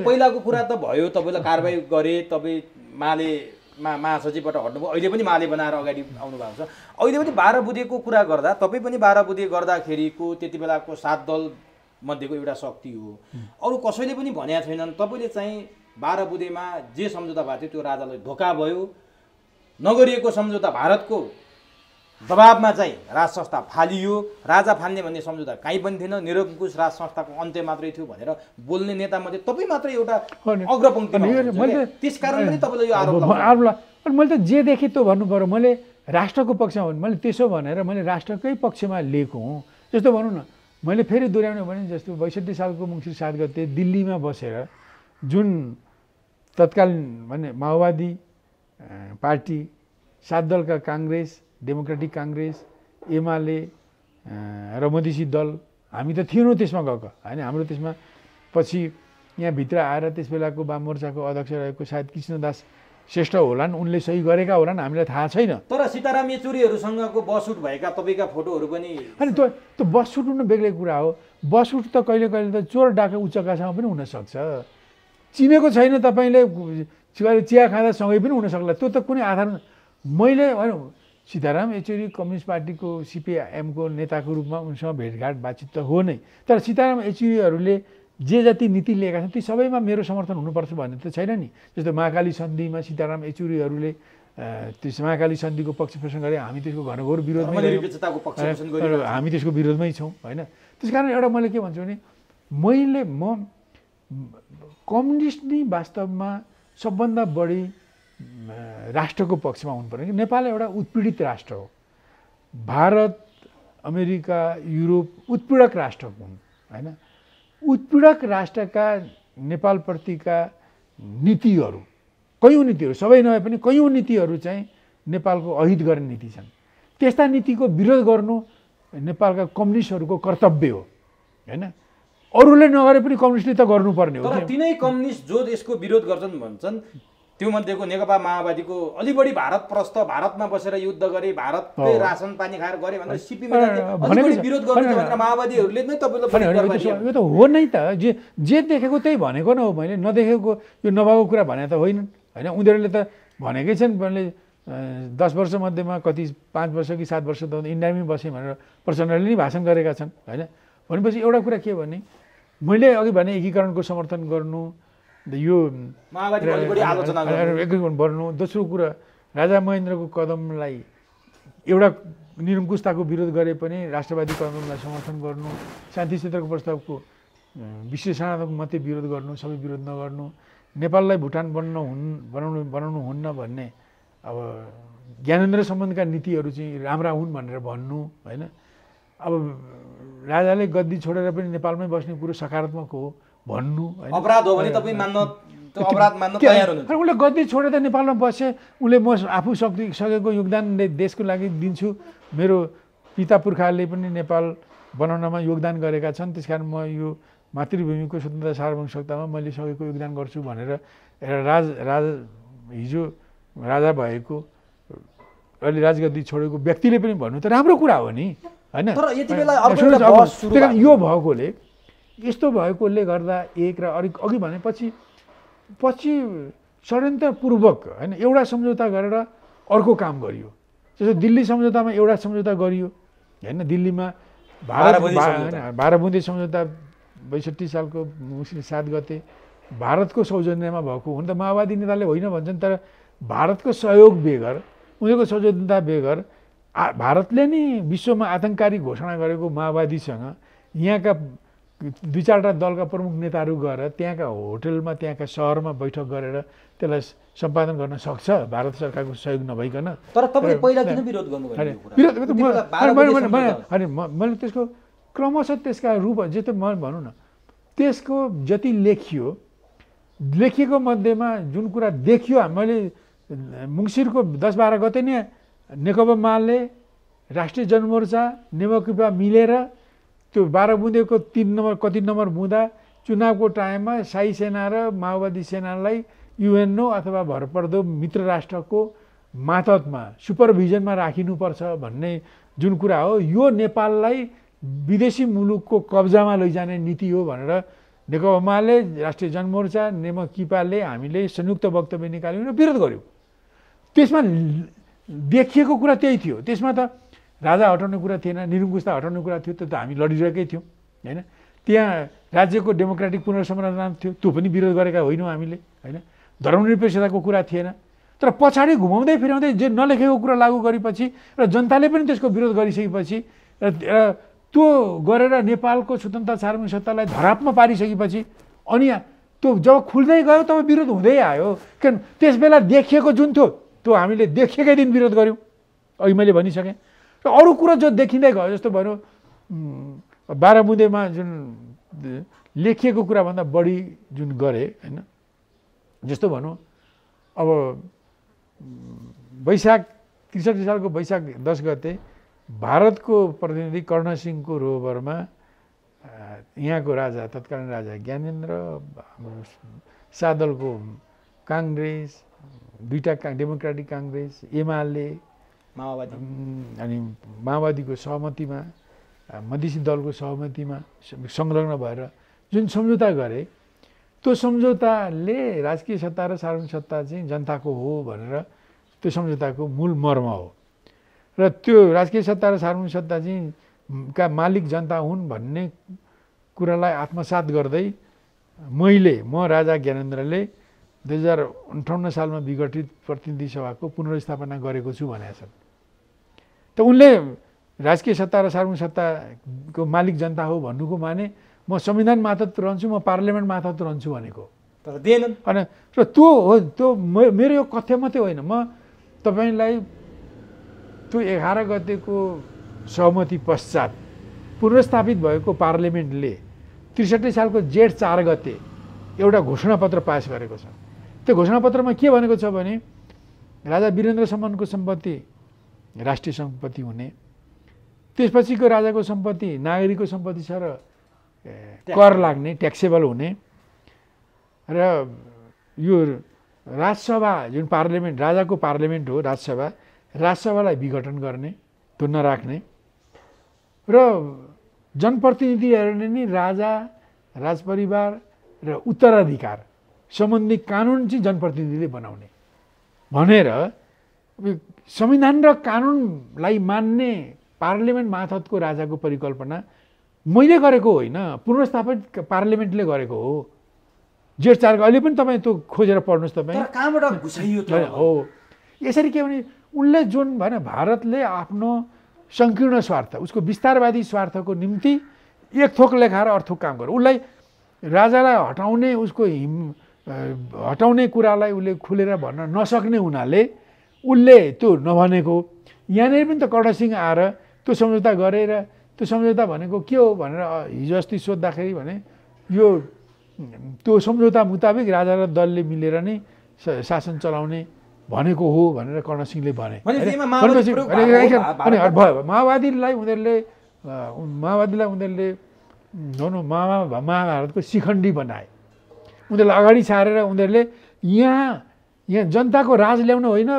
पहिलाको कुरा त भयो, तपाईँलाई कारबाही गरे, तपाईँ मालेमा महासचिवबाट हट्नुभयो, अहिले पनि माले बनाएर अगाडि आउनु भएको छ। अहिले पनि 12 बुँदेको कुरा गर्दा तपाईँ पनि 12 बुँदे गर्दाखेरिको त्यति बेलाको 7 दल मध्येको एउटा शक्ति हो। अरू कसैले पनि भनेका छैनन् तपाईँले चाहिँ 12 बुँदेमा जे सम्झौता भएको थियो त्यो राजालाई धोका भयो, नगरिएको सम्झौता भारतको दबाबमा चाहिँ राज संस्था फालियो, राजा फाल्ने भन्ने सम्झौता कहीँ पनि थिएन, निरङ्कुश राज संस्थाको अन्त्य मात्रै थियो भनेर बोल्ने नेतामध्ये तपाईँ मात्रै एउटा अग्रपङ्क्तिमा हुनुहुन्छ। त्यसकारण पनि तपाईँले यो आरोप मैले त जे देखेँ त्यो भन्नु पर्यो। मैले राष्ट्रको पक्षमा भने मैले त्यसो भनेर मैले राष्ट्रकै पक्षमा लिएको हुँ। जस्तो भनौँ न, मैले फेरि दोहोऱ्याउने भने जस्तो 62 सालको मङ्सिर 7 गते दिल्लीमा बसेर जुन तत्कालीन भने माओवादी पार्टी, 7 दलका काङ्ग्रेस, डेमोक्रेटिक काङ्ग्रेस, एमाले र मधेसी दल, हामी त थिएनौँ त्यसमा गएको होइन। हाम्रो त्यसमा पछि यहाँभित्र आएर त्यस बेलाको वाम मोर्चाको अध्यक्ष रहेको सायद कृष्णदास श्रेष्ठ होलान्, उनले सही गरेका होलान्, हामीलाई थाहा छैन। तर सीताराम येचुरीहरूसँगको बसउट भएका तपाईँका फोटोहरू पनि होइन। त्यो बसउट हुनु बेग्लै कुरा हो। बसउट त कहिले कहिले त चोर डाका उच्चकासँग पनि हुनसक्छ। चिनेको छैन तपाईँले चिया खाँदा सँगै पनि हुनसक्ला, त्यो त कुनै आधार। मैले होइन सीताराम येचुरी कम्युनिस्ट पार्टीको सिपिआइएमको नेताको रूपमा उनसँग भेटघाट बातचित त हो नै, तर सीताराम येचुरीहरूले जे जति नीति लिएका छन् ती सबैमा मेरो समर्थन हुनुपर्छ भन्ने त छैन नि। जस्तो महाकाली सन्धिमा सीताराम येचुरीहरूले त्यस महाकाली सन्धिको पक्षपोषण गरे, हामी त्यसको घरघोर विरोधमै, हामी त्यसको विरोधमै छौँ होइन। त्यस कारण एउटा मैले के भन्छु भने म कम्युनिस्ट नै वास्तवमा सबभन्दा बढी राष्ट्रको पक्षमा हुनु पर्यो। नेपाल एउटा उत्पीडित राष्ट्र हो। भारत, अमेरिका, युरोप उत्पीडक राष्ट्र हुन् होइन। उत्पीडक राष्ट्रका नेपालप्रतिका नीतिहरू, कयौँ नीतिहरू, सबै नभए पनि कयौँ नीतिहरू चाहिँ नेपालको अहित गर्ने नीति छन्। त्यस्ता नीतिको विरोध गर्नु नेपालका कम्युनिस्टहरूको कर्तव्य हो होइन। अरूले नगरे पनि कम्युनिस्टले त गर्नुपर्ने हो। तर तिनै कम्युनिस्ट जो यसको विरोध गर्छन् भन्छन् त्यो मध्येको नेकपा माओवादीको अलि बढी भारत प्रस्थ, भारतमा बसेर युद्ध गरे, भारतकै रासन पानी खाएर गरे भनेर सिपीमा विरोध गर्नु भनेर माओवादीहरूले नै तपाईँलाई यो त हो नै त। जे देखेको त्यही भनेको न हो। मैले नदेखेको यो नभएको कुरा भने त होइन होइन। उनीहरूले त भनेकै छन्, मैले 10 वर्ष मध्येमा कति 5 वर्ष कि 7 वर्ष त इन्डियामै बसेँ भनेर प्रचण्डले नै भाषण गरेका छन् होइन। भनेपछि एउटा कुरा के भने मैले अघि भने एकीकरणको समर्थन गर्नु, यो एकीकरण गर्नु। दोस्रो कुरा राजा महेन्द्रको कदमलाई एउटा निरङ्कुशताको विरोध गरे पनि राष्ट्रवादी कदमलाई समर्थन गर्नु, शान्ति क्षेत्रको प्रस्तावको विश्लेषणात्मक मात्रै विरोध गर्नु, सबै विरोध नगर्नु, नेपाललाई भुटान बनाउनु हुन्न भन्ने अब ज्ञानेन्द्र सम्बन्धका नीतिहरू चाहिँ राम्रा हुन् भनेर भन्नु होइन। अब राजाले गद्दी छोडेर पनि नेपालमै बस्ने कुरो सकारात्मक हो भन्नु होइन। अपराध हो भने तपाईँ मान्न, त्यो अपराध मान्न तयार हुनुहुन्छ। उसले गद्दी छोडेर नेपालमा बसे, उसले म आफू सकेको योगदान देशको लागि दिन्छु, मेरो पिता पुर्खाहरूले पनि नेपाल बनाउनमा योगदान गरेका छन्, त्यस कारण म यो मातृभूमिको स्वतन्त्रता सार्वभौमिकतामा मैले सकेको योगदान गर्छु भनेर एउटा हिजो राजा भएको अहिले राजगद्दी छोडेको व्यक्तिले पनि भन्नु त राम्रो कुरा हो नि, होइन? यो भएकोले यस्तो भएकोले गर्दा एक र अघि भनेपछि षड्यन्त्रपूर्वक होइन एउटा सम्झौता गरेर अर्को काम गरियो। जस्तो दिल्ली सम्झौतामा एउटा सम्झौता गरियो होइन, दिल्लीमा भारत बुँदे सम्झौता 62 सालको मुसिर 7 गते भारतको सौजन्यमा भएको हुन त माओवादी नेताले होइन भन्छन्, तर भारतको सहयोग बेगर उनीहरूको सौजन्यता बेगर भारतले नि विश्वमा आतङ्ककारी घोषणा गरेको माओवादीसँग यहाँका 2-4टा दलका प्रमुख नेताहरू गएर त्यहाँका होटलमा त्यहाँका सहरमा बैठक गरेर त्यसलाई सम्पादन गर्न सक्छ भारत सरकारको सहयोग नभइकन। तर तपाईले पहिला किन विरोध गर्नुभयो? मैले त्यसको क्रमशः त्यसका रूप जे त म भनौँ न त्यसको जति लेखिएको मध्येमा जुन कुरा देखियो, मैले मुङ्सिरको 10-12 गते नै नेकपा माले राष्ट्रिय जनमोर्चा नेकपा मिलेर त्यो 12 बुँदेको 3 नम्बर बुँदा चुनावको टाइममा शाही सेना र माओवादी सेनालाई युएनओ अथवा भरपर्दो मित्र राष्ट्रको मातहतमा सुपरभिजनमा राखिनुपर्छ भन्ने जुन कुरा हो, यो नेपाललाई विदेशी मुलुकको कब्जामा लैजाने नीति हो भनेर नेकपा माले राष्ट्रिय जनमोर्चा नेकपाले हामीले संयुक्त वक्तव्य निकाल्यौँ र विरोध गऱ्यौँ। त्यसमा देखिएको कुरा त्यही थियो। त्यसमा त राजा हटाउने कुरा थिएन, निरङ्कुशता हटाउने कुरा थियो, त्यो त हामी लडिरहेकै थियौँ होइन। त्यहाँ राज्यको डेमोक्रेटिक पुनर्संरचना थियो, त्यो पनि विरोध गरेका होइनौँ हामीले होइन। धर्मनिरपेक्षताको कुरा थिएन, तर पछाडि घुमाउँदै फिराउँदै जे नलेखेको कुरा लागू गरेपछि र जनताले पनि त्यसको विरोध गरिसकेपछि र त्यो गरेर नेपालको स्वतन्त्रता सार्वभौमिक सत्तालाई धरापमा पारिसकेपछि अनि त्यो जब खुल्दै गयो तब विरोध हुँदै आयो। किन त्यसबेला देखिएको जुन थियो त्यो हामीले देखेकै दिन विरोध गऱ्यौँ, अघि मैले भनिसकेँ। र अरू कुरो जो देखिँदै गयो, जस्तो भनौँ 12 बुँदेमा जुन लेखिएको कुराभन्दा बढी जुन गरे होइन, जस्तो भनौँ अब वैशाख 63 सालको वैशाख 10 गते भारतको प्रतिनिधि कर्ण सिंहको रोभरमा यहाँको राजा तत्कालीन राजा ज्ञानेन्द्र, सादलको काङ्ग्रेस, 2टा डेमोक्रेटिक काङ्ग्रेस, एमाले, माओवादी अनि माओवादीको सहमतिमा मधेसी दलको सहमतिमा संलग्न भएर जुन सम्झौता गरे, त्यो सम्झौताले राजकीय सत्ता र सार्वजनिक सत्ता चाहिँ जनताको हो भनेर त्यो सम्झौताको मूल मर्म हो। र त्यो राजकीय सत्ता र सार्वजनिक सत्ता चाहिँ का मालिक जनता हुन् भन्ने कुरालाई आत्मसात गर्दै म राजा ज्ञानेन्द्रले 2058 सालमा विघटित प्रतिनिधि सभाको पुनर्स्थापना गरेको छु भनेका छन्। त उनले राजकीय सत्ता र सार्वजनिक सत्ताको मालिक जनता हो भन्नुको माने म संविधान मातहत रहन्छु, म पार्लियामेन्ट मातहत रहन्छु भनेको। तर दिएनन्। अनि र त्यो हो, त्यो मेरो यो कथ्य मात्रै होइन। म तपाईँलाई त्यो 11 गतेको सहमति पश्चात पुनर्स्थापित भएको पार्लियामेन्टले 63 सालको जेठ 4 गते एउटा घोषणापत्र पास गरेको छ। त्यो घोषणापत्रमा के भनेको छ भने राजा वीरेन्द्रसम्मको सम्पत्ति राष्ट्रिय सम्पत्ति हुने, त्यसपछिको राजाको सम्पत्ति नागरिकको सम्पत्ति छ र कर लाग्ने, ट्याक्सेबल हुने, र यो राजसभा जुन पार्लियामेन्ट राजाको पार्लियामेन्ट हो राजसभालाई विघटन गर्ने, त्यो नराख्ने, र जनप्रतिनिधिहरूले नि राजा, राजपरिवार र उत्तराधिकार सम्बन्धी कानुन चाहिँ जनप्रतिनिधिले बनाउने भनेर संविधान र कानुनलाई मान्ने पार्लियामेन्ट मातहतको राजाको परिकल्पना मैले गरेको होइन, पुनर्स्थापित पार्लियामेन्टले गरेको हो। जेठ 4 अहिले पनि तपाईँ त्यो खोजेर पढ्नुहोस्। तपाईँ कहाँबाट घुसाइयो त हो। यसरी के भने उनले जुन भएन भारतले आफ्नो सङ्कीर्ण स्वार्थ, उसको विस्तारवादी स्वार्थको निम्ति एक थोक लेखाएर अर्थक काम गर्यो। उसलाई राजालाई हटाउने, उसको हटाउने कुरालाई उसले खुलेर भन्न नसक्ने हुनाले उसले त्यो नभनेको। यहाँनिर पनि त कर्ण सिंह आएर त्यो सम्झौता गरेर, त्यो सम्झौता भनेको के हो भनेर हिजो अस्ति सोद्धाखेरि भने यो त्यो सम्झौता मुताबिक राजा र दलले मिलेर नै शासन चलाउने भनेको हो भनेर कर्ण सिंहले भने। माओवादीलाई उनीहरूले महाभारतको शिखण्डी बनाए। उनीहरूले अगाडि सारेर उनीहरूले यहाँ जनताको राज ल्याउन होइन,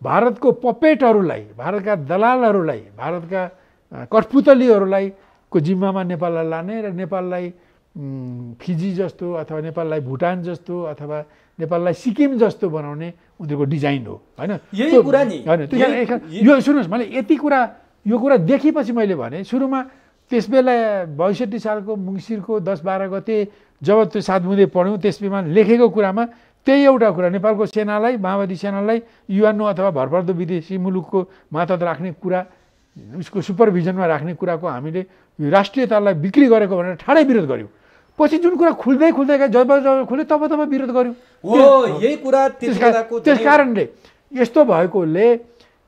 भारतको पपेटहरूलाई, भारतका दलालहरूलाई, भारतका कठपुतलीहरूलाई को जिम्मामा नेपाललाई लाने र नेपाललाई फिजी जस्तो अथवा नेपाललाई भुटान जस्तो अथवा नेपाललाई सिक्किम जस्तो बनाउने उनीहरूको डिजाइन हो होइन। यही कुरा नि होइन यो सुन्नुहोस्, मैले यो कुरा देखेपछि मैले भने सुरुमा त्यसबेला 62 सालको मङ्सिरको 10-12 गते जब त्यो 7 बुँदे पढ्यौँ त्यसमा लेखेको कुरामा त्यही एउटा कुरा, नेपालको सेनालाई, माओवादी सेनालाई युएनओ अथवा भरपर्दो विदेशी मुलुकको मातहत राख्ने कुरा, उसको सुपरभिजनमा राख्ने कुराको हामीले यो राष्ट्रियतालाई बिक्री गरेको भनेर ठाडै विरोध गऱ्यौँ। पछि जुन कुरा खुल्दै जब खुल्यो तब विरोध गऱ्यौँ। यही कुरा त्यस कारणले यस्तो भएकोले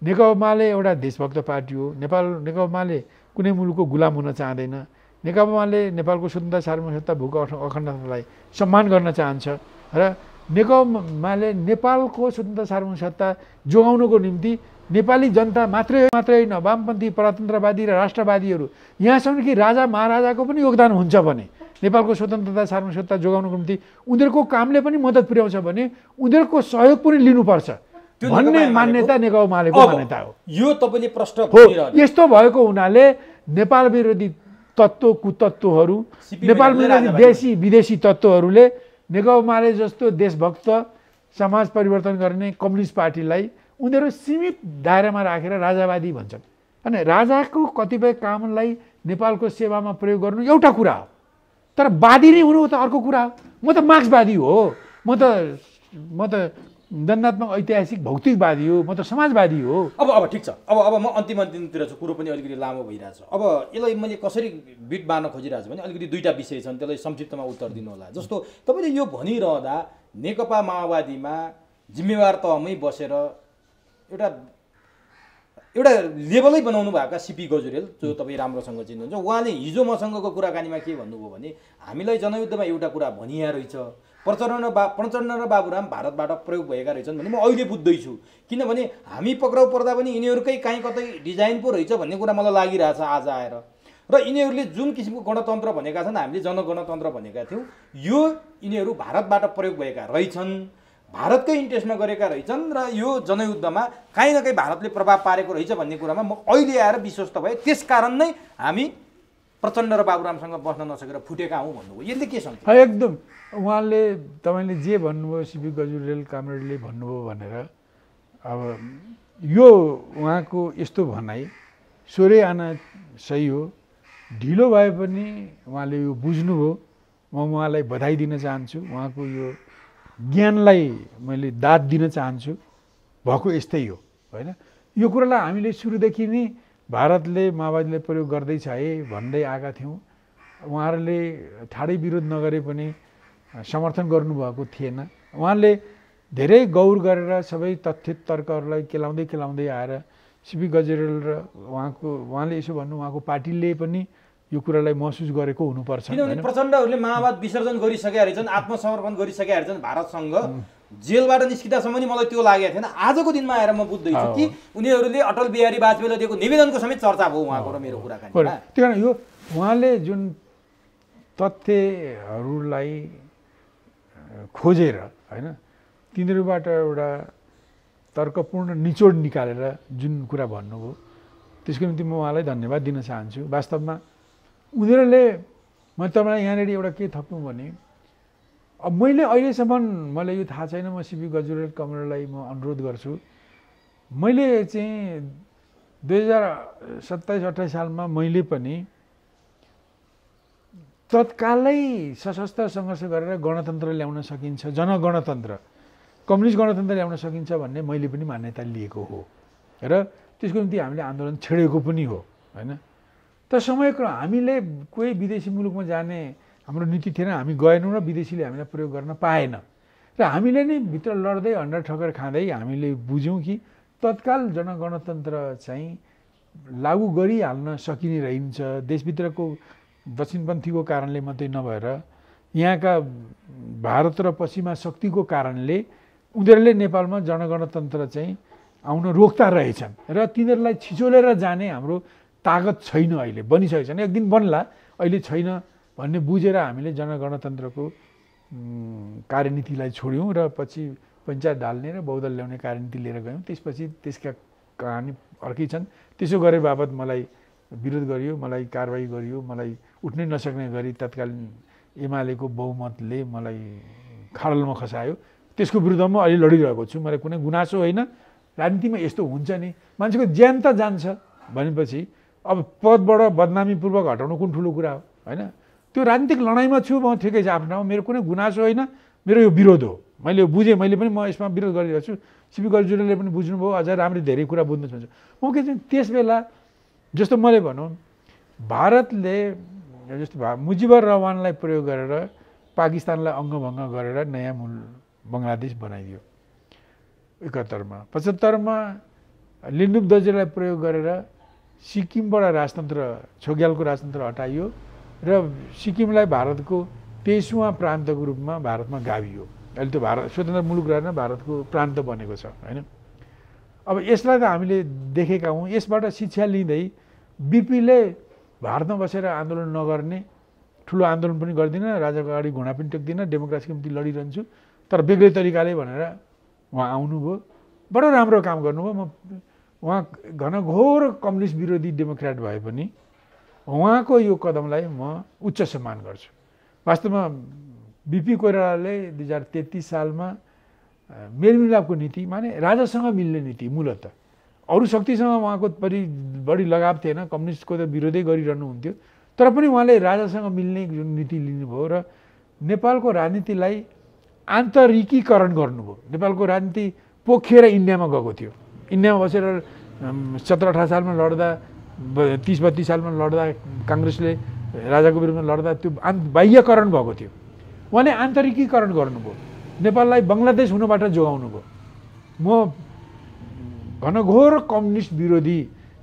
नेकपाले एउटा देशभक्त पार्टी हो। नेकपाले कुनै मुलुकको गुलाम हुन चाहँदैन। नेकपाले नेपालको स्वतन्त्रता, सार्वभौमिकता, भूको अखण्डतालाई सम्मान गर्न चाहन्छ र नेकपाले नेपालको स्वतन्त्रता, सार्वभौमिकता जोगाउनको निम्ति नेपाली जनता मात्रै होइन, वामपन्थी, प्रजातन्त्रवादी र राष्ट्रवादीहरू यहाँसम्म कि राजा महाराजाको पनि योगदान हुन्छ भने नेपालको स्वतन्त्रता, सार्वभौमिकता जोगाउनको निम्ति उनीहरूको कामले पनि मद्दत पुर्याउँछ भने उनीहरूको सहयोग पनि लिनुपर्छ भन्ने मान्यता नेकपा मालेको मान्यता हो। यो तपाईँले प्रश्न यस्तो भएको हुनाले नेपाल विरोधी तत्त्व, कुतत्त्वहरू, नेपाल विरोधी देशी विदेशी तत्त्वहरूले नेकपा माले जस्तो देशभक्त, समाज परिवर्तन गर्ने कम्युनिस्ट पार्टीलाई उनीहरू सीमित दायरामा राखेर राजावादी भन्छन्। अनि राजाको कतिपय कामलाई नेपालको सेवामा प्रयोग गर्नु एउटा कुरा हो, तर वादी नै हुनु त अर्को कुरा हो। म त मार्क्सवादी हो, म त दण्डात्मक ऐतिहासिक भौतिकवादी हो, म त समाजवादी हो। अब ठिक छ, अब म अन्तिमतिर छु, कुरो पनि अलिकति लामो भइरहेछ। अब यसलाई मैले कसरी बिट बार्न खोजिरहेको छु भने अलिकति दुईवटा विषय छन्, त्यसलाई संक्षिप्तमा उत्तर दिनु होला। जस्तो तपाईँले यो भनिरहँदा नेकपा माओवादीमा जिम्मेवार तहमै बसेर एउटा लेभलै बनाउनु भएका सिपी गजुरेल, जो तपाईँ राम्रोसँग चिन्नुहुन्छ, उहाँले हिजो मसँगको कुराकानीमा के भन्नुभयो भने हामीलाई जनयुद्धमा एउटा कुरा भनिया रहेछ, प्रचण्ड र बाबुराम भारतबाट प्रयोग भएका रहेछन् भने म अहिले बुझ्दैछु। किनभने हामी पक्राउ पर्दा पनि यिनीहरूकै काहीँ कतै डिजाइन पो रहेछ भन्ने कुरा मलाई लागिरहेछ आज आएर। र यिनीहरूले जुन किसिमको गणतन्त्र भनेका छन्, हामीले जनगणतन्त्र भनेका थियौँ, यो यिनीहरू भारतबाट प्रयोग भएका रहेछन्, भारतकै इन्ट्रेस्टमा गरेका रहेछन् र यो जनयुद्धमा काहीँ न काहीँ भारतले प्रभाव पारेको रहेछ भन्ने कुरामा म अहिले आएर विश्वस्त भएँ। त्यसकारण नै हामी प्रचण्ड र बाबुरामसँग बस्न नसकेर फुटेका हौँ भन्नुभयो। यसले के सङ्केत? एकदम उहाँले तपाईँले जे भन्नुभयो, सिपी गजुरेल कामरेडले भन्नुभयो भनेर, अब यो उहाँको यस्तो भनाइ सोरै आना सही हो। ढिलो भए पनि उहाँले यो बुझ्नुभयो, म उहाँलाई बधाई दिन चाहन्छु। उहाँको यो ज्ञानलाई मैले दाद दिन चाहन्छु। भएको यस्तै हो होइन। यो कुरालाई हामीले सुरुदेखि नै भारतले माओवादीले प्रयोग गर्दैछ है भन्दै आएका थियौँ। उहाँहरूले ठाडै विरोध नगरे पनि समर्थन गर्नुभएको थिएन। उहाँले धेरै गौर गरेर सबै तथ्य तर्कहरूलाई केलाउँदै आएर सिपी गजुरेल र उहाँले यसो भन्नु, उहाँको पार्टीले पनि यो कुरालाई महसुस गरेको हुनुपर्छ। किनभने प्रचण्डहरूले माओवाद विसर्जन गरिसकेका रहेछन्, आत्मसमर्पण गरिसकेका रहेछन् भारतसँग, जेलबाट निस्किँदासम्म नि मलाई त्यो लागेको थिएन। आजको दिनमा आएर म बुझ्दैछु कि उनीहरूले अटल बिहारी वाजपेयीले दिएको निवेदनको समेत चर्चा भयो उहाँको र मेरो कुराकानी। त्यही कारण यो उहाँले जुन तथ्यहरूलाई खोजेर होइन तिनीहरूबाट एउटा तर्कपूर्ण निचोड निकालेर जुन कुरा भन्नुभयो त्यसको निम्ति म उहाँलाई धन्यवाद दिन चाहन्छु। वास्तवमा उनीहरूले, म तपाईँलाई यहाँनिर एउटा के थप्नु भने, अब मैले अहिलेसम्म मलाई यो थाहा छैन, म सिपी गजुरेल कमरेडलाई म अनुरोध गर्छु, मैले चाहिँ 2027-28 सालमा मैले पनि तत्कालै सशस्त्र सङ्घर्ष गरेर गणतन्त्र ल्याउन सकिन्छ, जनगणतन्त्र, कम्युनिस्ट गणतन्त्र ल्याउन सकिन्छ भन्ने मैले पनि मान्यता लिएको हो र त्यसको निम्ति हामीले आन्दोलन छेडेको पनि हो होइन। तर समयको हामीले कोही विदेशी मुलुकमा जाने हाम्रो नीति थिएन, हामी गएनौँ र विदेशीले हामीलाई प्रयोग गर्न पाएन र हामीले नै भित्र लड्दै हन्डर ठक्कर खाँदै हामीले बुझ्यौँ कि तत्काल जनगणतन्त्र चाहिँ लागू गरिहाल्न सकिने रहन्छ। देशभित्रको दक्षिणपन्थीको कारणले मात्रै नभएर यहाँका भारत र पश्चिमा शक्तिको कारणले उनीहरूले नेपालमा जनगणतन्त्र चाहिँ आउन रोक्दा रहेछन् र तिनीहरूलाई छिचोलेर जाने हाम्रो तागत छैन, अहिले बनिसकेको छैन। एक दिन बन्ला, अहिले छैन भन्ने बुझेर हामीले जनगणतन्त्रको कार्यनीतिलाई छोड्यौँ र पछि पञ्चायत ढाल्ने र बहुदल ल्याउने कार्यनीति लिएर गयौँ। त्यसपछि त्यसका कहानी अर्कै छन्। त्यसो गरे बापत मलाई विरोध गरियो, मलाई कारबाही गरियो, मलाई उठ्नै नसक्ने गरी तत्कालीन एमालेको बहुमतले मलाई खाडलमा खसायो। त्यसको विरुद्धमा अहिले लडिरहेको छु। मलाई कुनै गुनासो होइन। राजनीतिमा यस्तो हुन्छ नि, मान्छेको ज्यान त जान्छ भनेपछि अब पदबाट बदनामीपूर्वक हटाउनु कुन ठुलो कुरा हो होइन। त्यो राजनीतिक लडाइँमा छु म, ठिकै छ आफ्नो ठाउँमा, मेरो कुनै गुनासो होइन, मेरो यो विरोध हो। मैले यो बुझेँ, मैले पनि म यसमा विरोध गरिरहेको छु। सिपी गजजुरले पनि बुझ्नुभयो, अझ राम्ररी धेरै कुरा बुझ्नु छ। म के चाहिँ त्यस बेला जस्तो मैले भनौँ भारतले जस्तो मुजिबर रहमानलाई प्रयोग गरेर पाकिस्तानलाई अङ्गभङ्ग गरेर नयाँ मूल बङ्गलादेश बनाइदियो 71मा। 75मा लिन्डुप दर्जेलाई प्रयोग गरेर सिक्किमबाट राजतन्त्र, छोग्यालको राजतन्त्र हटाइयो र सिक्किमलाई भारतको 23वां प्रान्तको रूपमा भारतमा गाभियो। अहिले त्यो भारत स्वतन्त्र मुलुक रहेन, भारतको प्रान्त बनेको छ होइन। अब यसलाई त हामीले देखेका हौँ। यसबाट शिक्षा लिँदै बिपीले भारतमा बसेर आन्दोलन नगर्ने, ठुलो आन्दोलन पनि गर्दिनँ, राजाको अगाडि घुँडा पनि टेक्दिनँ, डेमोक्रेसीको निम्ति लडिरहन्छु तर बेग्लै तरिकाले भनेर उहाँ आउनुभयो। बडो राम्रो काम गर्नुभयो। उहाँ घनघोर कम्युनिस्ट विरोधी डेमोक्रेट भए पनि उहाँको यो कदमलाई म उच्च सम्मान गर्छु। वास्तवमा बिपी कोइरालाले 2033 सालमा मेलमिलापको नीति माने राजासँग मिल्ने नीति, मूलत अरू शक्तिसँग उहाँको बढी लगाव थिएन, कम्युनिस्टको त विरोधै गरिरहनुहुन्थ्यो, तर पनि उहाँले राजासँग मिल्ने जुन नीति लिनुभयो र नेपालको राजनीतिलाई आन्तरिकीकरण गर्नुभयो। नेपालको राजनीति पोखिएर इन्डियामा गएको थियो। इन्डियामा बसेर 17-18 सालमा लड्दा, 30-32 सालमा लड्दा, काङ्ग्रेसले राजाको विरुद्धमा लड्दा त्यो बाह्यकरण भएको थियो। उहाँले आन्तरिकीकरण गर्नुभयो, नेपाललाई बङ्गलादेश हुनबाट जोगाउनु भयो। म घनघोर कम्युनिस्ट विरोधी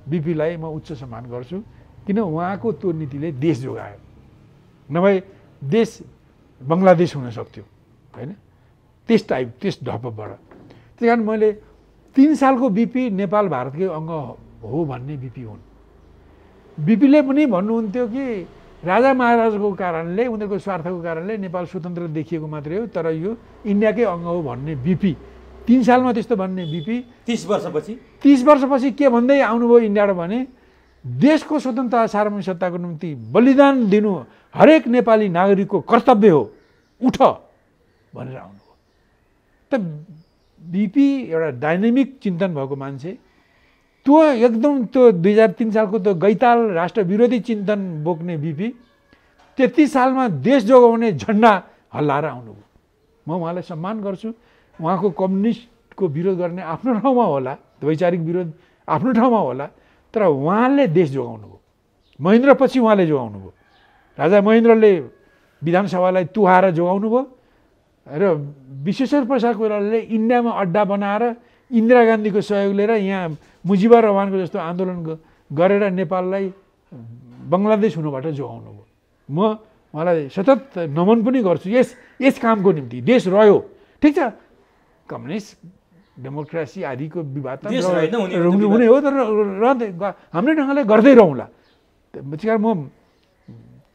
बिपीलाई म उच्च सम्मान गर्छु, किन उहाँको त्यो नीतिले देश जोगायो, नभए देश बङ्गलादेश हुन सक्थ्यो होइन। त्यस ढपबाट त्यस कारण मैले 3 सालको बिपी नेपाल भारतकै अङ्ग हो भन्ने बिपी हुन्। बिपीले पनि भन्नुहुन्थ्यो कि राजा महाराजाको कारणले, उनीहरूको स्वार्थको कारणले नेपाल स्वतन्त्र देखिएको मात्रै हो, तर यो इन्डियाकै अङ्ग हो भन्ने बिपी 3 सालमा त्यस्तो भन्ने बिपी 30 वर्षपछि के भन्दै आउनुभयो इन्डियाबाट भने देशको स्वतन्त्रता सार्वभौमिक सत्ताको निम्ति बलिदान दिनु हरेक नेपाली नागरिकको कर्तव्य हो, उठ भनेर आउनुभयो। त बिपी एउटा डाइनामिक चिन्तन भएको मान्छे, त्यो एकदम त्यो 2003 सालको त्यो गैताल राष्ट्र विरोधी चिन्तन बोक्ने बिपी 33 सालमा देश जोगाउने झन्डा हल्लाएर आउनुभयो। म उहाँलाई सम्मान गर्छु। उहाँको कम्युनिस्टको विरोध गर्ने आफ्नो ठाउँमा होला, वैचारिक विरोध आफ्नो ठाउँमा होला, तर उहाँले देश जोगाउनु भयो। महेन्द्रपछि उहाँले जोगाउनु भयो। राजा महेन्द्रले विधानसभालाई तुहाएर जोगाउनु भयो र विश्वेश्वर प्रसाद कोइरालाले इन्डियामा अड्डा बनाएर इन्दिरा गान्धीको सहयोग लिएर यहाँ मुजिबर रहमानको जस्तो आन्दोलन गरेर नेपाललाई बङ्गलादेश हुनबाट जोगाउनु भयो। म उहाँलाई सतत नमन पनि गर्छु यस कामको निम्ति। देश रह्यो, ठिक छ, कम्युनिस्ट डेमोक्रेसी आदिको विवाद त हुने हो, तर हाम्रै ढङ्गले गर्दै रहँला। त्यस कारण म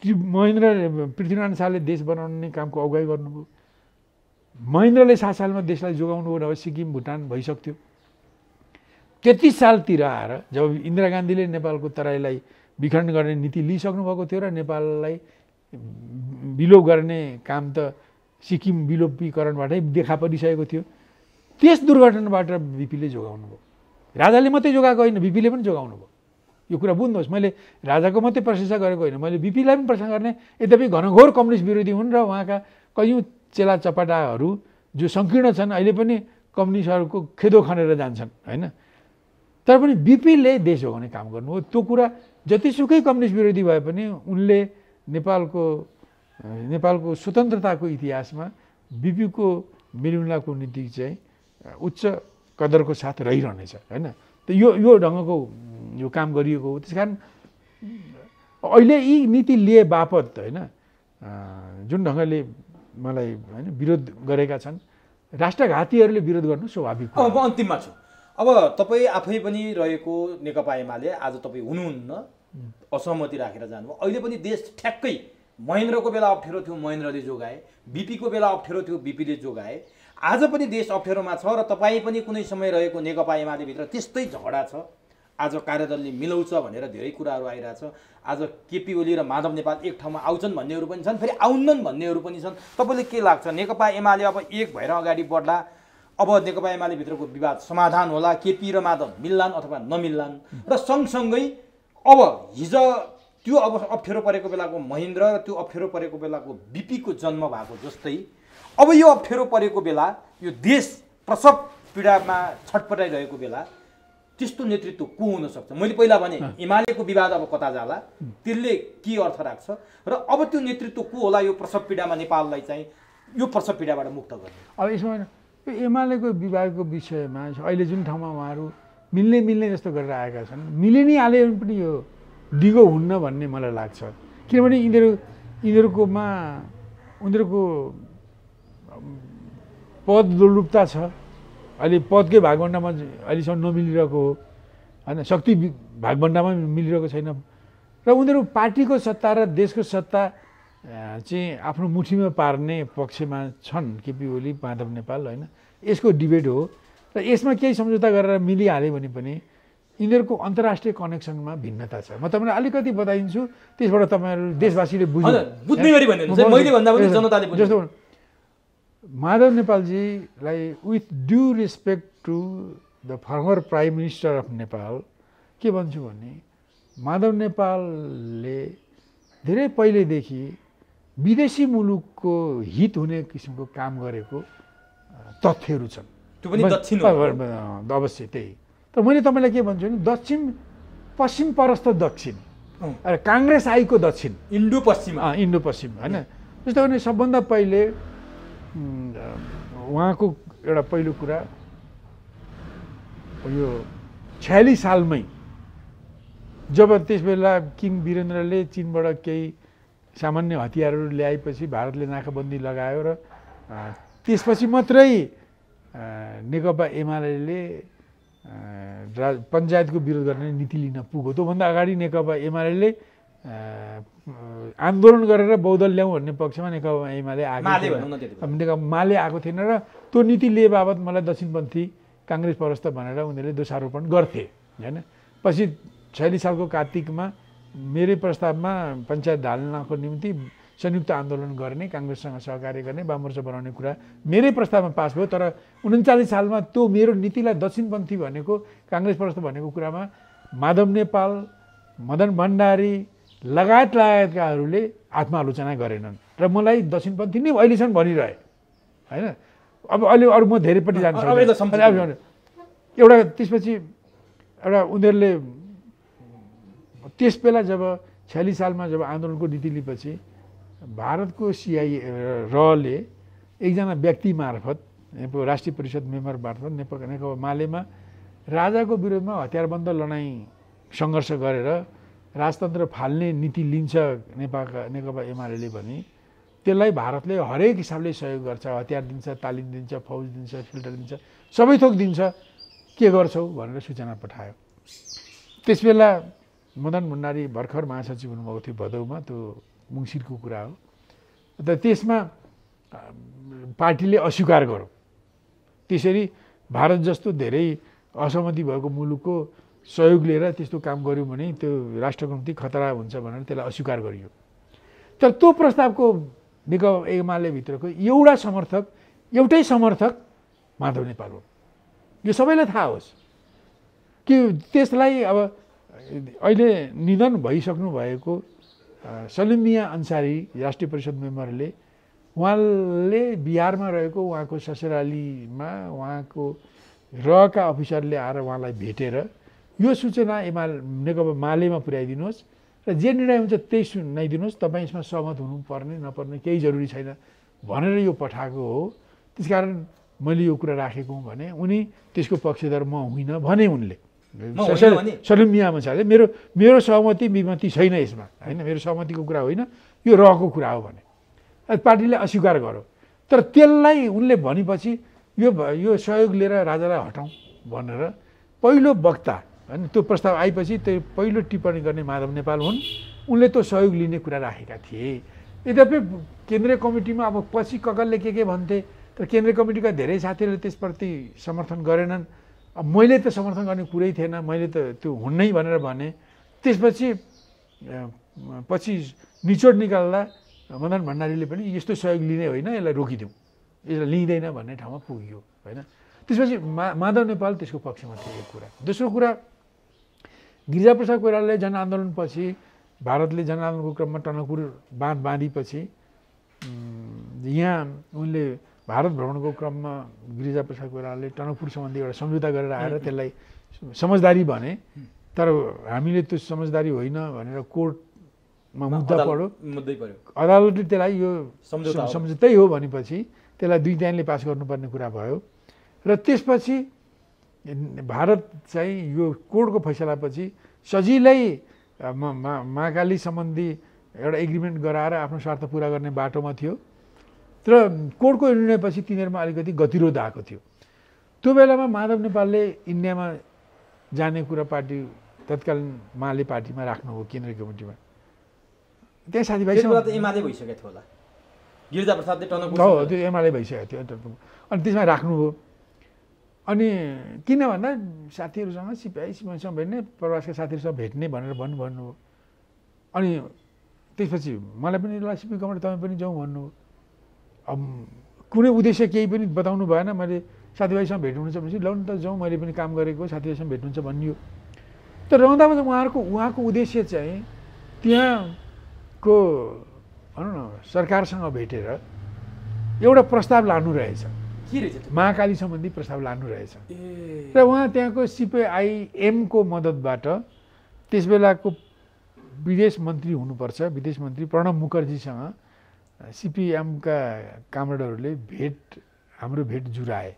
महेन्द्र पृथ्वीनारायण शाहले देश बनाउने कामको अगुवाई गर्नुभयो। महेन्द्रले 7 सालमा देशलाई जोगाउनु हो, नभए सिक्किम भुटान भइसक्थ्यो। 33 सालतिर आएर जब इन्दिरा गान्धीले नेपालको तराईलाई विखण्डन गर्ने नीति लिइसक्नु भएको थियो र नेपाललाई विलोप गर्ने काम त सिक्किम विलोपीकरणबाटै देखा परिसकेको थियो, त्यस दुर्घटनाबाट बिपीले जोगाउनु भयो। राजाले मात्रै जोगाएको होइन, बिपीले पनि जोगाउनु भयो। यो कुरा बुझ्नुहोस्, मैले राजाको मात्रै प्रशंसा गरेको होइन, मैले बिपीलाई पनि प्रशंसा गर्ने। यद्यपि घनघोर कम्युनिस्ट विरोधी हुन् र उहाँका कयौँ चेला चपाटाहरू जो सङ्कीर्ण छन्, अहिले पनि कम्युनिस्टहरूको खेदो खनेर जान्छन् होइन। तर पनि बिपीले देश जोगाउने काम गर्नुभयो। त्यो कुरा जतिसुकै कम्युनिस्ट विरोधी भए पनि उनले नेपालको स्वतन्त्रताको इतिहासमा बिपीको मेलमिलापको नीति चाहिँ उच्च कदरको साथ रहिरहनेछ होइन। त यो ढङ्गको यो काम गरिएको हो। त्यस कारण अहिले यी नीति लिए बापत होइन जुन ढङ्गले मलाई होइन विरोध गरेका छन्, राष्ट्रघातीहरूले विरोध गर्नु स्वाभाविक हो। म अन्तिममा छु। अब तपाईँ आफै पनि रहेको नेकपा एमाले आज तपाईँ हुनुहुन्न, असहमति राखेर जानुभयो। अहिले पनि देश ठ्याक्कै महेन्द्रको बेला अप्ठ्यारो थियो महेन्द्रले जोगाए, बिपीको बेला अप्ठ्यारो थियो बिपीले जोगाए। आज पनि देश अप्ठ्यारोमा छ र तपाईँ पनि कुनै समय रहेको नेकपा एमालेभित्र त्यस्तै झगडा छ। आज कार्यदलले मिलाउँछ भनेर धेरै कुराहरू आइरहेछ। आज केपी ओली र माधव नेपाल एक ठाउँमा आउँछन् भन्नेहरू पनि छन्, फेरि आउन्नन् भन्नेहरू पनि छन्। तपाईँले के लाग्छ, नेकपा एमाले अब एक भएर अगाडि बढ्ला, अब नेकपा एमाले भित्रको विवाद समाधान होला, केपी र माधव मिल्लान् अथवा नमिल्लान्? र सँगसँगै अब हिजो त्यो अब अप्ठ्यारो परेको बेलाको महेन्द्र र त्यो अप्ठ्यारो परेको बेलाको बिपीको जन्म भएको जस्तै अब यो अप्ठ्यारो परेको बेला, यो देश प्रसव पीडामा छटपटाइरहेको बेला त्यस्तो नेतृत्व को हुन सक्छ? मैले पहिला भने एमालेको विवाद अब कता जाला, त्यसले के अर्थ राख्छ र अब त्यो नेतृत्व को होला यो प्रसव पीडामा नेपाललाई चाहिँ यो प्रसव पीडाबाट मुक्त गर्ने? अब यसमा यो एमालेको विवादको विषयमा अहिले जुन ठाउँमा उहाँहरू मिल्ने जस्तो गरेर आएका छन्, मिले नि हाले पनि यो दिगो हुन्न भन्ने मलाई लाग्छ। किनभने उनीहरूको पद दुर्लुप्ता छ। अहिले पदकै भागभण्डामा अहिलेसम्म नमिलिरहेको हो होइन, शक्ति भागभण्डामा मिलिरहेको छैन र उनीहरू पार्टीको सत्ता र देशको सत्ता चाहिँ आफ्नो मुठीमा पार्ने पक्षमा छन् केपी ओली माधव नेपाल होइन। यसको डिबेट हो र यसमा केही सम्झौता गरेर मिलिहाल्यो भने पनि यिनीहरूको अन्तर्राष्ट्रिय कनेक्सनमा भिन्नता छ। म तपाईँलाई अलिकति बताइदिन्छु, त्यसबाट तपाईँहरू देशवासीले जस्तो माधव नेपालजीलाई with due respect to the former prime minister of Nepal के भन्छु भने माधव नेपालले धेरै पहिलेदेखि विदेशी मुलुकको हित हुने किसिमको काम गरेको तथ्यहरू छन्। त्यो पनि दक्षिण अवश्य त्यही। तर मैले तपाईँलाई के भन्छु भने दक्षिण पश्चिम परस्थ दक्षिण, काङ्ग्रेस आईको दक्षिण, इन्डो पश्चिम होइन। जस्तो भने सबभन्दा पहिले उहाँको एउटा पहिलो कुरा यो 46 सालमै जब त्यस बेला किङ वीरेन्द्रले चीनबाट केही सामान्य हतियारहरू ल्याएपछि भारतले नाकाबन्दी लगायो र त्यसपछि मात्रै नेकपा एमाले पञ्चायतको विरोध गर्ने नीति लिन पुग्यो। त्योभन्दा अगाडि नेकपा एमाले आन्दोलन गरेर बहुदल ल्याउँ भन्ने पक्षमा नेकपा एमाले माले आएको थिएन र त्यो नीति लिए बाबत मलाई दक्षिणपन्थी काङ्ग्रेस परस्थ भनेर उनीहरूले दोषारोपण गर्थे होइन। पछि 46 सालको कार्तिकमा मेरै प्रस्तावमा पञ्चायत ढाल्नको निम्ति संयुक्त आन्दोलन गर्ने, काङ्ग्रेससँग सहकार्य गर्ने, वाममोर्चा बनाउने कुरा मेरै प्रस्तावमा पास भयो। तर 39 सालमा त्यो मेरो नीतिलाई दक्षिणपन्थी भनेको काङ्ग्रेस परस्थ भनेको कुरामा माधव नेपाल, मदन भण्डारी लगायतकाहरूले आत्मालोचना गरेनन् र मलाई दक्षिणपन्थी नै अहिलेसम्म भनिरहे होइन। अब अहिले अरू म धेरैपट्टि जानु सक्छु। एउटा त्यसपछि एउटा उनीहरूले त्यस बेला जब 46 सालमा जब आन्दोलनको नीति लिएपछि भारतको रले एकजना व्यक्ति मार्फत राष्ट्रिय परिषद मेम्बर मार्फत नेकपा मालेमा राजाको विरोधमा हतियारबन्द लडाइँ सङ्घर्ष गरेर राजतन्त्र फाल्ने नीति लिन्छ नेकपा एमाले भने त्यसलाई भारतले हरेक हिसाबले सहयोग गर्छ, हतियार दिन्छ, तालिम दिन्छ, फौज दिन्छ, फिल्टर दिन्छ, सबै थोक दिन्छ, के गर्छौ भनेर सूचना पठायो। त्यसबेला मदन भण्डारी भर्खर महासचिव हुनुभएको थियो भदौमा, त्यो मुङ्सिरको कुरा हो। त त्यसमा पार्टीले अस्वीकार गर्यो। त्यसरी भारत जस्तो धेरै असहमति भएको मुलुकको सहयोग लिएर त्यस्तो काम गर्यो भने त्यो राष्ट्रको निम्ति खतरा हुन्छ भनेर त्यसलाई अस्वीकार गरियो। तर त्यो प्रस्तावको नेकपा एमाले भित्रको एउटै समर्थक माधव नेपाल हो। यो सबैलाई थाहा होस् कि त्यसलाई अब अहिले निधन भइसक्नु भएको सलिम मियाँ अन्सारी राष्ट्रिय परिषद मेम्बरले उहाँले बिहारमा रहेको उहाँको ससुरालीमा उहाँको रहका अफिसरले आएर उहाँलाई भेटेर यो सूचना नेकपा मालेमा पुर्याइदिनुहोस् र जे निर्णय हुन्छ त्यही सुनाइदिनुहोस्, तपाईँ यसमा सहमत हुनुपर्ने नपर्ने केही जरुरी छैन भनेर यो पठाएको हो। त्यसकारण मैले यो कुरा राखेको हुँ भने उनी त्यसको पक्षधर म होइन भने उनले सलिम मियाँ अन्सारीले मेरो सहमति विमति छैन यसमा होइन, मेरो सहमतिको कुरा होइन, यो रहको कुरा हो भने पार्टीले अस्वीकार गर्यो। तर त्यसलाई उनले भनेपछि यो सहयोग लिएर राजालाई हटाउँ भनेर पहिलो वक्ता होइन, त्यो प्रस्ताव आएपछि त्यो पहिलो टिप्पणी गर्ने माधव नेपाल हुन्। उनले त्यो सहयोग लिने कुरा राखेका थिए। यद्यपि केन्द्रीय कमिटीमा अब पछि ककलले के भन्थे, तर केन्द्रीय कमिटीका धेरै साथीहरूले त्यसप्रति समर्थन गरेनन्। अब मैले त समर्थन गर्ने कुरै थिएन, मैले त त्यो हुन्नै भनेर भने। त्यसपछि पछि निचोड निकाल्दा मदन भण्डारीले पनि यस्तो सहयोग लिने होइन, यसलाई रोकिदिउँ, यसलाई लिँदैन भन्ने ठाउँमा पुग्यो होइन। त्यसपछि माधव नेपाल त्यसको पक्षमा थियो एक कुरा। दोस्रो कुरा, गिरिजाप्रसाद कोइरालाले जनआन्दोलनपछि, भारतले जनआन्दोलनको क्रममा टनकपुर बाँध बाँधेपछि यहाँ उनले भारत भ्रमणको क्रममा गिरिजाप्रसाद कोइरालाले टनकपुर सम्बन्धी एउटा सम्झौता गरेर आएर त्यसलाई समझदारी भने, तर हामीले त्यो समझदारी होइन भनेर कोर्टमा मुद्दा पढ्यो, अदालतले त्यसलाई यो सम्झौतै हो भनेपछि त्यसलाई 2 तिहाईले पास गर्नुपर्ने कुरा भयो। र त्यसपछि भारत चाहिँ यो कोर्टको फैसलापछि सजिलै महाकाली सम्बन्धी एउटा एग्रिमेन्ट गराएर आफ्नो स्वार्थ पुरा गर्ने बाटोमा थियो। तर कोर्टको निर्णयपछि तिनीहरूमा अलिकति गतिरोध आएको थियो। त्यो बेलामा माधव नेपालले इन्डियामा जाने कुरा पार्टी तत्कालीन माले पार्टीमा राख्नु हो, केन्द्रीय कमिटीमा। त्यहाँ साथीभाइसँग एमाले भइसकेको थियो होला, गिरिजाप्रसादले टनकपुर हो त्यो एमाले भइसकेको थियो। अनि त्यसमा राख्नु हो। अनि किन भन्दा साथीहरूसँग सिपाहीसँग भेट्ने, प्रवासका साथीहरूसँग भेट्ने भनेर भन्नुभयो। अनि त्यसपछि मलाई पनि ल सिपी कमान्डर तपाईँ पनि जाउँ भन्नुभयो। अब कुनै उद्देश्य केही पनि बताउनु भएन। मैले साथीभाइसँग भेट्नुहुन्छ भनेपछि ल त जाउँ, मैले पनि काम गरेको साथीभाइसँग भेट्नुहुन्छ भनियो। तर रहँदा उहाँको उद्देश्य चाहिँ त्यहाँको भनौँ न सरकारसँग भेटेर एउटा प्रस्ताव लानु रहेछ, महाकाली सम्बन्धी प्रस्ताव लानु रहेछ। र उहाँ त्यहाँको सिपिआइएमको मद्दतबाट त्यस बेलाको विदेश मन्त्री हुनुपर्छ, विदेश मन्त्री प्रणब मुखर्जीसँग सिपिएमका कामरेडहरूले हाम्रो भेट जुराए।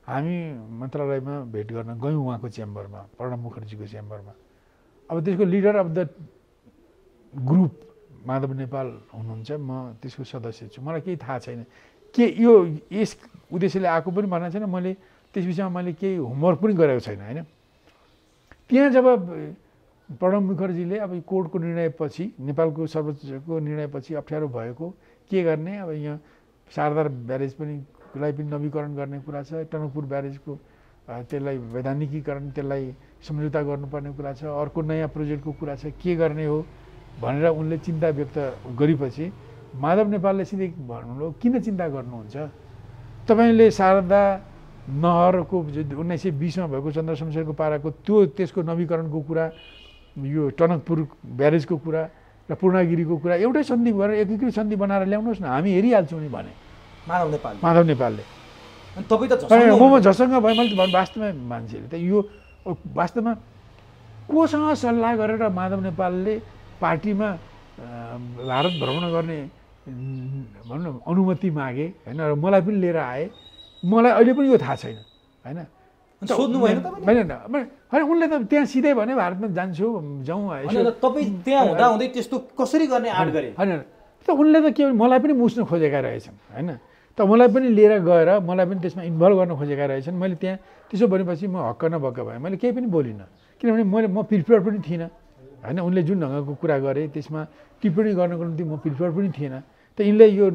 हामी मन्त्रालयमा भेट गर्न गयौँ उहाँको च्याम्बरमा, प्रणब मुखर्जीको च्याम्बरमा। अब त्यसको leader of the group Madhav Nepal हुनुहुन्छ, म त्यसको सदस्य छु। मलाई केही थाहा छैन के यो यस उद्देश्यले आएको पनि भनेको छैन। मैले त्यस विषयमा मैले केही होमवर्क पनि गरेको छैन होइन। त्यहाँ जब प्रणब मुखर्जीले अब कोर्टको निर्णयपछि, नेपालको सर्वोच्चको निर्णयपछि अप्ठ्यारो भएको के गर्ने, अब यहाँ शारदा ब्यारेज पनि नवीकरण गर्ने कुरा छ, टनकपुर ब्यारेजको त्यसलाई वैधानिकीकरण, त्यसलाई सम्झौता गर्नुपर्ने कुरा छ, अर्को नयाँ प्रोजेक्टको कुरा छ, के गर्ने हो भनेर उनले चिन्ता व्यक्त गरेपछि माधव नेपालले सिधै भन्नुभयो किन चिन्ता गर्नुहुन्छ, तपाईँले शारदा नहरको 1920मा भएको चन्द्र शमशेरको पाराको त्यसको नवीकरणको कुरा, यो टनकपुर ब्यारेजको कुरा र पूर्णागिरीको कुरा एउटै सन्धि गरेर एकीकृत सन्धि बनाएर ल्याउनुहोस् न, हामी हेरिहाल्छौँ नि भने माधव नेपालले। म झसँग भयो। मैले त वास्तवमा मान्छेले त यो वास्तवमा कोसँग सल्लाह गरेर माधव नेपालले पार्टीमा भारत भ्रमण गर्ने भनौँ न अनुमति मागे होइन, र मलाई पनि लिएर आए। मलाई अहिले पनि यो थाहा छैन होइन। सोध्नु भएन होइन उनले त त्यहाँ सिधै भने भारतमा जान्छु जाउँ, तपाईँ त्यहाँ हुँदा हुँदै त्यस्तो कसरी गर्ने आँट गरे होइन। त उनले त के मलाई पनि मुस्न खोजेका रहेछन् होइन, त मलाई पनि लिएर गएर मलाई पनि त्यसमा इन्भल्भ गर्न खोजेका रहेछन्। मैले त्यहाँ त्यसो भनेपछि म हक्क नभक्क भएँ, मैले केही पनि बोलिनँ, किनभने म प्रिपेयर पनि थिइनँ होइन। उनले जुन ढङ्गको कुरा गरे त्यसमा टिप्पणी गर्नको निम्ति म प्रिपेयर पनि थिएन। त यिनले यो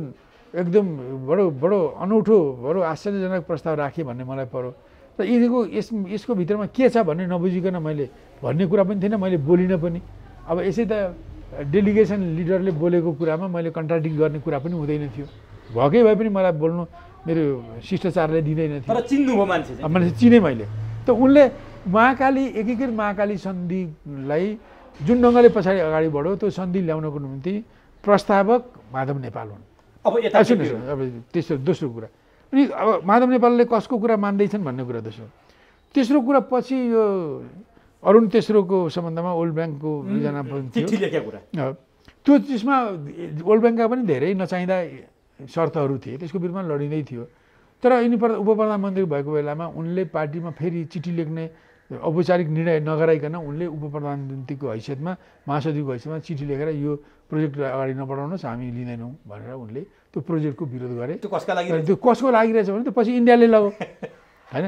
एकदम बडो अनौठो बडो आश्चर्यजनक प्रस्ताव राखेँ भन्ने मलाई पऱ्यो। र यसको भित्रमा के छ भन्ने नबुझिकन मैले भन्ने कुरा पनि थिएन, मैले बोलिनँ पनि। अब यसै त डेलिगेसन लिडरले बोलेको कुरामा मैले कन्ट्राडिक्ट गर्ने कुरा पनि हुँदैन थियो। भएकै भए पनि मलाई बोल्नु मेरो शिष्टाचारले दिँदैन थियो। तर चिन्नुभयो मान्छे चिने मैले। त उनले महाकाली एकीकृत महाकाली सन्धिलाई जुन ढङ्गले पछाडि अगाडि बढ्यो त्यो सन्धि ल्याउनको निम्ति प्रस्तावक माधव नेपाल हुन्। अब सुन्नुहोस्, अब दोस्रो कुरा अनि अब माधव नेपालले कसको कुरा मान्दैछन् भन्ने कुरा दोस्रो। तेस्रो कुरा पछि यो अरुण तेस्रोको सम्बन्धमा वर्ल्ड ब्याङ्कको एकजना चिठी लेखेको कुरा, त्यो त्यसमा वर्ल्ड ब्याङ्कका पनि धेरै नचाहिँदा शर्तहरू थिए, त्यसको विरुद्धमा लडिँदै थियो। तर यिनी उप प्रधानमन्त्री भएको बेलामा उनले पार्टीमा फेरि चिठी लेख्ने औपचारिक निर्णय नगराइकन उनले उप प्रधानमन्त्रीको हैसियतमा, महासचिवको हैसियतमा चिठी लेखेर यो प्रोजेक्टलाई अगाडि नबढाउनुहोस्, हामी लिँदैनौँ भनेर उनले त्यो प्रोजेक्टको विरोध गरे। त्यो कसको लागिरहेछ भने त पछि इन्डियाले लग्यो होइन।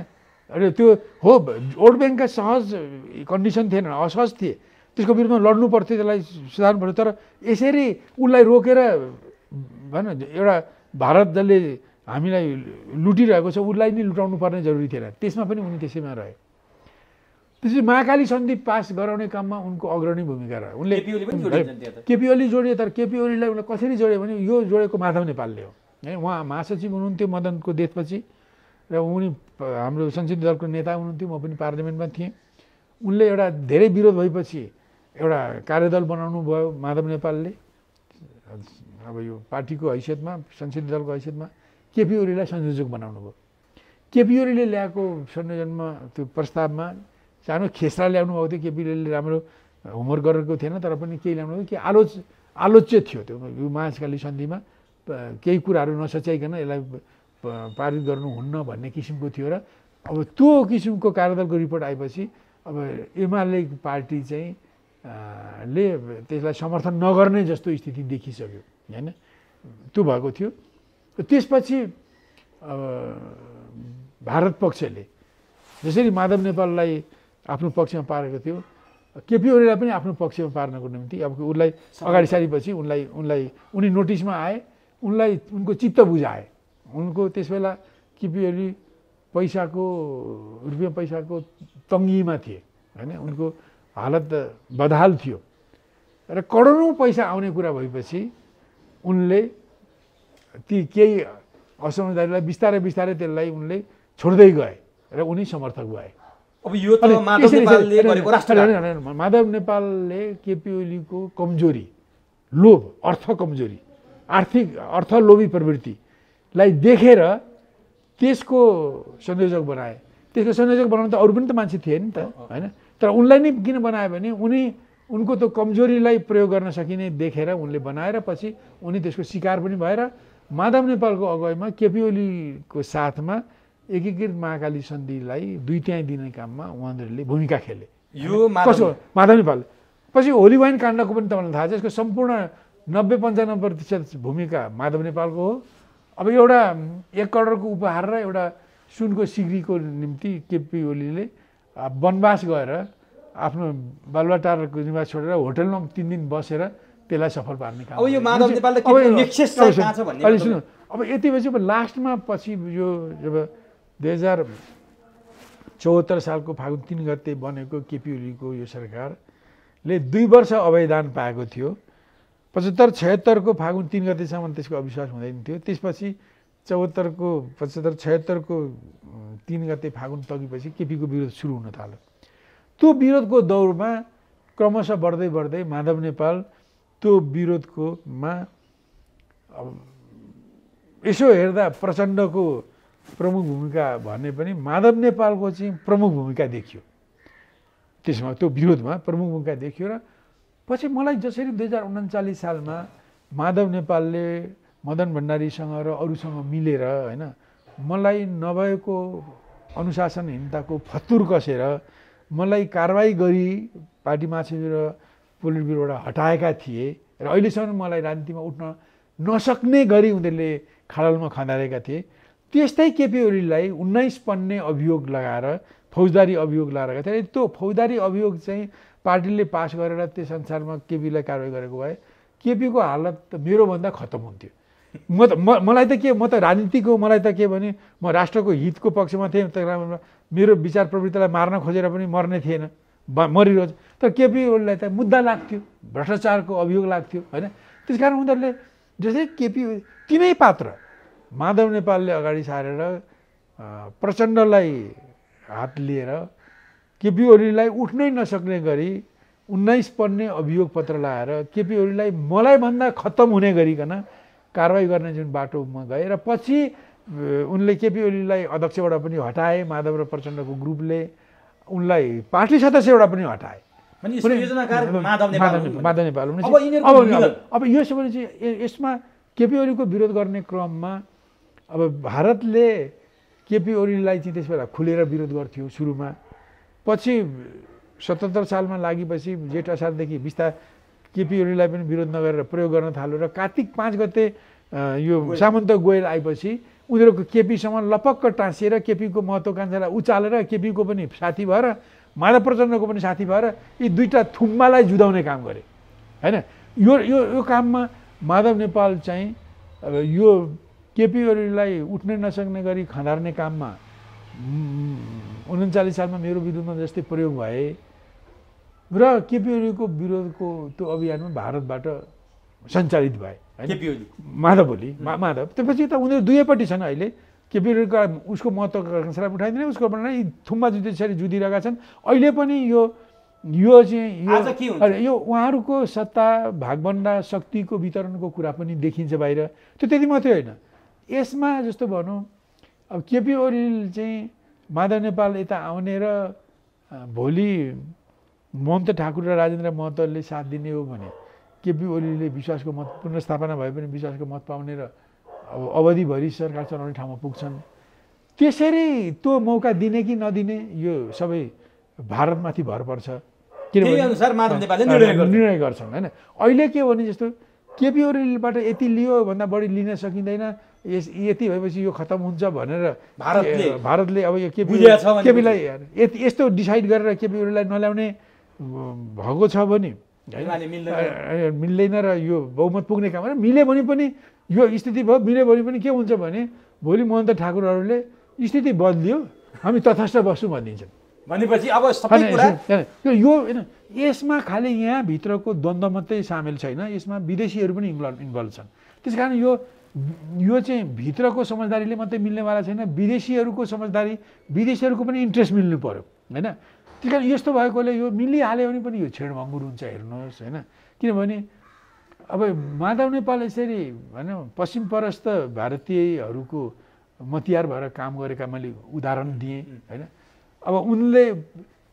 र त्यो हो वर्ल्ड ब्याङ्कका सहज कन्डिसन थिएन, असहज थिए, त्यसको विरुद्धमा लड्नु पर्थ्यो, त्यसलाई सुधार्नु पर्थ्यो। तर यसरी उसलाई रोकेर भन एउटा भारत जसले हामीलाई लुटिरहेको छ उसलाई नै लुटाउनु पर्ने जरुरी थिएन, त्यसमा पनि उनी त्यसैमा रहे। त्यसपछि महाकाली सन्धि पास गराउने काममा उनको अग्रणी भूमिका रह्यो। उनले केपी ओली जोडिए, तर केपी ओलीलाई उनले कसरी जोड्यो भने यो जोडेको माधव नेपालले हो है। उहाँ महासचिव हुनुहुन्थ्यो मदनको देशपछि र उनी हाम्रो संसदीय दलको नेता हुनुहुन्थ्यो, म पनि पार्लियामेन्टमा थिएँ। उनले एउटा धेरै विरोध भएपछि एउटा कार्यदल बनाउनु भयो माधव नेपालले, अब यो पार्टीको हैसियतमा संसदीय दलको हैसियतमा केपी ओलीलाई संयोजक बनाउनु भयो। केपी ओलीले ल्याएको संयोजनमा त्यो प्रस्तावमा सानो खेसरा ल्याउनु भएको थियो। केपी ओलीले राम्रो होमवर्क गरेको थिएन, तर पनि केही ल्याउनु भयो कि आलोच्य थियो त्यो यो महाकाली सन्धिमा केही कुराहरू नसच्याइकन यसलाई पारित गर्नुहुन्न भन्ने किसिमको थियो। र अब त्यो किसिमको कार्यदलको रिपोर्ट आएपछि अब एमाले पार्टी चाहिँ ले त्यसलाई समर्थन नगर्ने जस्तो स्थिति देखिसक्यो होइन, त्यो भएको थियो। त्यसपछि अब भारत पक्षले जसरी माधव नेपाललाई आफ्नो पक्षमा पारेको थियो, केपी ओलीलाई पनि आफ्नो पक्षमा पार्नको निम्ति अब उसलाई अगाडि सारेपछि उनी नोटिसमा आए, उनको चित्त बुझाए। उनको त्यसबेला केपी ओली रुपियाँ पैसाको तङ्गीमा थिए होइन, उनको हालत बदहाल थियो र करोडौँ पैसा आउने कुरा भएपछि उनले ती केही असमझदारीलाई बिस्तारै बिस्तारै त्यसलाई उनले छोड्दै गए र उनी समर्थक भए। अब यो त माधव नेपालले गरेको राष्ट्रघात। माधव नेपालले केपी ओलीको कमजोरी, लोभ, अर्थ कमजोरी, अर्थ लोभी प्रवृत्तिलाई देखेर त्यसको संयोजक बनाए। त्यसको संयोजक बनाउनु त अरू पनि त मान्छे थिए नि त होइन, तर उनलाई नै किन बनायो भने उनको त्यो कमजोरीलाई प्रयोग गर्न सकिने देखेर उनले बनाएर पछि उनी त्यसको शिकार पनि भएर माधव नेपालको अगुवाईमा केपी ओलीको साथमा एकीकृत महाकाली सन्धिलाई दुईट्याइ दिने काममा उहाँहरूले भूमिका खेले। यो कसो माधव नेपाल पछि होली वाइन काण्डको पनि तपाईँलाई थाहा छ, यसको सम्पूर्ण 90-95% भूमिका माधव नेपालको हो। अब एउटा 1 करोडको उपहार र एउटा सुनको सिक्रीको निम्ति केपी ओलीले वनवास गएर आफ्नो बालुवाटारको निवास छोडेर होटलमा 3 दिन बसेर त्यसलाई सफल पार्ने काम। अब यो माधव नेपालले के नेक्सस चाहिँ कहाँ छ भन्ने अहिले सुन्नु, अब यति पछि लास्टमा पछि यो जब 2074 सालको फागुन 3 गते बनेको केपी ओलीको यो सरकारले 2 वर्ष अवैधान पाएको थियो। 75-76 को फागुन 3 गतेसम्म त्यसको अविश्वास हुँदैन थियो। त्यसपछि 75-76 को 3 गते फागुन तगेपछि केपीको विरोध सुरु हुन थाल्यो। त्यो विरोधको दौरमा क्रमशः बढ्दै बढ्दै माधव नेपाल त्यो विरोधकोमा अब यसो हेर्दा प्रचण्डको प्रमुख भूमिका भने पनि माधव नेपालको चाहिँ प्रमुख भूमिका देखियो। त्यसमा त्यो विरोधमा प्रमुख भूमिका देखियो र पछि मलाई जसरी 2039 सालमा माधव नेपालले मदन भण्डारीसँग र अरूसँग मिलेर होइन मलाई नभएको अनुशासनहीनताको फत्तुर कसेर मलाई कारवाही गरी पार्टी महासचिव र पोलिट ब्युरोबाट हटाएका थिए र अहिलेसम्म मलाई राजनीतिमा उठ्न नसक्ने गरी उनीहरूले खाडलमा खँदारेका थिए। त्यस्तै केपी ओलीलाई 19 पन्ने अभियोग लगाएर फौजदारी अभियोग लगाएका थिए। त्यो फौजदारी अभियोग चाहिँ पार्टीले पास गरेर त्यस अनुसारमा केपीलाई कारवाही गरेको भए केपीको हालत त मेरोभन्दा खत्तम हुन्थ्यो। मलाई त के, म त राजनीतिको मलाई त के भने म राष्ट्रको हितको पक्षमा थिएँ, मेरो विचार प्रवृत्तिलाई मार्न खोजेर पनि मर्ने थिएन, मरिरोज। तर केपी ओलीलाई त मुद्दा लाग्थ्यो, भ्रष्टाचारको अभियोग लाग्थ्यो होइन। त्यसकारण उनीहरूले जस्तै केपी तिनै पात्र माधव नेपालले अगाडि सारेर प्रचण्डलाई हात लिएर केपी ओलीलाई उठ्नै नसक्ने गरी 19 पन्ने अभियोग पत्र लगाएर केपी ओलीलाई मलाई भन्दा खत्तम हुने गरिकन कारवाही गर्ने जुन बाटोमा गए र पछि उनले केपी ओलीलाई अध्यक्षबाट पनि हटाए। माधव र प्रचण्डको ग्रुपले उनलाई पार्टी सदस्यबाट पनि हटाए। माधव नेपाल अब यो समय चाहिँ यसमा केपी ओलीको विरोध गर्ने क्रममा अब भारतले केपी ओलीलाई चाहिँ त्यसबेला खुलेर विरोध गर्थ्यो सुरुमा। पछि 77 सालमा लागेपछि जेठ असारदेखि बिस्तार केपी ओलीलाई पनि विरोध नगरेर प्रयोग गर्न थाल्यो र कार्तिक 5 गते यो सामन्त गोयल आएपछि उनीहरूको केपीसँग लपक्क टाँसिएर केपीको महत्त्वाकांक्षालाई उचालेर केपीको पनि साथी भएर माधव प्रचण्डको पनि साथी भएर यी दुईटा थुम्बालाई जुदाउने काम गरे होइन। यो काममा माधव नेपाल चाहिँ अब यो केपी ओलीलाई उठ्नै नसक्ने गरी खँदार्ने काममा 39 सालमा मेरो विरुद्धमा जस्तै प्रयोग भए र केपी ओलीको विरोधको त्यो अभियानमा भारतबाट सञ्चालित भए हैन माधव ओली माधव त्यसपछि त उनीहरू दुवैपट्टि छन् अहिले केपी ओलीका उसको महत्त्वकांक्षालाई उठाइदिने उसको पनि थुम्बा जुधे त्यसरी जुधिरहेका छन् अहिले पनि यो चाहिँ यो उहाँहरूको सत्ता भागभन्डा शक्तिको वितरणको कुरा पनि देखिन्छ बाहिर त्यो त्यति मात्रै होइन यसमा जस्तो भनौँ अब केपी ओली चाहिँ माधव नेपाल यता आउने र भोलि ममता ठाकुर र राजेन्द्र महतोले साथ दिने हो भने केपी ओलीले विश्वासको मत पुनर्स्थापना भए पनि विश्वासको मत पाउने र अब अवधिभरि सरकार चलाउने ठाउँमा पुग्छन् त्यसरी त्यो मौका दिने कि नदिने यो सबै भारतमाथि भर पर्छ किनभने निर्णय गर्छन् होइन अहिले के हो भने जस्तो केपी ओलीबाट यति लियो भन्दा बढी लिन सकिँदैन यति भएपछि यो खत्तम हुन्छ भनेर भारतले अब यो केपीलाई यस्तो डिसाइड गरेर केपी ओलीलाई नल्याउने भएको छ भने मिल्दैन र यो बहुमत पुग्ने काम मिल्यो भने पनि यो स्थिति भयो मिल्यो भने पनि के हुन्छ भने भोलि महन्त ठाकुरहरूले स्थिति बदलियो हामी तथस्थ बस्छौँ भनिदिन्छन् भनेपछि अब सबै कुरा यो होइन यसमा खालि यहाँभित्रको द्वन्द्व मात्रै सामेल छैन यसमा विदेशीहरू पनि इन्भल्भ छन् त्यस कारण यो चाहिँ भित्रको समझदारीले मात्रै मिल्नेवाला छैन विदेशीहरूको समझदारी विदेशीहरूको पनि इन्ट्रेस्ट मिल्नु पर्यो होइन त्यस कारण यस्तो भएकोले यो मिलिहाल्यो भने पनि यो छेडभङ्गुर हुन्छ हेर्नुहोस् होइन किनभने अब माधव नेपाल यसरी होइन पश्चिम परस्त भारतीयहरूको मतियार भएर काम गरेका मैले उदाहरण दिएँ होइन अब उनले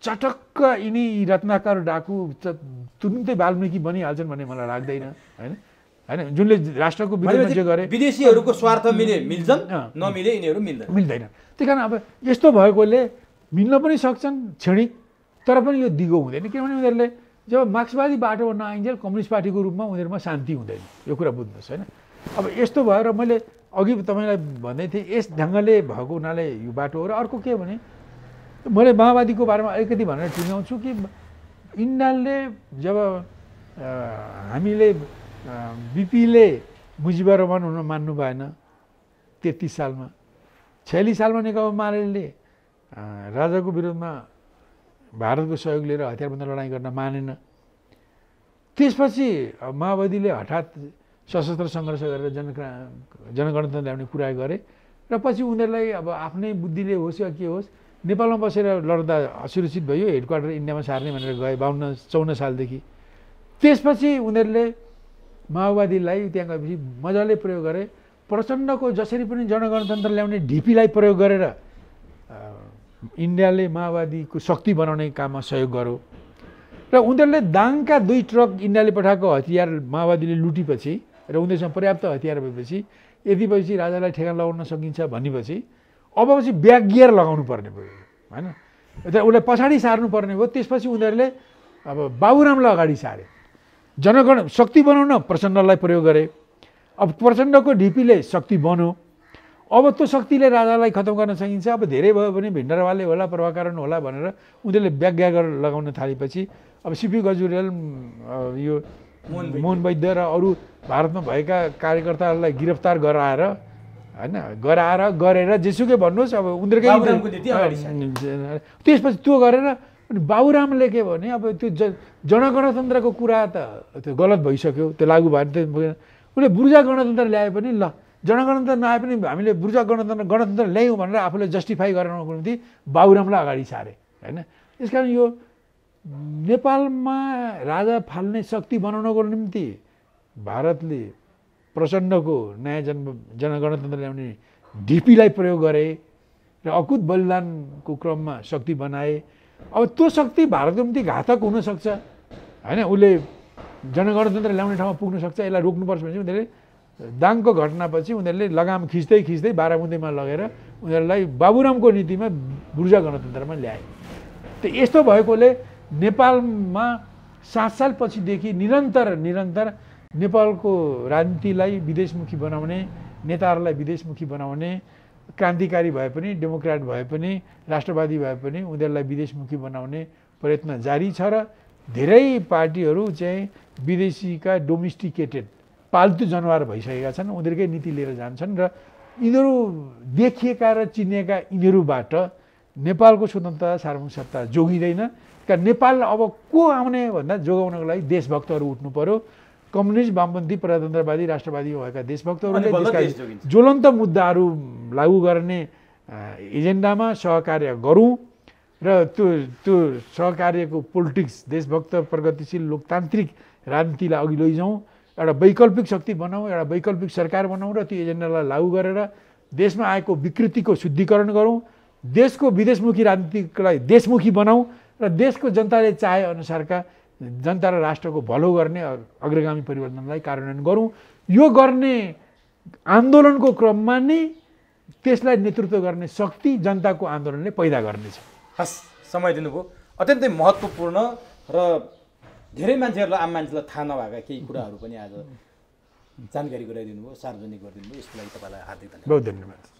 चटक्क यिनी रत्नाकर डाकु तुरुन्तै वाल्मिकी बनिहाल्छन् भन्ने मलाई लाग्दैन होइन होइन जुनले राष्ट्रको विरुद्धमा जे गरे विदेशीहरूको स्वार्थ मिल्छन् नमिले यिनीहरू मिल्दैन त्यही कारण अब यस्तो भएकोले मिल्न पनि सक्छन् क्षणिक तर पनि यो दिगो हुँदैन किनभने उनीहरूले जब मार्क्सवादी बाटोमा नआइन्जेल कम्युनिस्ट पार्टीको रूपमा उनीहरूमा शान्ति हुँदैन यो कुरा बुझ्नुहोस् होइन अब यस्तो भएर मैले अघि तपाईँलाई भन्दै थिएँ यस ढङ्गले भएको हुनाले यो बाटो हो र अर्को के भने मैले माओवादीको बारेमा अलिकति भनेर टुङ्गाउँछु कि यिनीहरूले जब हामीले बिपीले मुजिबर रहमान हुन मान्नु भएन 33 सालमा 46 सालमा नेकपा माले राजाको विरोधमा भारतको सहयोग लिएर हतियारबन्द लडाइँ गर्न मानेन त्यसपछि माओवादीले हठात सशस्त्र सङ्घर्ष गरेर जनगणतन्त्र ल्याउने कुरा गरे र पछि उनीहरूलाई अब आफ्नै बुद्धिले होस् या के होस् नेपालमा बसेर लड्दा असुरक्षित भयो हेडक्वार्टर इन्डियामा सार्ने भनेर गए 52-54 सालदेखि त्यसपछि उनीहरूले माओवादीलाई त्यहाँ गएपछि मजाले प्रयोग गरे प्रचण्डको जसरी पनि जनगणतन्त्र ल्याउने ढिपीलाई प्रयोग गरेर इन्डियाले माओवादीको शक्ति बनाउने काममा सहयोग गर्यो र उनीहरूले दाङका 2 ट्रक इन्डियाले पठाएको हतियार माओवादीले लुटेपछि र उनीहरूसँग पर्याप्त हतियार भएपछि यति पछि राजालाई ठेगान लगाउन सकिन्छ भनेपछि अब पछि ब्याक गियर लगाउनु पर्ने भयो होइन उसलाई पछाडि सार्नु पर्ने भयो त्यसपछि उनीहरूले अब बाबुरामलाई अगाडि सारे जनगण शक्ति बनाउन प्रचण्डलाई प्रयोग गरे अब प्रचण्डको ढिपीले शक्ति बन्यो अब त्यो शक्तिले राजालाई खतम गर्न सकिन्छ अब धेरै भयो भने भिण्डरावाले होला प्रभाकरण होला भनेर उनीहरूले ब्याक गियर लगाउन थालेपछि अब सिपी गजुरेल यो मोहन वैद्य र अरू भारतमा भएका कार्यकर्ताहरूलाई गिरफ्तार गराएर होइन गरेर जेसुकै भन्नुहोस् अब उनीहरूकै त्यसपछि त्यो गरेर अनि बाबुरामले के भने अब त्यो जनगणतन्त्रको कुरा त त्यो गलत भइसक्यो त्यो लागू भएन उसले बुर्जा गणतन्त्र ल्याए पनि ल जनगणतन्त्र नआए पनि हामीले बुर्जा गणतन्त्र ल्यायौँ भनेर आफूले जस्टिफाई गराउनको निम्ति बाबुरामलाई अगाडि सारे होइन त्यसकारण यो नेपालमा राजा फाल्ने शक्ति बनाउनको निम्ति भारतले प्रचण्डको नयाँ जनगणतन्त्र ल्याउने ढिपीलाई प्रयोग गरे र अकुत बलिदानको क्रममा शक्ति बनाए अब त्यो शक्ति भारतको निम्ति घातक हुनसक्छ होइन उसले जनगणतन्त्र ल्याउने ठाउँमा पुग्न सक्छ यसलाई रोक्नुपर्छ भने उनीहरूले दाङको घटनापछि उनीहरूले लगाम खिच्दै बारामुन्दैमा लगेर उनीहरूलाई बाबुरामको नीतिमा बुर्जा गणतन्त्रमा ल्याए त यस्तो भएकोले नेपालमा 7 सालपछिदेखि निरन्तर नेपालको राजनीतिलाई विदेशमुखी बनाउने नेताहरूलाई विदेशमुखी बनाउने क्रान्तिकारी भए पनि डेमोक्रेट भए पनि राष्ट्रवादी भए पनि उनीहरूलाई विदेशमुखी बनाउने प्रयत्न जारी छ र धेरै पार्टीहरू चाहिँ विदेशीका डोमेस्टिकेटेड पाल्तु जनावर भइसकेका छन्, उनीहरूकै नीति लिएर जान्छन् र यिनीहरू देखिएका र चिनिएका यिनीहरूबाट नेपालको स्वतन्त्रता सार्वभौमिकता जोगिँदैन। नेपाल अब को आउने भन्दा जोगाउनको लागि देशभक्तहरू उठ्नु पर्यो। कम्युनिस्ट, वामपन्थी, प्रजातन्त्रवादी, राष्ट्रवादी भएका देशभक्तहरूले देशका ज्वलन्त मुद्दाहरू लागू गर्ने एजेन्डामा सहकार्य गरौँ र त्यो सहकार्यको पोलिटिक्स, देशभक्त, प्रगतिशील, लोकतान्त्रिक राजनीतिलाई अघि लैजाउँ। एउटा वैकल्पिक शक्ति बनाऊ, एउटा वैकल्पिक सरकार बनाऊ र त्यो एजेन्डालाई लागू गरेर देशमा आएको विकृतिको शुद्धिकरण गरौँ। देशको विदेशमुखी राजनीतिलाई देशमुखी बनाऊ र देशको जनताले चाहे अनुसारका जनता र राष्ट्रको भलो गर्ने अग्रगामी परिवर्तनलाई कार्यान्वयन गरौँ। यो गर्ने आन्दोलनको क्रममा नै त्यसलाई नेतृत्व गर्ने शक्ति जनताको आन्दोलनले पैदा गर्नेछ। हस्, समय दिनुभयो। अत्यन्तै महत्त्वपूर्ण र धेरै मान्छेहरूलाई, आम मान्छेलाई थाहा नभएका केही कुराहरू पनि आज जानकारी गराइदिनु भयो, सार्वजनिक गरिदिनु भयो। यसको लागि तपाईँलाई हार्दिक धन्यवाद। बहुत धन्यवाद।